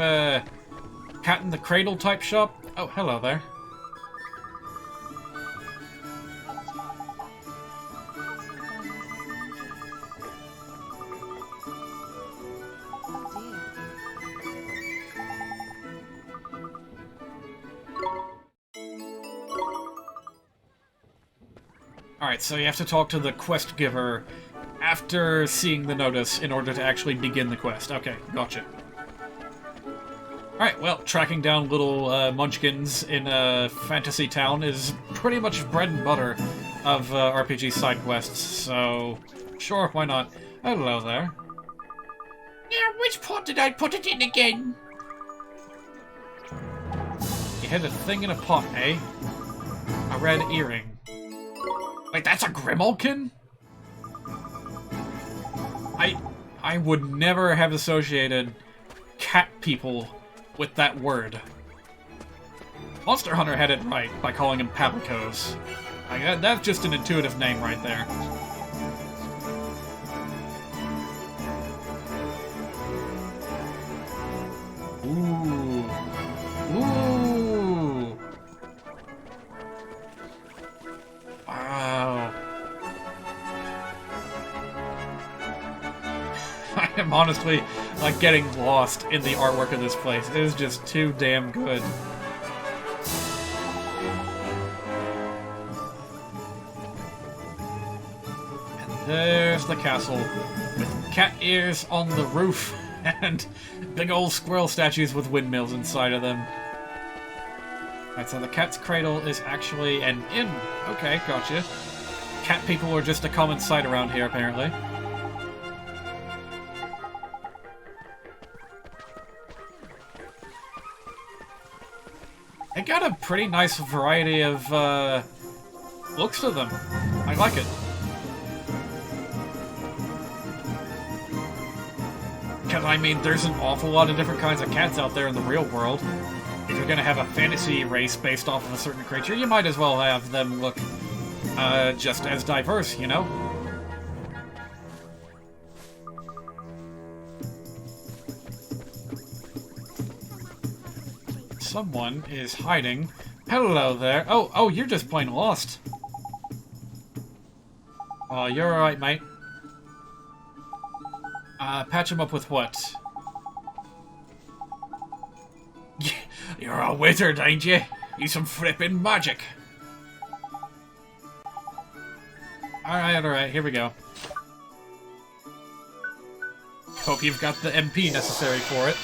cat in the cradle type shop. Oh, hello there. Alright, so you have to talk to the quest giver after seeing the notice in order to actually begin the quest. Okay, gotcha. Alright, well, tracking down little munchkins in a fantasy town is pretty much bread and butter of RPG side quests, so sure, why not? Hello there. Yeah, which pot did I put it in again? You had a thing in a pot, eh? A red earring. Wait, that's a Grimalkin? I would never have associated cat people with that word. Monster Hunter had it right by calling him Papicos. Like, that's just an intuitive name right there. Ooh. Ooh. Wow. I am honestly, like, getting lost in the artwork of this place. It is just too damn good. And there's the castle, with cat ears on the roof, and big old squirrel statues with windmills inside of them. Right, so the cat's cradle is actually an inn. Okay, gotcha. Cat people are just a common sight around here, apparently. They got a pretty nice variety of, looks to them. I like it. Because, I mean, there's an awful lot of different kinds of cats out there in the real world. If you're gonna have a fantasy race based off of a certain creature, you might as well have them look, just as diverse, you know? Someone is hiding. Hello there. Oh, you're just plain lost. Oh, you're alright, mate. Patch him up with what? You're a wizard, ain't you? Use some flippin' magic. Alright, here we go. Hope you've got the MP necessary for it.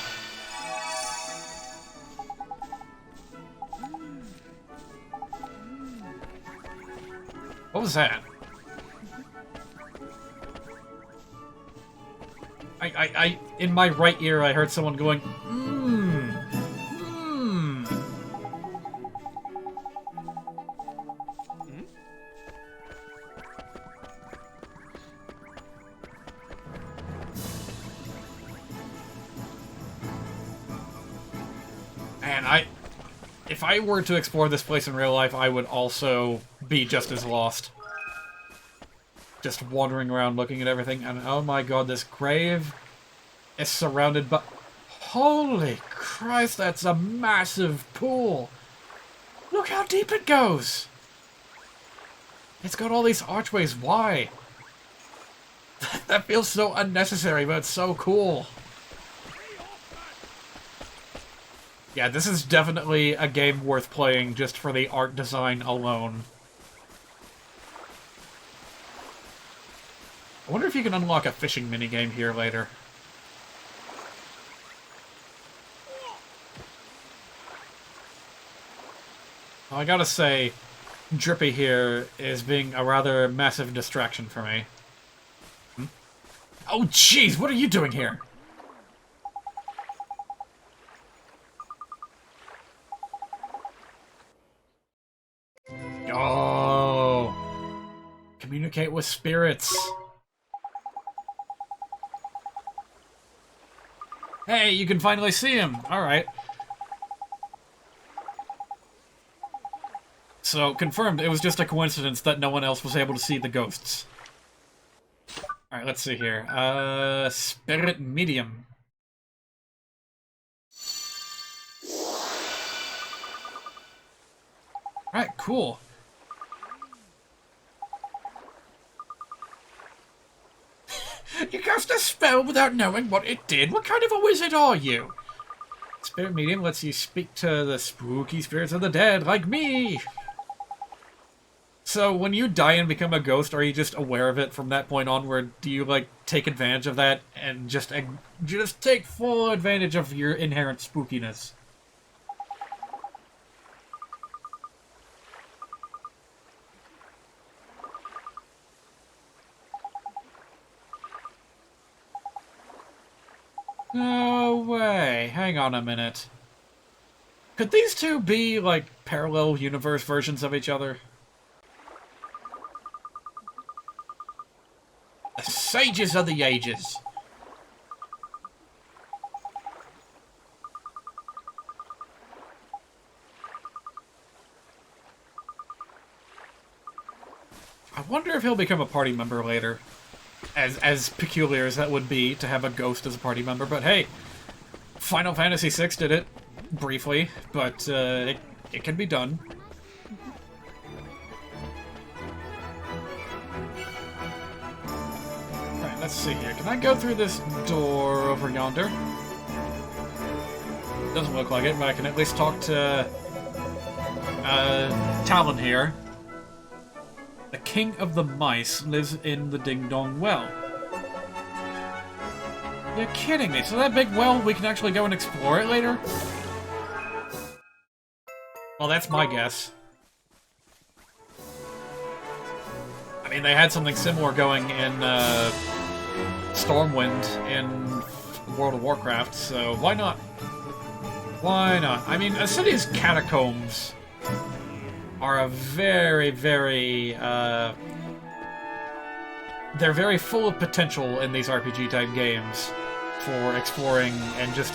What was that? In my right ear, I heard someone going, Man, if I were to explore this place in real life, I would also be just as lost. Just wandering around looking at everything, and oh my god, this grave is surrounded by... Holy Christ, that's a massive pool! Look how deep it goes! It's got all these archways, why? That feels so unnecessary, but it's so cool. Yeah, this is definitely a game worth playing just for the art design alone. I wonder if you can unlock a fishing minigame here later. Well, I gotta say, Drippy here is being a rather massive distraction for me. Hmm? Oh jeez, what are you doing here? Oh! Communicate with spirits. Hey, you can finally see him! Alright. So, confirmed, it was just a coincidence that no one else was able to see the ghosts. Alright, let's see here. Spirit Medium. Alright, cool. You cast a spell without knowing what it did? What kind of a wizard are you? Spirit Medium lets you speak to the spooky spirits of the dead, like me! So, when you die and become a ghost, are you just aware of it from that point onward? Do you, like, take advantage of that and just take full advantage of your inherent spookiness? No way. Hang on a minute. Could these two be, like, parallel universe versions of each other? The sages of the ages. I wonder if he'll become a party member later. As peculiar as that would be to have a ghost as a party member, but hey, Final Fantasy VI did it briefly, but it can be done. Alright, let's see here. Can I go through this door over yonder? Doesn't look like it, but I can at least talk to Talon here. The King of the Mice lives in the Ding Dong Well. You're kidding me. So that big well, we can actually go and explore it later? Well, that's my guess. I mean, they had something similar going in Stormwind in World of Warcraft, so why not? Why not? I mean, a city's catacombs are a very, very, they're very full of potential in these RPG-type games for exploring and just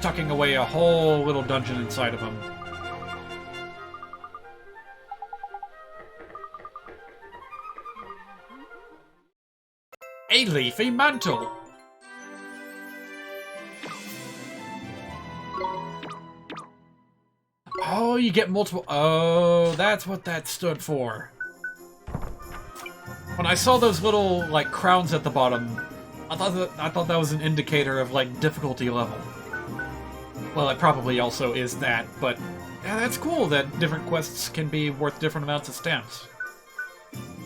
tucking away a whole little dungeon inside of them. A leafy mantle. Oh, you get multiple... Oh, that's what that stood for. When I saw those little, like, crowns at the bottom, I thought that was an indicator of, like, difficulty level. Well, it probably also is that, but yeah, that's cool that different quests can be worth different amounts of stamps.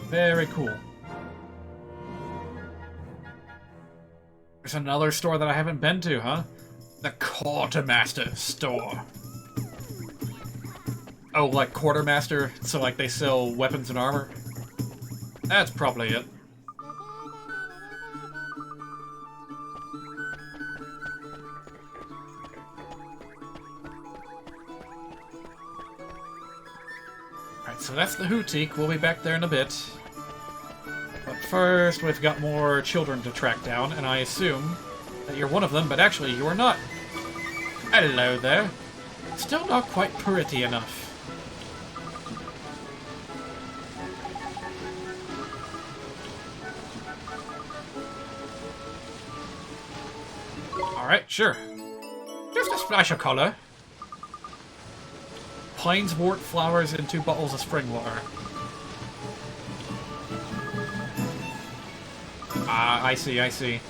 Very cool. There's another store that I haven't been to, huh? The Quartermaster Store. Oh, like Quartermaster? So, like, they sell weapons and armor? That's probably it. Alright, so that's the Hootique. We'll be back there in a bit. But first, we've got more children to track down, and I assume that you're one of them, but actually you are not. Hello there. Still not quite pretty enough. Alright, sure. Just a splash of colour. Plainswort flowers and 2 bottles of spring water. Ah, I see, I see.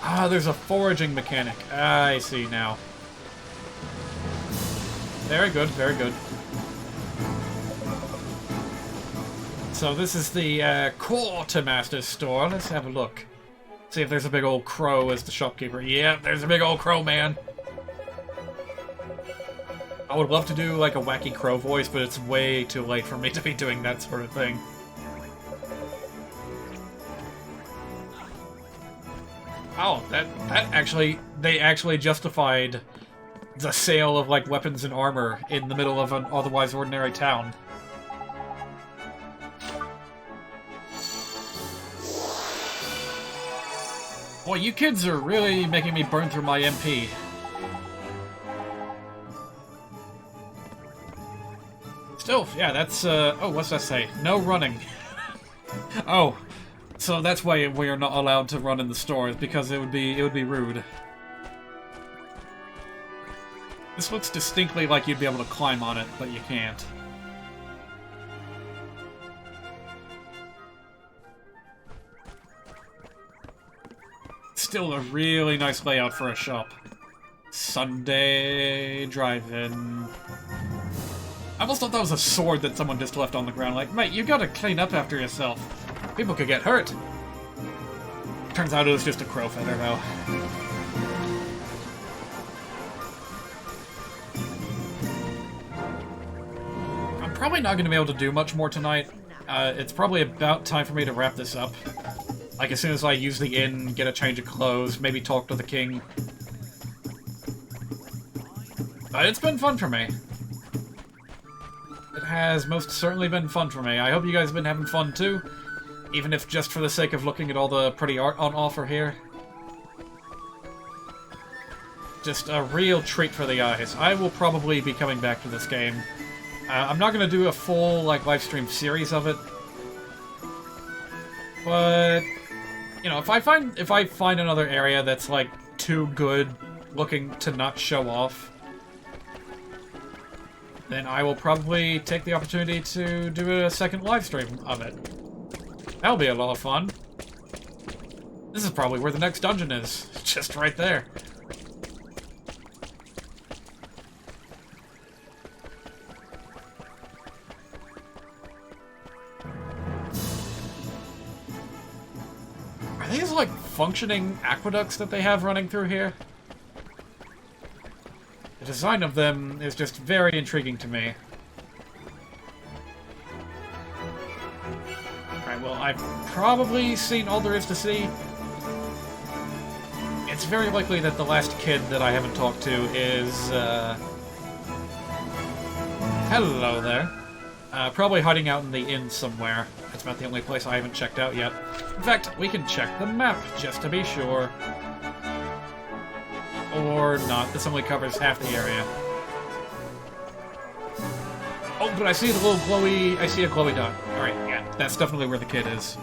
Ah, there's a foraging mechanic. Ah, I see now. Very good, very good. So this is the Quartermaster Store. Let's have a look. See if there's a big old crow as the shopkeeper. Yeah, there's a big old crow, man. I would love to do like a wacky crow voice, but it's way too late for me to be doing that sort of thing. Oh, that actually, they actually justified the sale of like weapons and armor in the middle of an otherwise ordinary town. Boy, you kids are really making me burn through my MP. Still, yeah, that's, oh, what's that say? No running. Oh, so that's why we are not allowed to run in the stores, because it would be rude. This looks distinctly like you'd be able to climb on it, but you can't. Still a really nice layout for a shop. Sunday drive-in. I almost thought that was a sword that someone just left on the ground. Like, mate, you gotta clean up after yourself. People could get hurt. Turns out it was just a crow feather, though. I'm probably not gonna be able to do much more tonight. It's probably about time for me to wrap this up. Like, as soon as I use the inn, get a change of clothes, maybe talk to the king. But it's been fun for me. It has most certainly been fun for me. I hope you guys have been having fun too, even if just for the sake of looking at all the pretty art on offer here. Just a real treat for the eyes. I will probably be coming back to this game. I'm not going to do a full, like, live stream series of it. But, you know, if I find another area that's, like, too good looking to not show off, then I will probably take the opportunity to do a second live stream of it. That'll be a lot of fun. This is probably where the next dungeon is. Just right there. Are these, like, functioning aqueducts that they have running through here? The design of them is just very intriguing to me. Alright, well, I've probably seen all there is to see. It's very likely that the last kid that I haven't talked to is, hello there. Probably hiding out in the inn somewhere. That's about the only place I haven't checked out yet. In fact, we can check the map, just to be sure. Or not. This only covers half the area. Oh, but I see the little glowy... I see a glowy dot. Alright, yeah. That's definitely where the kid is.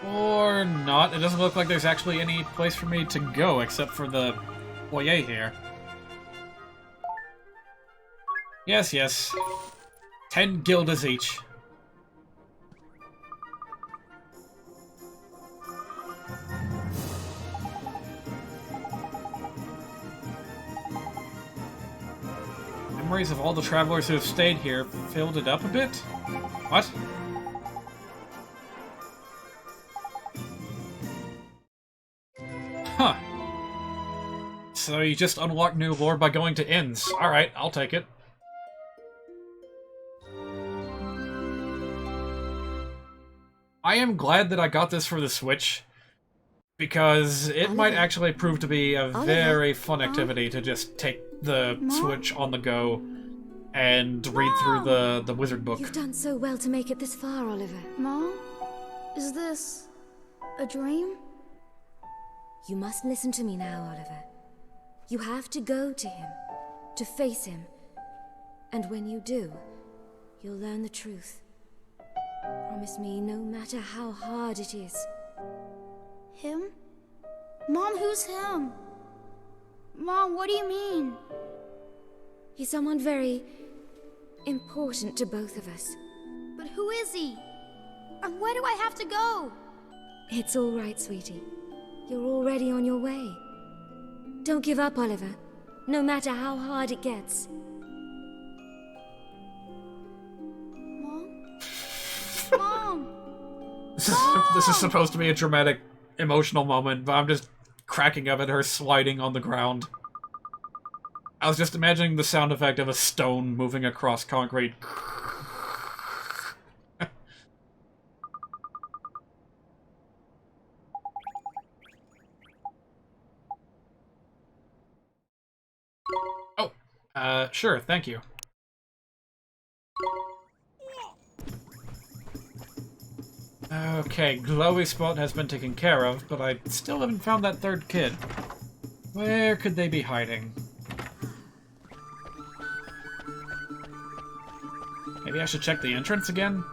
Or not. It doesn't look like there's actually any place for me to go except for the foyer here. Yes, yes. 10 guilders each. Memories of all the travelers who have stayed here filled it up a bit? What? Huh. So you just unlock new lore by going to inns. Alright, I'll take it. I am glad that I got this for the Switch, Because it might actually prove to be a Oliver? very fun activity to just take the Switch on the go and read through the wizard book. You've done so well to make it this far, Oliver. Mom? Is this a dream? You must listen to me now, Oliver. You have to go to him, to face him. And when you do, you'll learn the truth. Promise me, no matter how hard it is. Him? Mom, who's him? Mom, what do you mean? He's someone very important to both of us. But who is he? And where do I have to go? It's all right, sweetie. You're already on your way. Don't give up, Oliver, no matter how hard it gets. Mom? This is supposed to be a dramatic, emotional moment, but I'm just cracking up at her sliding on the ground. I was just imagining the sound effect of a stone moving across concrete. Oh, sure, thank you. Okay, glowy spot has been taken care of, but I still haven't found that third kid. Where could they be hiding? Maybe I should check the entrance again?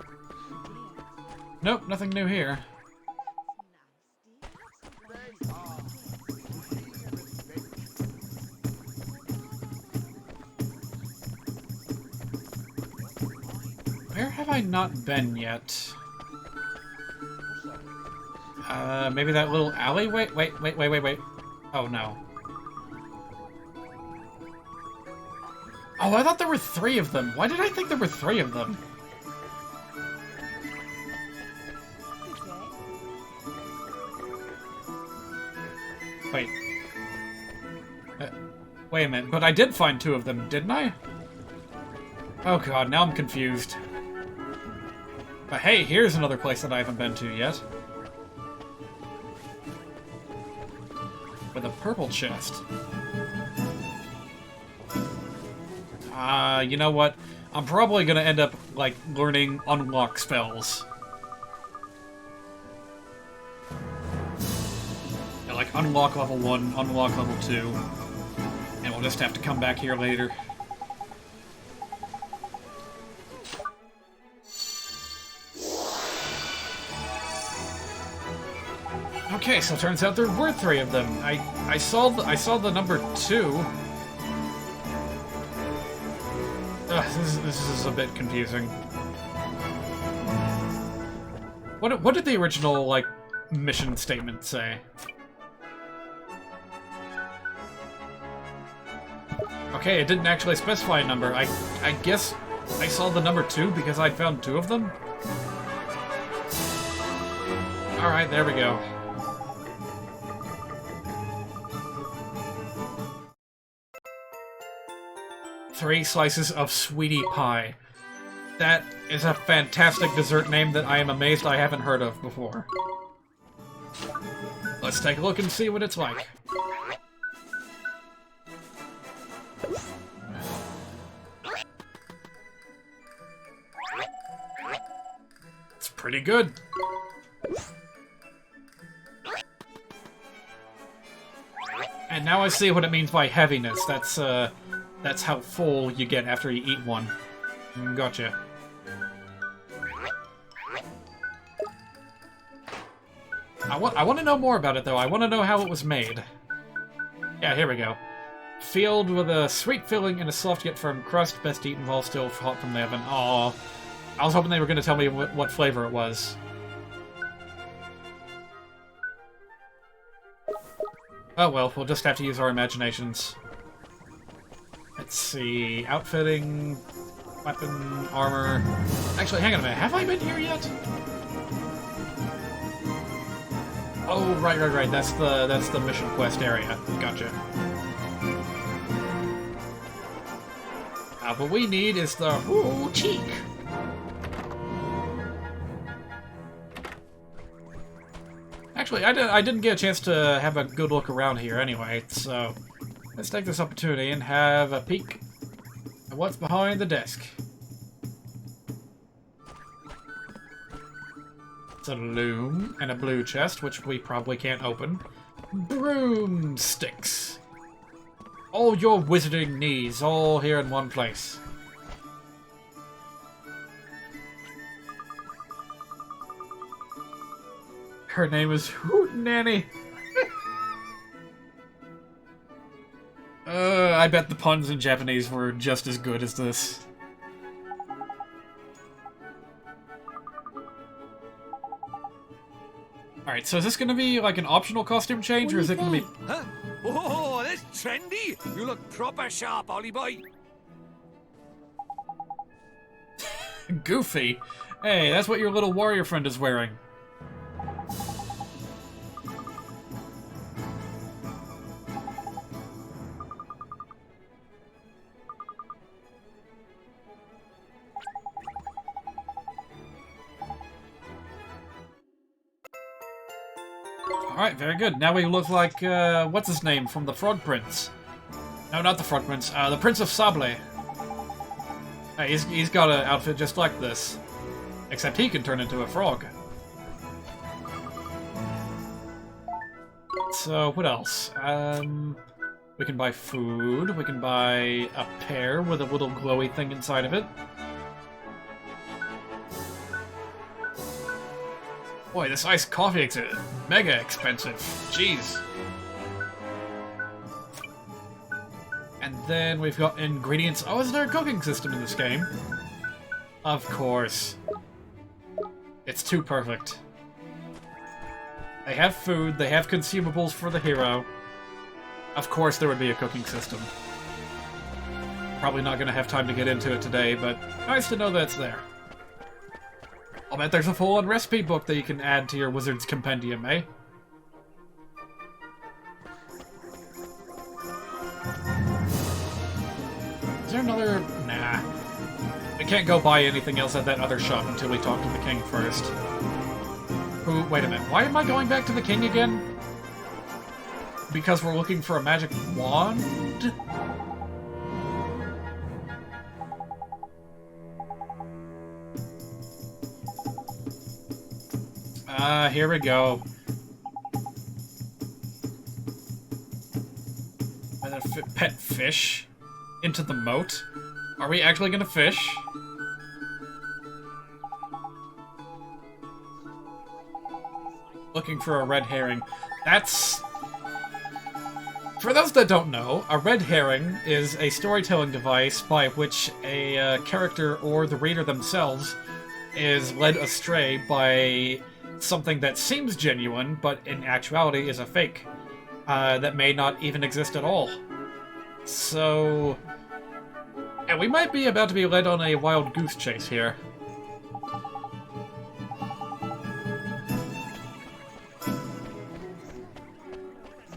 Nope, nothing new here. Where have I not been yet? Maybe that little alleyway? Wait. Oh, no. Oh, I thought there were 3 of them. Why did I think there were 3 of them? Wait. Wait a minute, but I did find 2 of them, didn't I? Oh god, now I'm confused. But hey, here's another place that I haven't been to yet. With a purple chest. You know what? I'm probably gonna end up, like, learning unlock spells. Yeah, like, unlock level 1, unlock level 2. And we'll just have to come back here later. Okay, so it turns out there were 3 of them. I saw the number 2. This is a bit confusing. What did the original, like, mission statement say? Okay, it didn't actually specify a number. I guess I saw the number 2 because I found 2 of them? Alright, there we go. Three slices of sweetie pie. That is a fantastic dessert name that I am amazed I haven't heard of before. Let's take a look and see what it's like. It's pretty good. And now I see what it means by heaviness. That's how full you get after you eat one. Gotcha. I want to know more about it, though. I want to know how it was made. Yeah, here we go. Filled with a sweet filling and a soft yet firm crust, best eaten while still hot from the oven. Aww. I was hoping they were going to tell me what flavor it was. Oh well, we'll just have to use our imaginations. Let's see... outfitting... weapon... armor... Actually, hang on a minute. Have I been here yet? Oh, right. That's the mission quest area. Gotcha. What we need is the... Ooh, cheek! Actually, I didn't get a chance to have a good look around here anyway, so let's take this opportunity and have a peek at what's behind the desk. It's a loom and a blue chest, which we probably can't open. Broomsticks. All your wizarding needs, all here in one place. Her name is Hootenanny. I bet the puns in Japanese were just as good as this. Alright, so is this gonna be like an optional costume change, or is it gonna be... Huh? Oh, that's trendy! You look proper sharp, Ollie boy. Goofy? Hey, that's what your little warrior friend is wearing. Alright, very good. Now we look like, what's his name from the Frog Prince? No, not the Frog Prince, the Prince of Sable. He's got an outfit just like this. Except he can turn into a frog. So, what else? We can buy food, we can buy a pear with a little glowy thing inside of it. Boy, this iced coffee is mega expensive. Jeez. And then we've got ingredients. Oh, is there a cooking system in this game? Of course. It's too perfect. They have food, they have consumables for the hero. Of course there would be a cooking system. Probably not going to have time to get into it today, but nice to know that's there. I'll bet there's a full-on recipe book that you can add to your Wizard's Compendium, eh? Is there another... Nah. We can't go buy anything else at that other shop until we talk to the king first. Who... Wait a minute. Why am I going back to the king again? Because we're looking for a magic wand? Here we go. And a pet fish into the moat. Are we actually gonna fish? Looking for a red herring. That's... For those that don't know, a red herring is a storytelling device by which a character or the reader themselves is led astray by something that seems genuine, but in actuality is a fake, that may not even exist at all. So... And we might be about to be led on a wild goose chase here.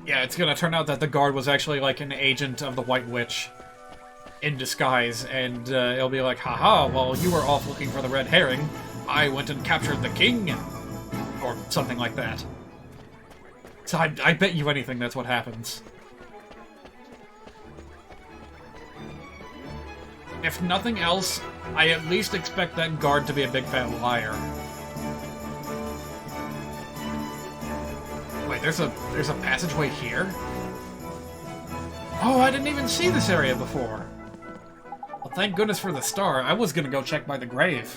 Yeah, it's gonna turn out that the guard was actually like an agent of the White Witch in disguise, and it'll be like, haha, while you were off looking for the red herring, I went and captured the king, or something like that. So I bet you anything that's what happens. If nothing else, I at least expect that guard to be a big fat liar. Wait, there's a passageway here? Oh, I didn't even see this area before. Well, thank goodness for the star. I was gonna go check by the grave.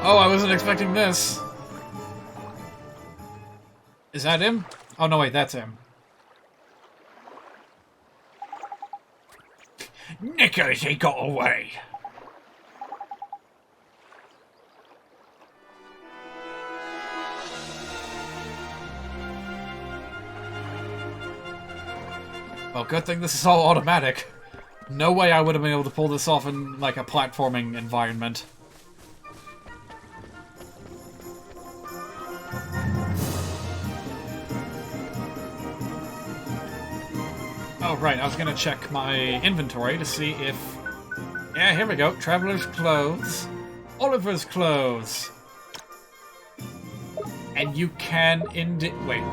Oh, I wasn't expecting this. Is that him? Oh, no, wait, that's him. Nicholas, he got away. Well, good thing this is all automatic. No way I would have been able to pull this off in, like, a platforming environment. right, I was gonna check my inventory to see if... Yeah, here we go. Traveler's clothes. Oliver's clothes. And you can Wait.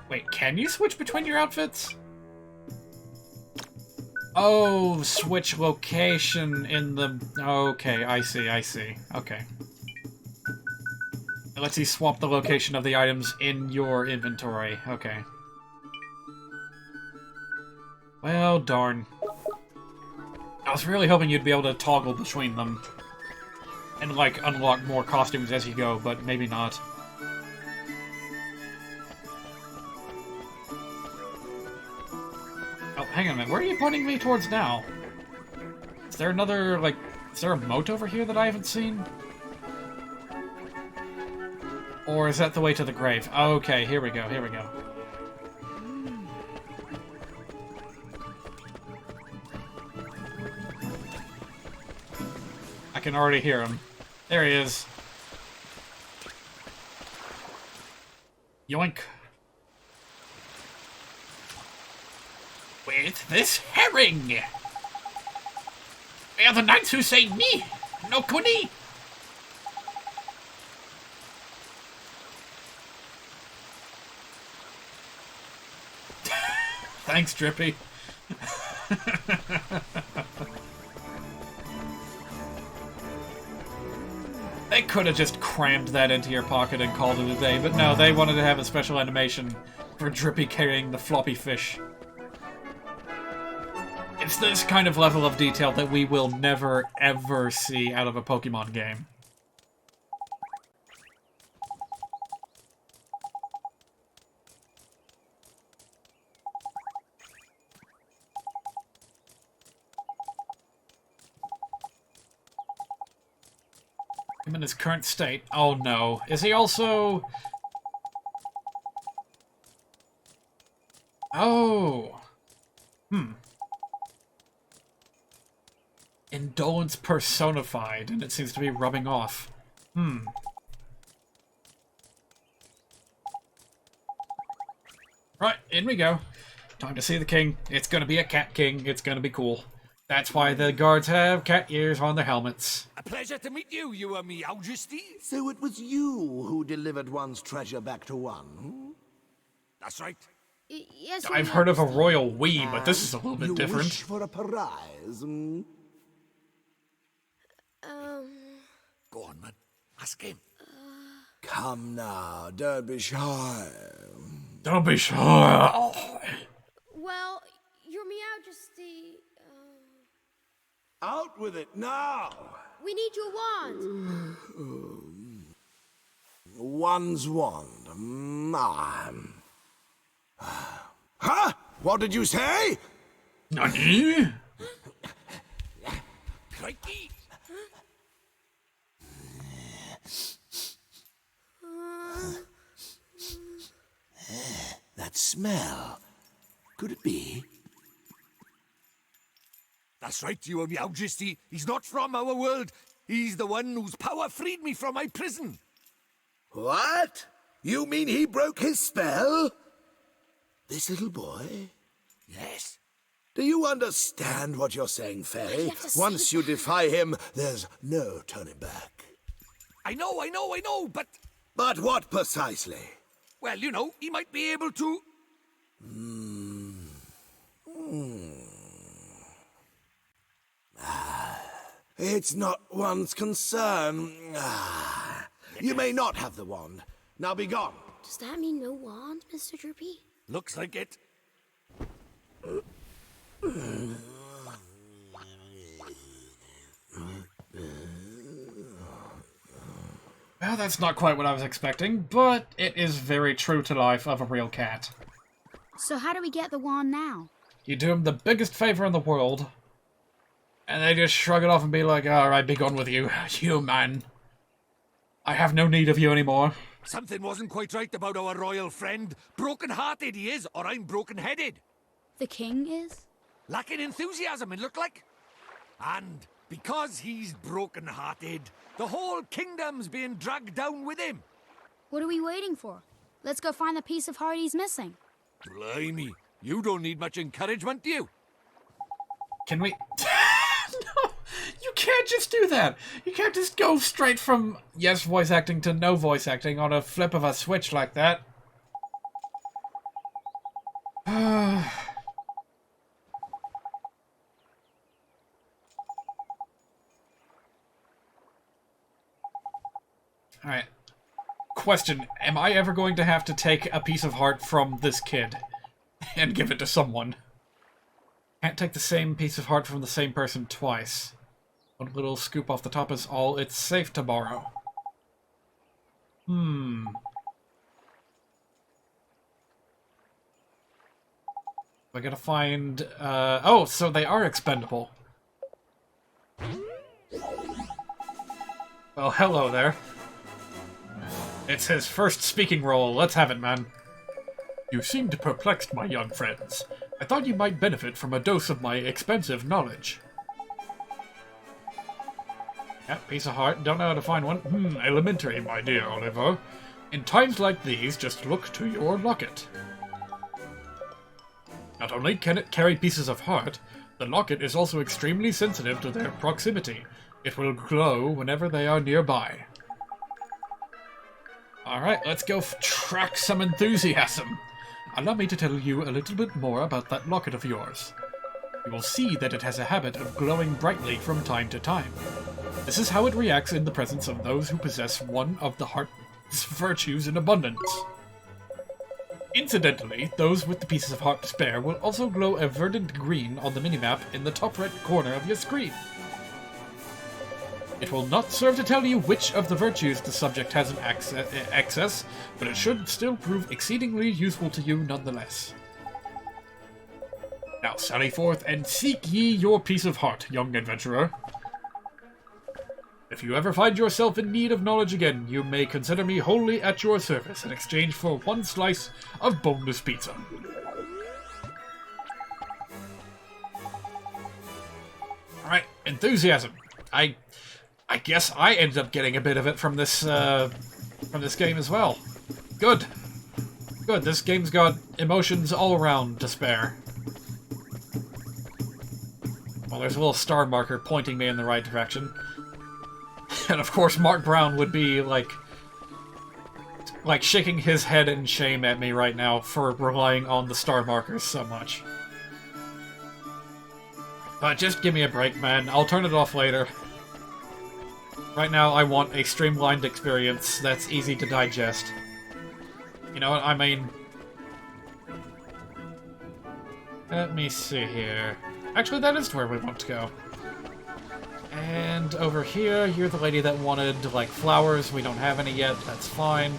Wait, can you switch between your outfits? Oh, switch location in the... Okay, I see. Okay. It lets you swap the location of the items in your inventory. Okay. Well, darn. I was really hoping you'd be able to toggle between them. And, like, unlock more costumes as you go, but maybe not. Oh, hang on a minute. Where are you pointing me towards now? Is there another, like... Is there a moat over here that I haven't seen? Or is that the way to the grave? Okay, here we go. I can already hear him. There he is. Yoink. With this herring! They are the knights who say me, no Kuni! Thanks, Drippy. They could have just crammed that into your pocket and called it a day, but no, they wanted to have a special animation for Drippy carrying the floppy fish. It's this kind of level of detail that we will never, ever see out of a Pokemon game. Him in his current state. Oh no. Is he also... Oh. Indolence personified, and it seems to be rubbing off. Right, in we go. Time to see the king. It's gonna be a cat king. It's gonna be cool. That's why the guards have cat ears on their helmets. A pleasure to meet you, Your Majesty. So it was you who delivered one's treasure back to one, hmm? That's right. Yes, I've heard of a royal we, but this is a little bit different. Wish for a prize, hmm? Go on, man. Ask him. Come now, don't be shy. Don't be shy. Well, Your Majesty, Out with it now! we need your wand. One's wand. Huh? What did you say? Nani? Crikey! That smell. Could it be? That's right, Your Majesty. He's not from our world. He's the one whose power freed me from my prison. What? You mean he broke his spell? This little boy? Yes. Do you understand what you're saying, Fairy? Once you defy him, there's no turning back. I know, but... But what precisely? Well, you know, he might be able to... It's not one's concern. You may not have the wand. Now be gone. Does that mean no wand, Mr. Drippy? Looks like it. Well, that's not quite what I was expecting, but it is very true to life of a real cat. So how do we get the wand now? You do them the biggest favor in the world, and they just shrug it off and be like, alright, be gone with you, human. I have no need of you anymore. Something wasn't quite right about our royal friend. Broken-hearted he is, or I'm broken-headed. The king is? Lacking enthusiasm, it looked like. And because he's broken-hearted, the whole kingdom's being dragged down with him. What are we waiting for? Let's go find the piece of heart he's missing. Blimey, You don't need much encouragement, do you? Can we... No! You can't just do that! You can't just go straight from yes voice acting to no voice acting on a flip of a switch like that. Alright. Question, am I ever going to have to take a piece of heart from this kid and give it to someone? Can't take the same piece of heart from the same person twice. One little scoop off the top is all it's safe to borrow. I gotta find... oh, so they are expendable. Well, hello there. It's his first speaking role. Let's have it, man. You seemed perplexed, my young friends. I thought you might benefit from a dose of my expensive knowledge. Yep, piece of heart. Don't know how to find one. Elementary, my dear Oliver. In times like these, just look to your locket. Not only can it carry pieces of heart, the locket is also extremely sensitive to their proximity. It will glow whenever they are nearby. Alright, let's go track some enthusiasm. Allow me to tell you a little bit more about that locket of yours. You will see that it has a habit of glowing brightly from time to time. This is how it reacts in the presence of those who possess one of the heart's virtues in abundance. Incidentally, those with the pieces of heart to spare will also glow a verdant green on the minimap in the top right corner of your screen. It will not serve to tell you which of the virtues the subject has in excess, but it should still prove exceedingly useful to you nonetheless. Now sally forth and seek ye your piece of heart, young adventurer. If you ever find yourself in need of knowledge again, you may consider me wholly at your service in exchange for one slice of boneless pizza. Alright, enthusiasm. I guess I ended up getting a bit of it from this game as well. Good. Good, this game's got emotions all around to spare. Well, there's a little star marker pointing me in the right direction. And of course Mark Brown would be like shaking his head in shame at me right now for relying on the star markers so much. But just give me a break, man. I'll turn it off later. Right now, I want a streamlined experience that's easy to digest. You know what I mean? Let me see here. Actually, that is where we want to go. And over here, you're the lady that wanted, like, flowers. We don't have any yet. That's fine.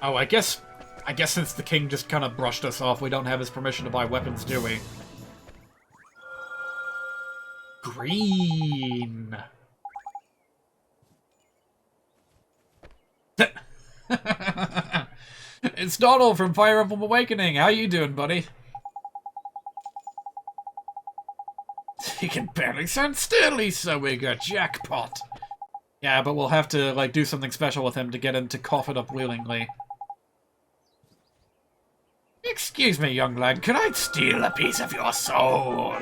Oh, I guess since the king just kind of brushed us off, we don't have his permission to buy weapons, do we? Green. It's Donald from Fire Emblem Awakening. How you doing, buddy? He can barely stand still, he's so eager. Jackpot. Yeah, but we'll have to, like, do something special with him to get him to cough it up willingly. Excuse me, young lad, can I steal a piece of your soul?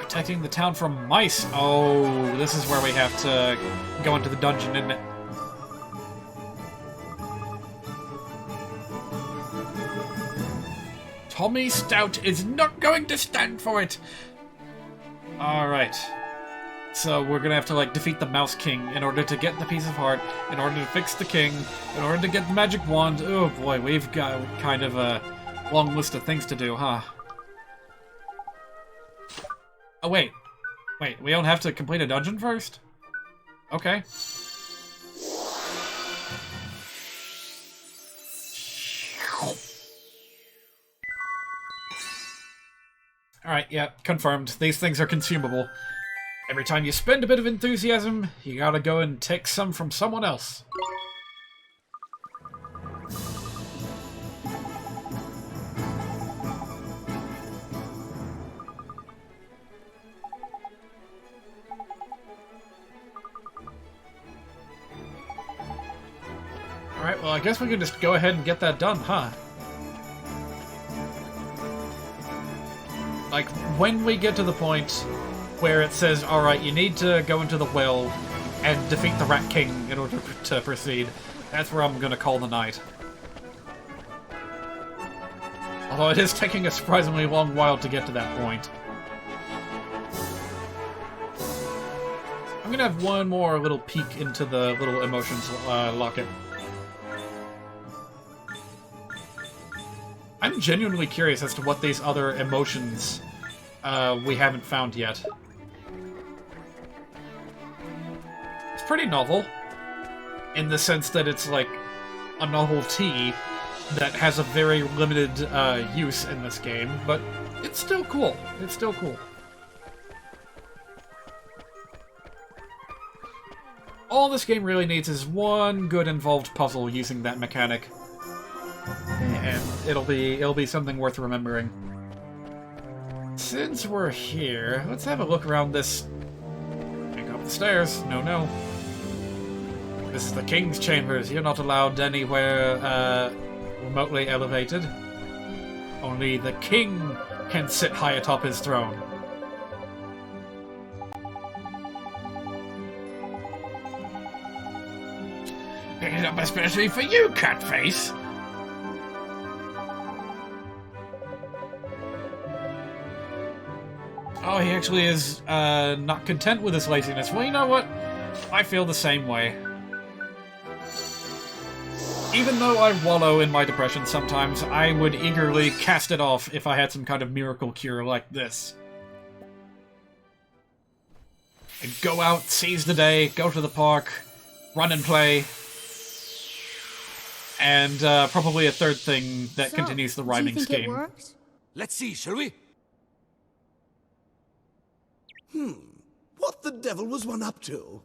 Protecting the town from mice. Oh, this is where we have to go into the dungeon, isn't it? Tommy Stout is not going to stand for it! Alright. So we're gonna have to, like, defeat the Mouse King in order to get the piece of heart, in order to fix the king, in order to get the magic wand. Oh boy, we've got kind of a long list of things to do, huh? Oh wait. Wait, we don't have to complete a dungeon first? Okay. Alright, yeah, confirmed. These things are consumable. Every time you spend a bit of enthusiasm, you gotta go and take some from someone else. Alright, well, I guess we can just go ahead and get that done, huh? Like, when we get to the point where it says, alright, you need to go into the well and defeat the Rat King in order to proceed, that's where I'm gonna call the night. Although it is taking a surprisingly long while to get to that point. I'm gonna have one more little peek into the little emotions locket. I'm genuinely curious as to what these other emotions we haven't found yet. It's pretty novel, in the sense that it's like a novelty that has a very limited use in this game, but it's still cool. It's still cool. All this game really needs is one good involved puzzle using that mechanic. And it'll be something worth remembering. Since we're here, let's have a look around this. Can't go up the stairs. No. This is the King's Chambers. You're not allowed anywhere remotely elevated. Only the King can sit high atop his throne. Pick it up especially for you, Catface! Oh, he actually is not content with his laziness. Well, you know what? I feel the same way. Even though I wallow in my depression sometimes, I would eagerly cast it off if I had some kind of miracle cure like this. And go out, seize the day, go to the park, run and play, and probably a third thing that continues the rhyming scheme. It worked? Let's see, shall we? What the devil was one up to?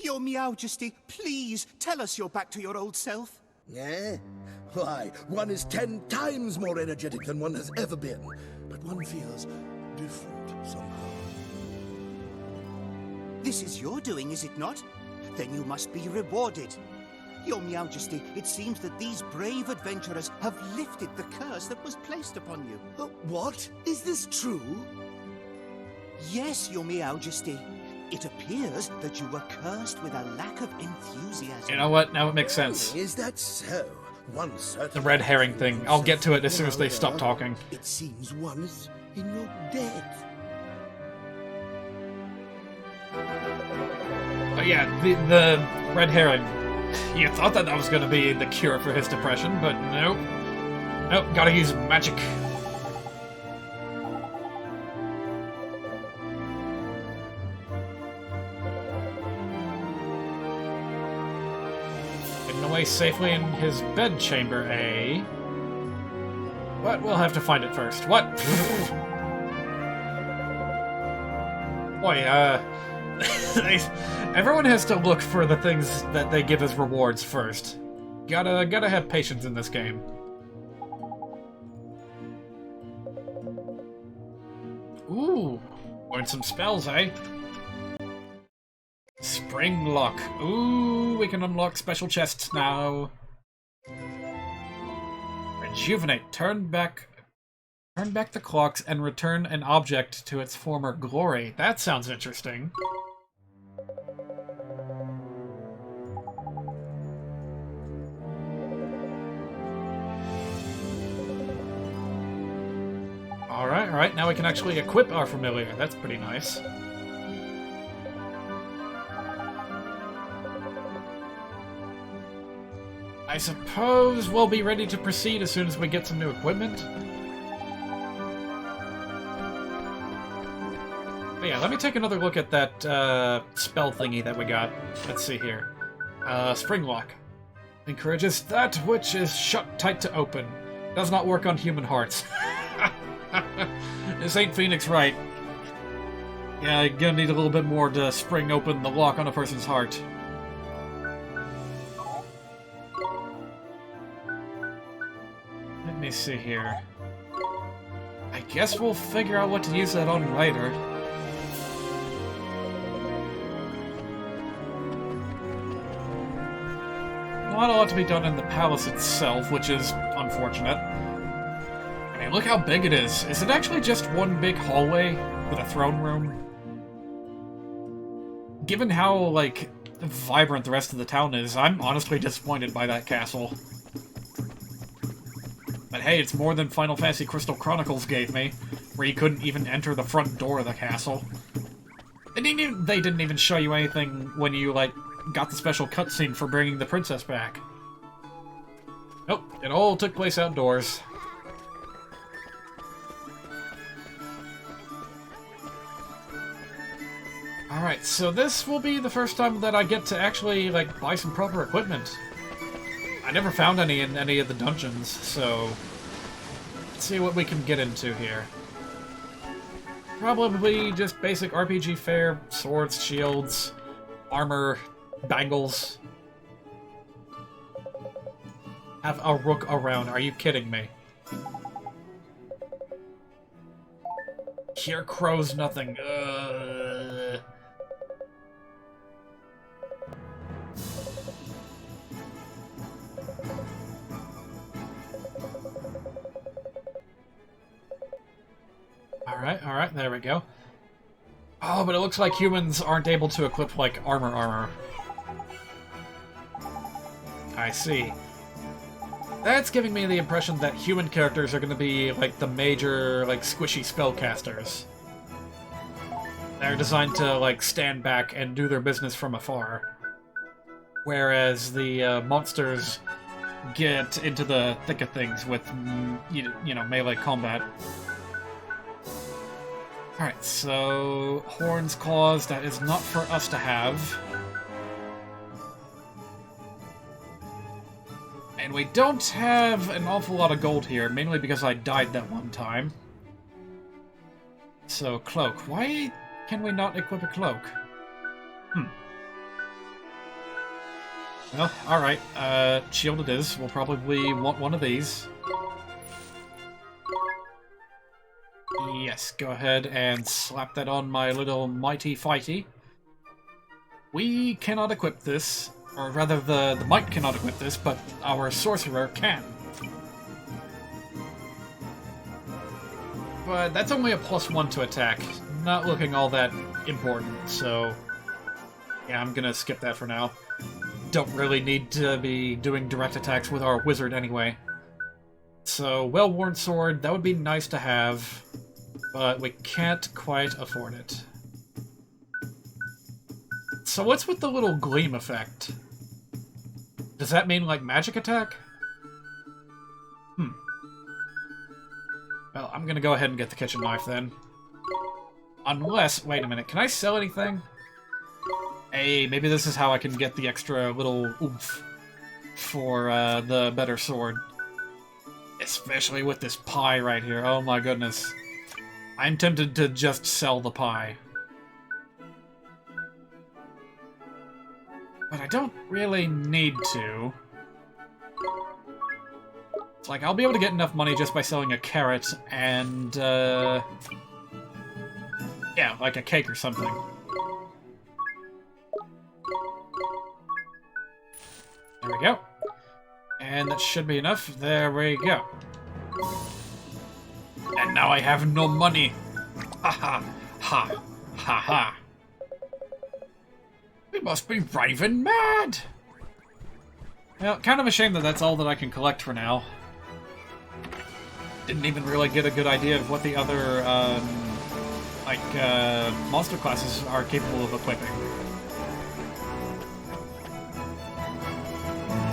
Your Meowjesty, please tell us you're back to your old self. Eh? Why, one is 10 times more energetic than one has ever been. But one feels different somehow. This is your doing, is it not? Then you must be rewarded. Your Meowjesty, it seems that these brave adventurers have lifted the curse that was placed upon you. What? Is this true? Yes, Your Meowjesty. It appears that you were cursed with a lack of enthusiasm. You know what? Now it makes sense. Is that so? One The red herring thing. I'll get to it as soon as they stop talking. It seems one is in your debt. But yeah, the red herring. You thought that was going to be the cure for his depression, but nope. Nope, gotta use magic. Hidden away safely in his bedchamber, eh? But we'll have to find it first. What? Boy, everyone has to look for the things that they give as rewards first. Gotta have patience in this game. Ooh, learn some spells, eh? Spring lock. Ooh, we can unlock special chests now. Rejuvenate. Turn back the clocks and return an object to its former glory. That sounds interesting. Alright, now we can actually equip our familiar. That's pretty nice. I suppose we'll be ready to proceed as soon as we get some new equipment. But yeah, let me take another look at that spell thingy that we got. Let's see here. Spring lock. Encourages that which is shut tight to open. Does not work on human hearts. This ain't Phoenix right. Yeah, you're gonna need a little bit more to spring open the lock on a person's heart. Let me see here. I guess we'll figure out what to use that on later. not a lot to be done in the palace itself, which is unfortunate. I mean, look how big it is. Is it actually just one big hallway with a throne room? Given how, like, vibrant the rest of the town is, I'm honestly disappointed by that castle. But hey, it's more than Final Fantasy Crystal Chronicles gave me, where you couldn't even enter the front door of the castle. They didn't even show you anything when you, like, got the special cutscene for bringing the princess back. Nope, it all took place outdoors. Alright, so this will be the first time that I get to actually, like, buy some proper equipment. I never found any in any of the dungeons, so let's see what we can get into here. Probably just basic RPG fare, swords, shields, armor, bangles. Have a rook around, are you kidding me? Hear crows nothing. Alright, there we go. Oh, but it looks like humans aren't able to equip, like, armor. I see. That's giving me the impression that human characters are gonna be, like, the major, like, squishy spellcasters. They're designed to, like, stand back and do their business from afar. Whereas the monsters get into the thick of things with, you know, melee combat. Alright, so horns, claws, that is not for us to have. And we don't have an awful lot of gold here, mainly because I died that one time. So, cloak. Why can we not equip a cloak? Well, alright, shield it is. We'll probably want one of these. Yes, go ahead and slap that on my little mighty fighty. We cannot equip this, or rather the might cannot equip this, but our sorcerer can. But that's only a +1 to attack, not looking all that important, so yeah, I'm gonna skip that for now. Don't really need to be doing direct attacks with our wizard anyway. So, well-worn sword, that would be nice to have, but we can't quite afford it. So what's with the little gleam effect? Does that mean, like, magic attack? Well, I'm gonna go ahead and get the kitchen knife, then. Unless... wait a minute, can I sell anything? Hey, maybe this is how I can get the extra little oomph for the better sword. Especially with this pie right here, oh my goodness. I'm tempted to just sell the pie. But I don't really need to. It's like, I'll be able to get enough money just by selling a carrot and, yeah, like a cake or something. There we go. And that should be enough. There we go. And now I have no money. Ha ha. Ha. Ha ha. We must be raving mad! Well, kind of a shame that that's all that I can collect for now. Didn't even really get a good idea of what the other, monster classes are capable of equipping.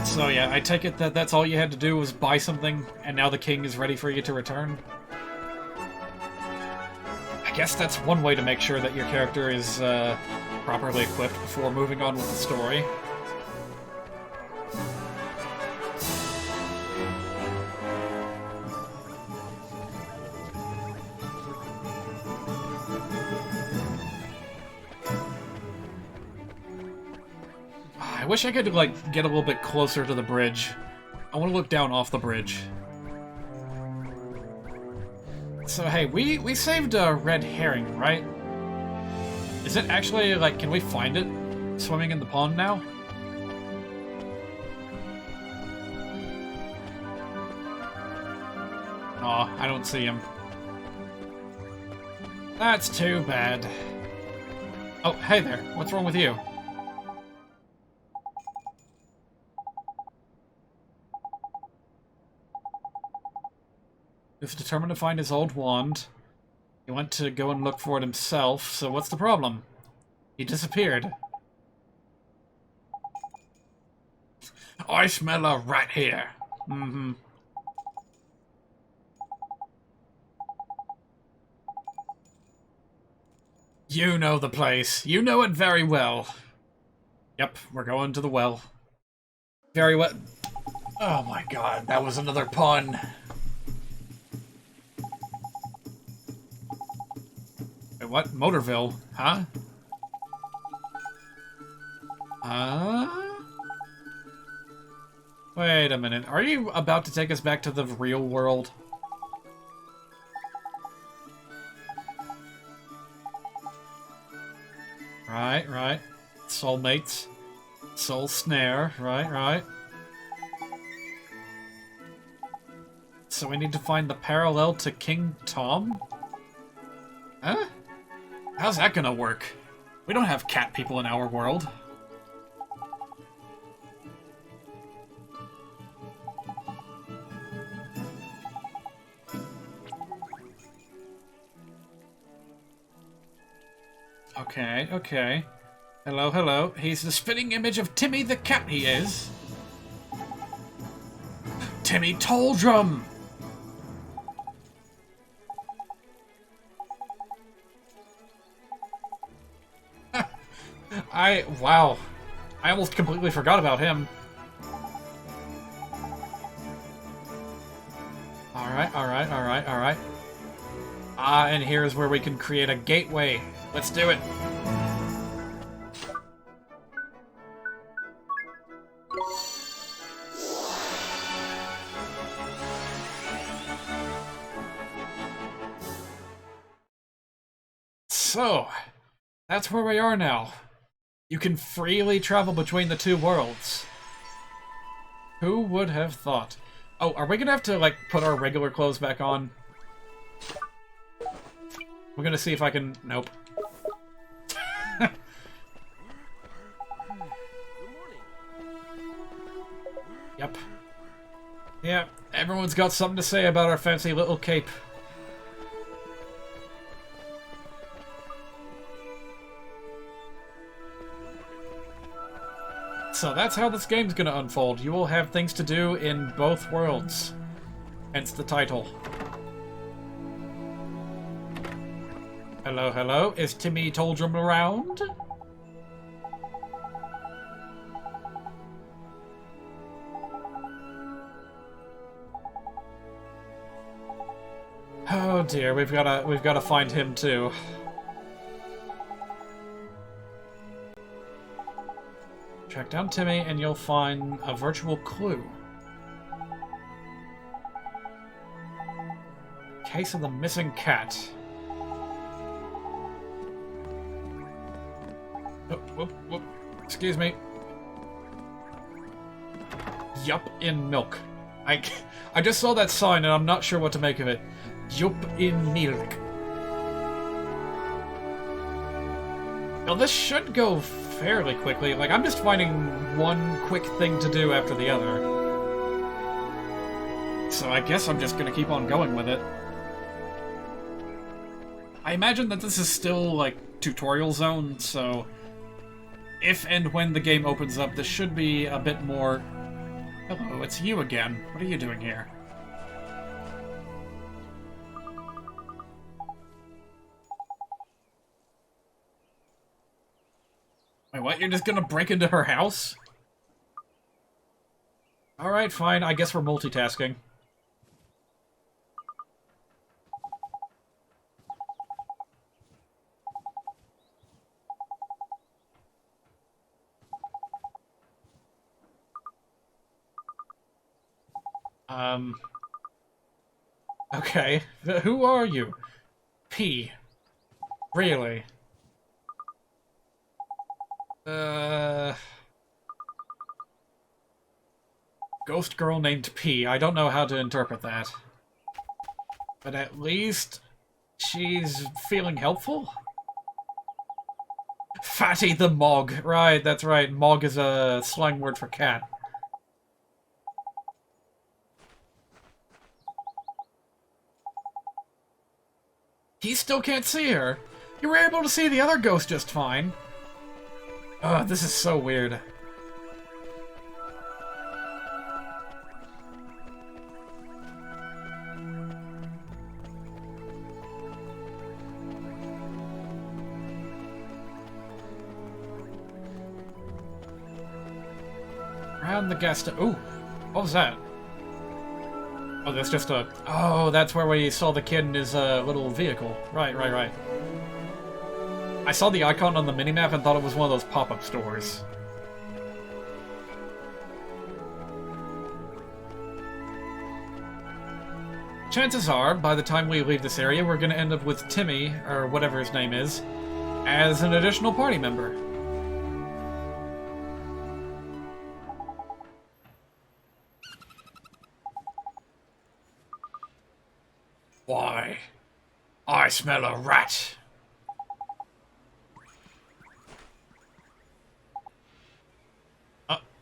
So yeah, I take it that that's all you had to do was buy something, and now the king is ready for you to return? I guess that's one way to make sure that your character is, properly equipped before moving on with the story. I wish I could, like, get a little bit closer to the bridge. I want to look down off the bridge. So, hey, we saved a red herring, right? Is it actually, like, can we find it swimming in the pond now? Aw, I don't see him. That's too bad. Oh, hey there. What's wrong with you? He was determined to find his old wand. He went to go and look for it himself, so what's the problem? He disappeared. I smell a rat here. Mm-hmm. You know the place. You know it very well. Yep, we're going to the well. Very well. Oh my god, that was another pun. Wait, what? Motorville? Huh? Wait a minute. Are you about to take us back to the real world? Right, right. Soulmates. Soul snare. Right, right. So we need to find the parallel to King Tom? Huh? How's that gonna work? We don't have cat people in our world. Okay, okay. Hello, hello. He's the spitting image of Timmy the cat, he is. Timmy Toldrum! Wow. I almost completely forgot about him. Alright, alright, alright, alright. Ah, and here's where we can create a gateway. Let's do it. So, that's where we are now. You can freely travel between the two worlds. Who would have thought? Oh, are we gonna have to, like, put our regular clothes back on? We're gonna see if I can... Nope. Yep. Yeah, everyone's got something to say about our fancy little cape. So that's how this game's gonna unfold. You will have things to do in both worlds. Hence the title. Hello, hello. Is Timmy Toldrum around? Oh dear, we've gotta find him too. Track down Timmy and you'll find a virtual clue. Case of the missing cat. Oh, whoop, whoop. Excuse me. Yup in milk. I just saw that sign and I'm not sure what to make of it. Yup in milk. Now this should go fairly quickly. Like, I'm just finding one quick thing to do after the other. So I guess I'm just gonna keep on going with it. I imagine that this is still, like, tutorial zone, so... if and when the game opens up, this should be a bit more... Hello, it's you again. What are you doing here? Wait, what? You're just gonna break into her house? Alright, fine. I guess we're multitasking. Okay. Who are you? P. Really? Ghost girl named P. I don't know how to interpret that. But at least she's feeling helpful? Fatty the Mog. Right, that's right. Mog is a slang word for cat. He still can't see her. You were able to see the other ghost just fine. Ugh, this is so weird. Around the guest. Ooh, what was that? Oh, that's just a... Oh, that's where we saw the kid in his little vehicle. Right. I saw the icon on the minimap and thought it was one of those pop-up stores. Chances are, by the time we leave this area, we're going to end up with Timmy, or whatever his name is, as an additional party member. Why? I smell a rat.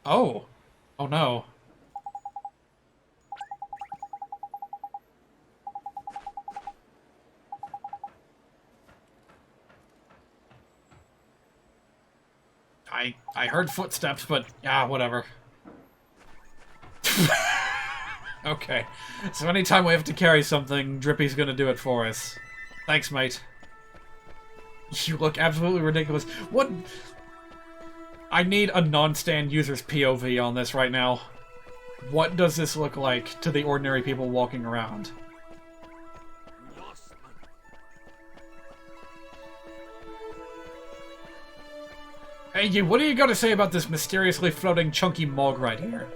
Oh. Oh no. I heard footsteps, but yeah, whatever. Okay. So anytime we have to carry something, Drippy's gonna do it for us. Thanks, mate. You look absolutely ridiculous. What? I need a non-stand user's POV on this right now. What does this look like to the ordinary people walking around? Hey, you, what do you got to say about this mysteriously floating chunky Mog right here?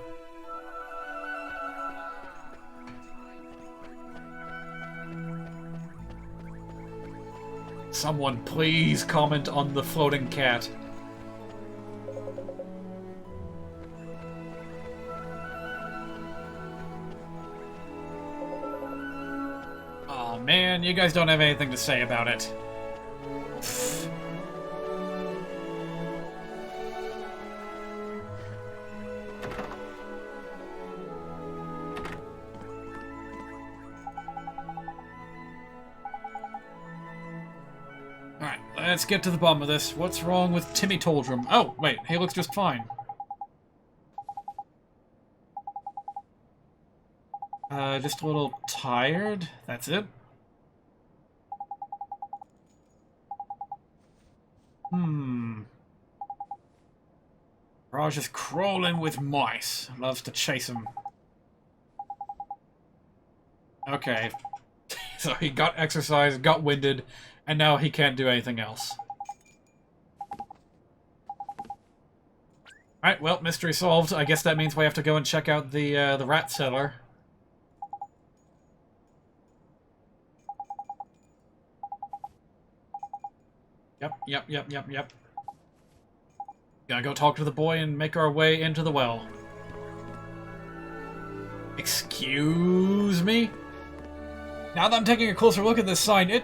Someone please comment on the floating cat. Oh man, you guys don't have anything to say about it. Alright, let's get to the bottom of this. What's wrong with Timmy Toldrum? Oh, wait, he looks just fine. Just a little tired. That's it. Raj is crawling with mice. Loves to chase them. Okay. So he got exercise, got winded, and now he can't do anything else. Alright, well, mystery solved. I guess that means we have to go and check out the rat cellar. Yep. Gotta go talk to the boy and make our way into the well. Excuse me? Now that I'm taking a closer look at this sign,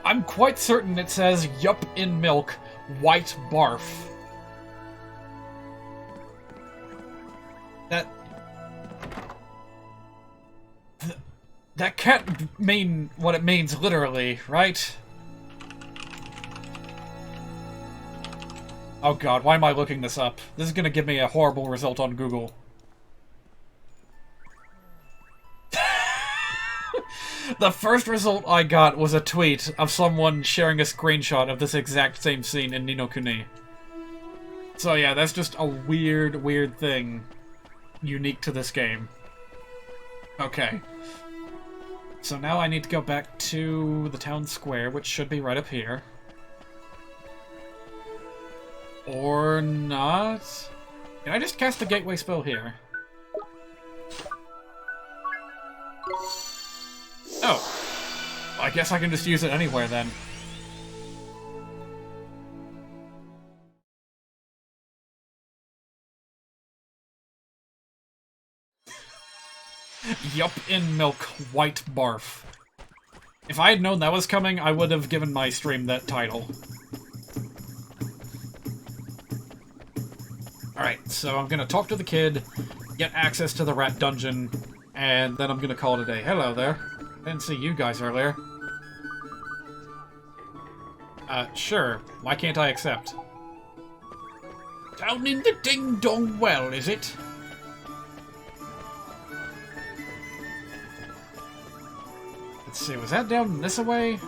I'm quite certain it says, "Yup in milk, white barf." That can't mean what it means literally, right? Oh god, why am I looking this up? This is gonna give me a horrible result on Google. The first result I got was a tweet of someone sharing a screenshot of this exact same scene in Ni no Kuni. So yeah, that's just a weird thing unique to this game. Okay. So now I need to go back to the town square, which should be right up here. Or not? Can I just cast the gateway spell here? Oh. I guess I can just use it anywhere then. Yup in milk, white barf. If I had known that was coming, I would have given my stream that title. Alright, so I'm gonna talk to the kid, get access to the rat dungeon, and then I'm gonna call it a day. Hello there. Didn't see you guys earlier. Sure. Why can't I accept? Down in the ding-dong well, is it? Let's see, was that down this way?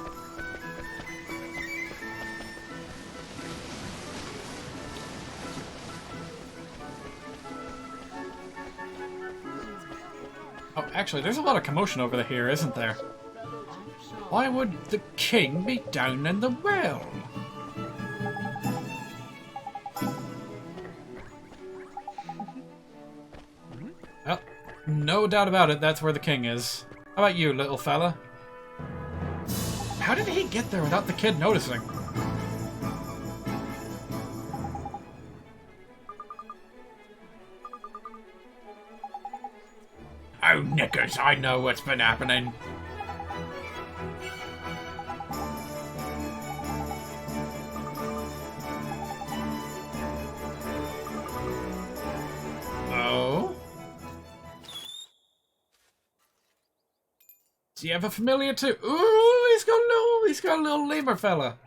Oh, actually, there's a lot of commotion over here, isn't there? Why would the king be down in the well? Well, no doubt about it, that's where the king is. How about you, little fella? How did he get there without the kid noticing? Oh, knickers, I know what's been happening. Oh? Do you have a familiar too? Ooh, he's got a little lemur fella.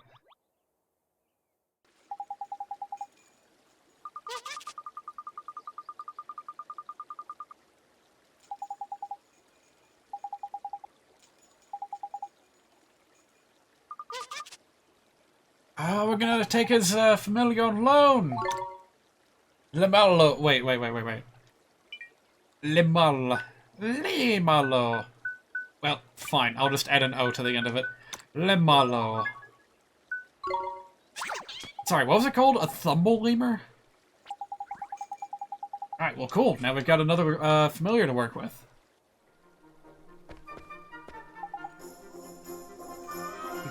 Oh, we're gonna take his familiar on loan. Limalo. Wait. Limalo. Well, fine. I'll just add an O to the end of it. Limalo. Sorry, what was it called? A thumble lemur? Alright, well, cool. Now we've got another familiar to work with.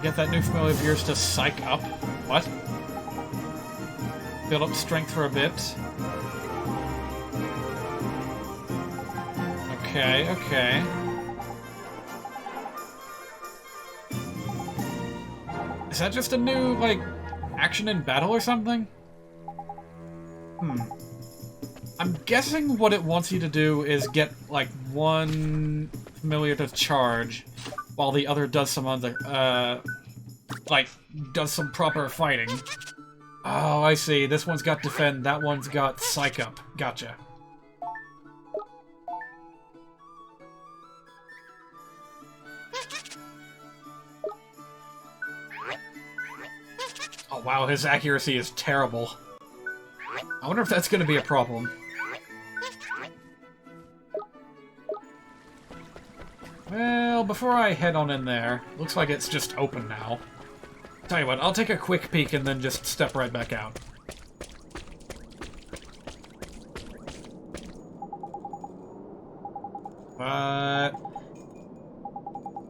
Get that new familiar of yours to psych up. What? Build up strength for a bit. Okay. Is that just a new, like, action in battle or something? I'm guessing what it wants you to do is get, like, one familiar to charge, while the other does some other, does some proper fighting. Oh, I see. This one's got defend, that one's got psych up. Gotcha. Oh wow, his accuracy is terrible. I wonder if that's gonna be a problem. Well, before I head on in there, looks like it's just open now. Tell you what, I'll take a quick peek and then just step right back out.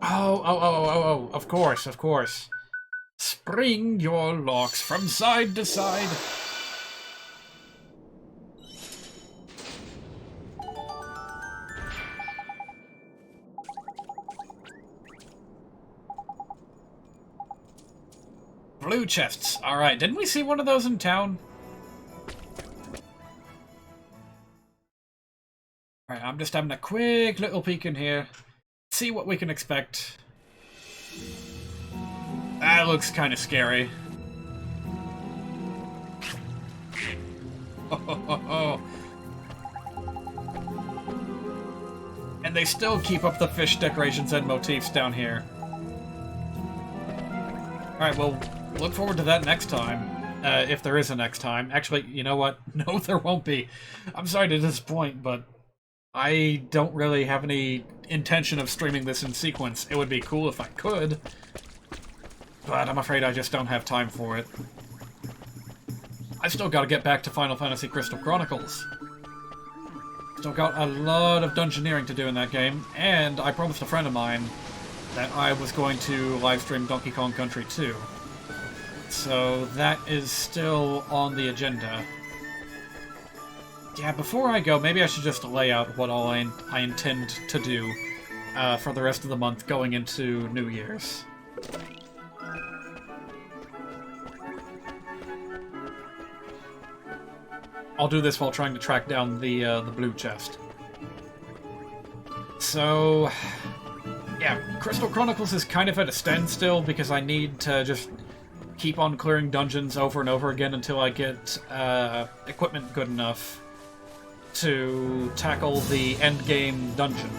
Oh, of course. Spring your locks from side to side. Blue chests. Alright, didn't we see one of those in town? Alright, I'm just having a quick little peek in here. See what we can expect. That looks kind of scary. And they still keep up the fish decorations and motifs down here. Alright, well, look forward to that next time. If there is a next time. Actually, you know what? No, there won't be. I'm sorry to disappoint, but I don't really have any intention of streaming this in sequence. It would be cool if I could, but I'm afraid I just don't have time for it. I still gotta get back to Final Fantasy Crystal Chronicles. Still got a lot of dungeoneering to do in that game, and I promised a friend of mine that I was going to livestream Donkey Kong Country 2. So that is still on the agenda. Yeah, before I go, maybe I should just lay out what all I intend to do for the rest of the month going into New Year's. I'll do this while trying to track down the blue chest. So, yeah, Crystal Chronicles is kind of at a standstill because I need to just keep on clearing dungeons over and over again until I get equipment good enough to tackle the endgame dungeon.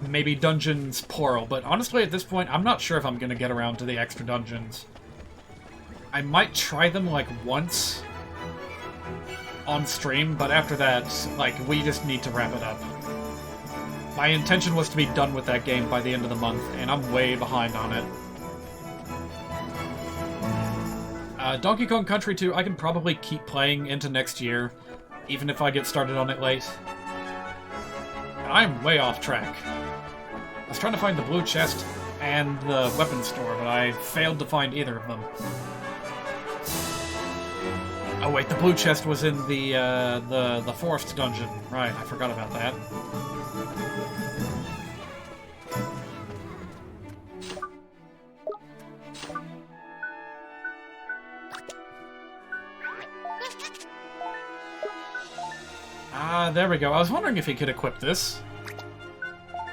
Maybe dungeons plural, but honestly at this point I'm not sure if I'm going to get around to the extra dungeons. I might try them like once on stream, but after that, like, we just need to wrap it up. My intention was to be done with that game by the end of the month, and I'm way behind on it. Donkey Kong Country 2, I can probably keep playing into next year, even if I get started on it late. And I'm way off track. I was trying to find the blue chest and the weapons store, but I failed to find either of them. Oh wait, the blue chest was in the forest dungeon. Right, I forgot about that. Ah, there we go. I was wondering if he could equip this.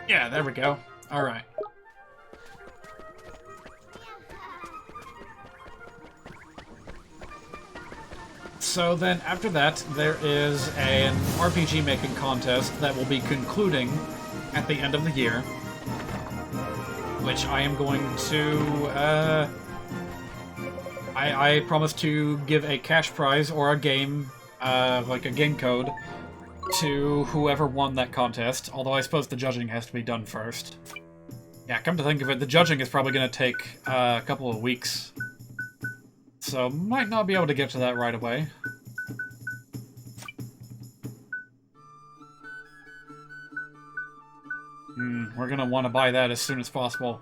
Yeah, there we go. Alright. So then, after that, there is an RPG making contest that will be concluding at the end of the year, which I am going to, I promise to give a cash prize or a game, like a game code, to whoever won that contest, although I suppose the judging has to be done first. Yeah, come to think of it, the judging is probably going to take a couple of weeks. So, might not be able to get to that right away. We're gonna want to buy that as soon as possible.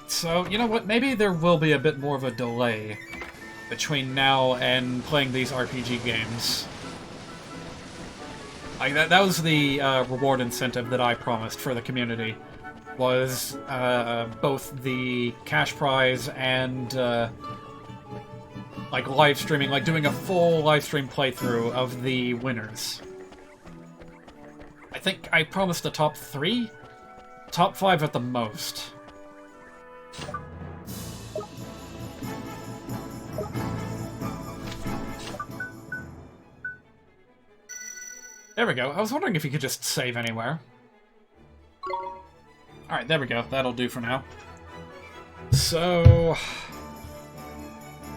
So, you know what? Maybe there will be a bit more of a delay between now and playing these RPG games. Like, that was the reward incentive that I promised for the community, was both the cash prize and like live streaming, like doing a full live stream playthrough of the winners. I think I promised the top 3? Top 5 at the most. There we go. I was wondering if you could just save anywhere. Alright, there we go. That'll do for now. So...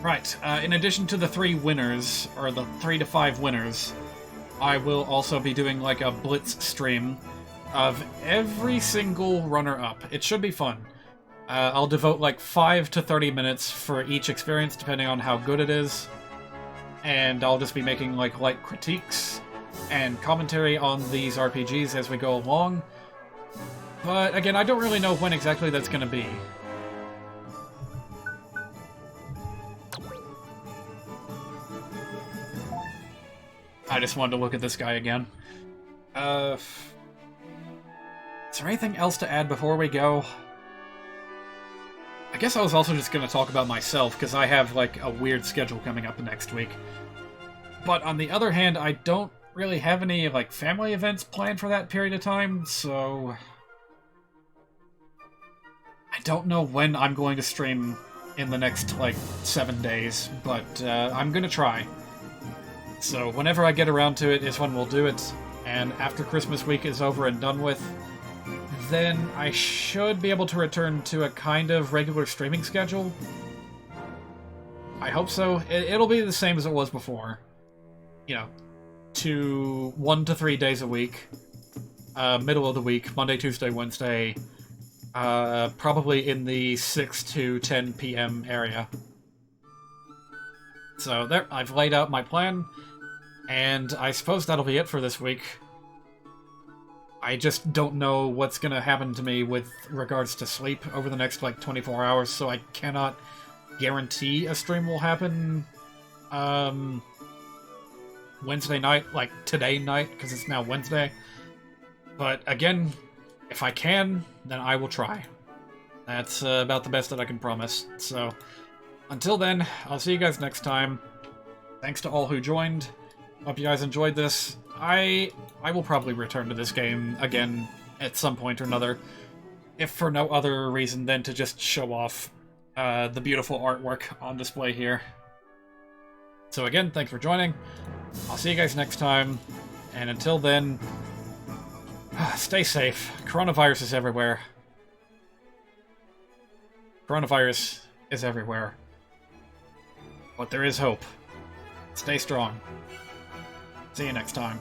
Right, in addition to the 3 winners, or the 3 to 5 winners, I will also be doing like a blitz stream of every single runner-up. It should be fun. I'll devote like 5 to 30 minutes for each experience, depending on how good it is. And I'll just be making like light critiques and commentary on these RPGs as we go along. But again, I don't really know when exactly that's going to be. I just wanted to look at this guy again. Is there anything else to add before we go? I guess I was also just going to talk about myself, because I have, like, a weird schedule coming up next week. But on the other hand, I don't really have any, like, family events planned for that period of time, so... I don't know when I'm going to stream in the next, like, 7 days, but I'm gonna try. So whenever I get around to it is when we'll do it, and after Christmas week is over and done with, then I should be able to return to a kind of regular streaming schedule. I hope so. It'll be the same as it was before. You know, 1 to 3 days a week, middle of the week, Monday, Tuesday, Wednesday, probably in the 6 to 10 p.m. area. So there, I've laid out my plan, And I suppose that'll be it for this week. I just don't know what's gonna happen to me with regards to sleep over the next, like, 24 hours, so I cannot guarantee a stream will happen, Wednesday night, like, today night, because it's now Wednesday. But, again, if I can, then I will try. That's about the best that I can promise. So, until then, I'll see you guys next time. Thanks to all who joined. Hope you guys enjoyed this. I will probably return to this game again at some point or another, if for no other reason than to just show off the beautiful artwork on display here. So again, thanks for joining. I'll see you guys next time, and until then, stay safe. Coronavirus is everywhere. Coronavirus is everywhere. But there is hope. Stay strong. See you next time.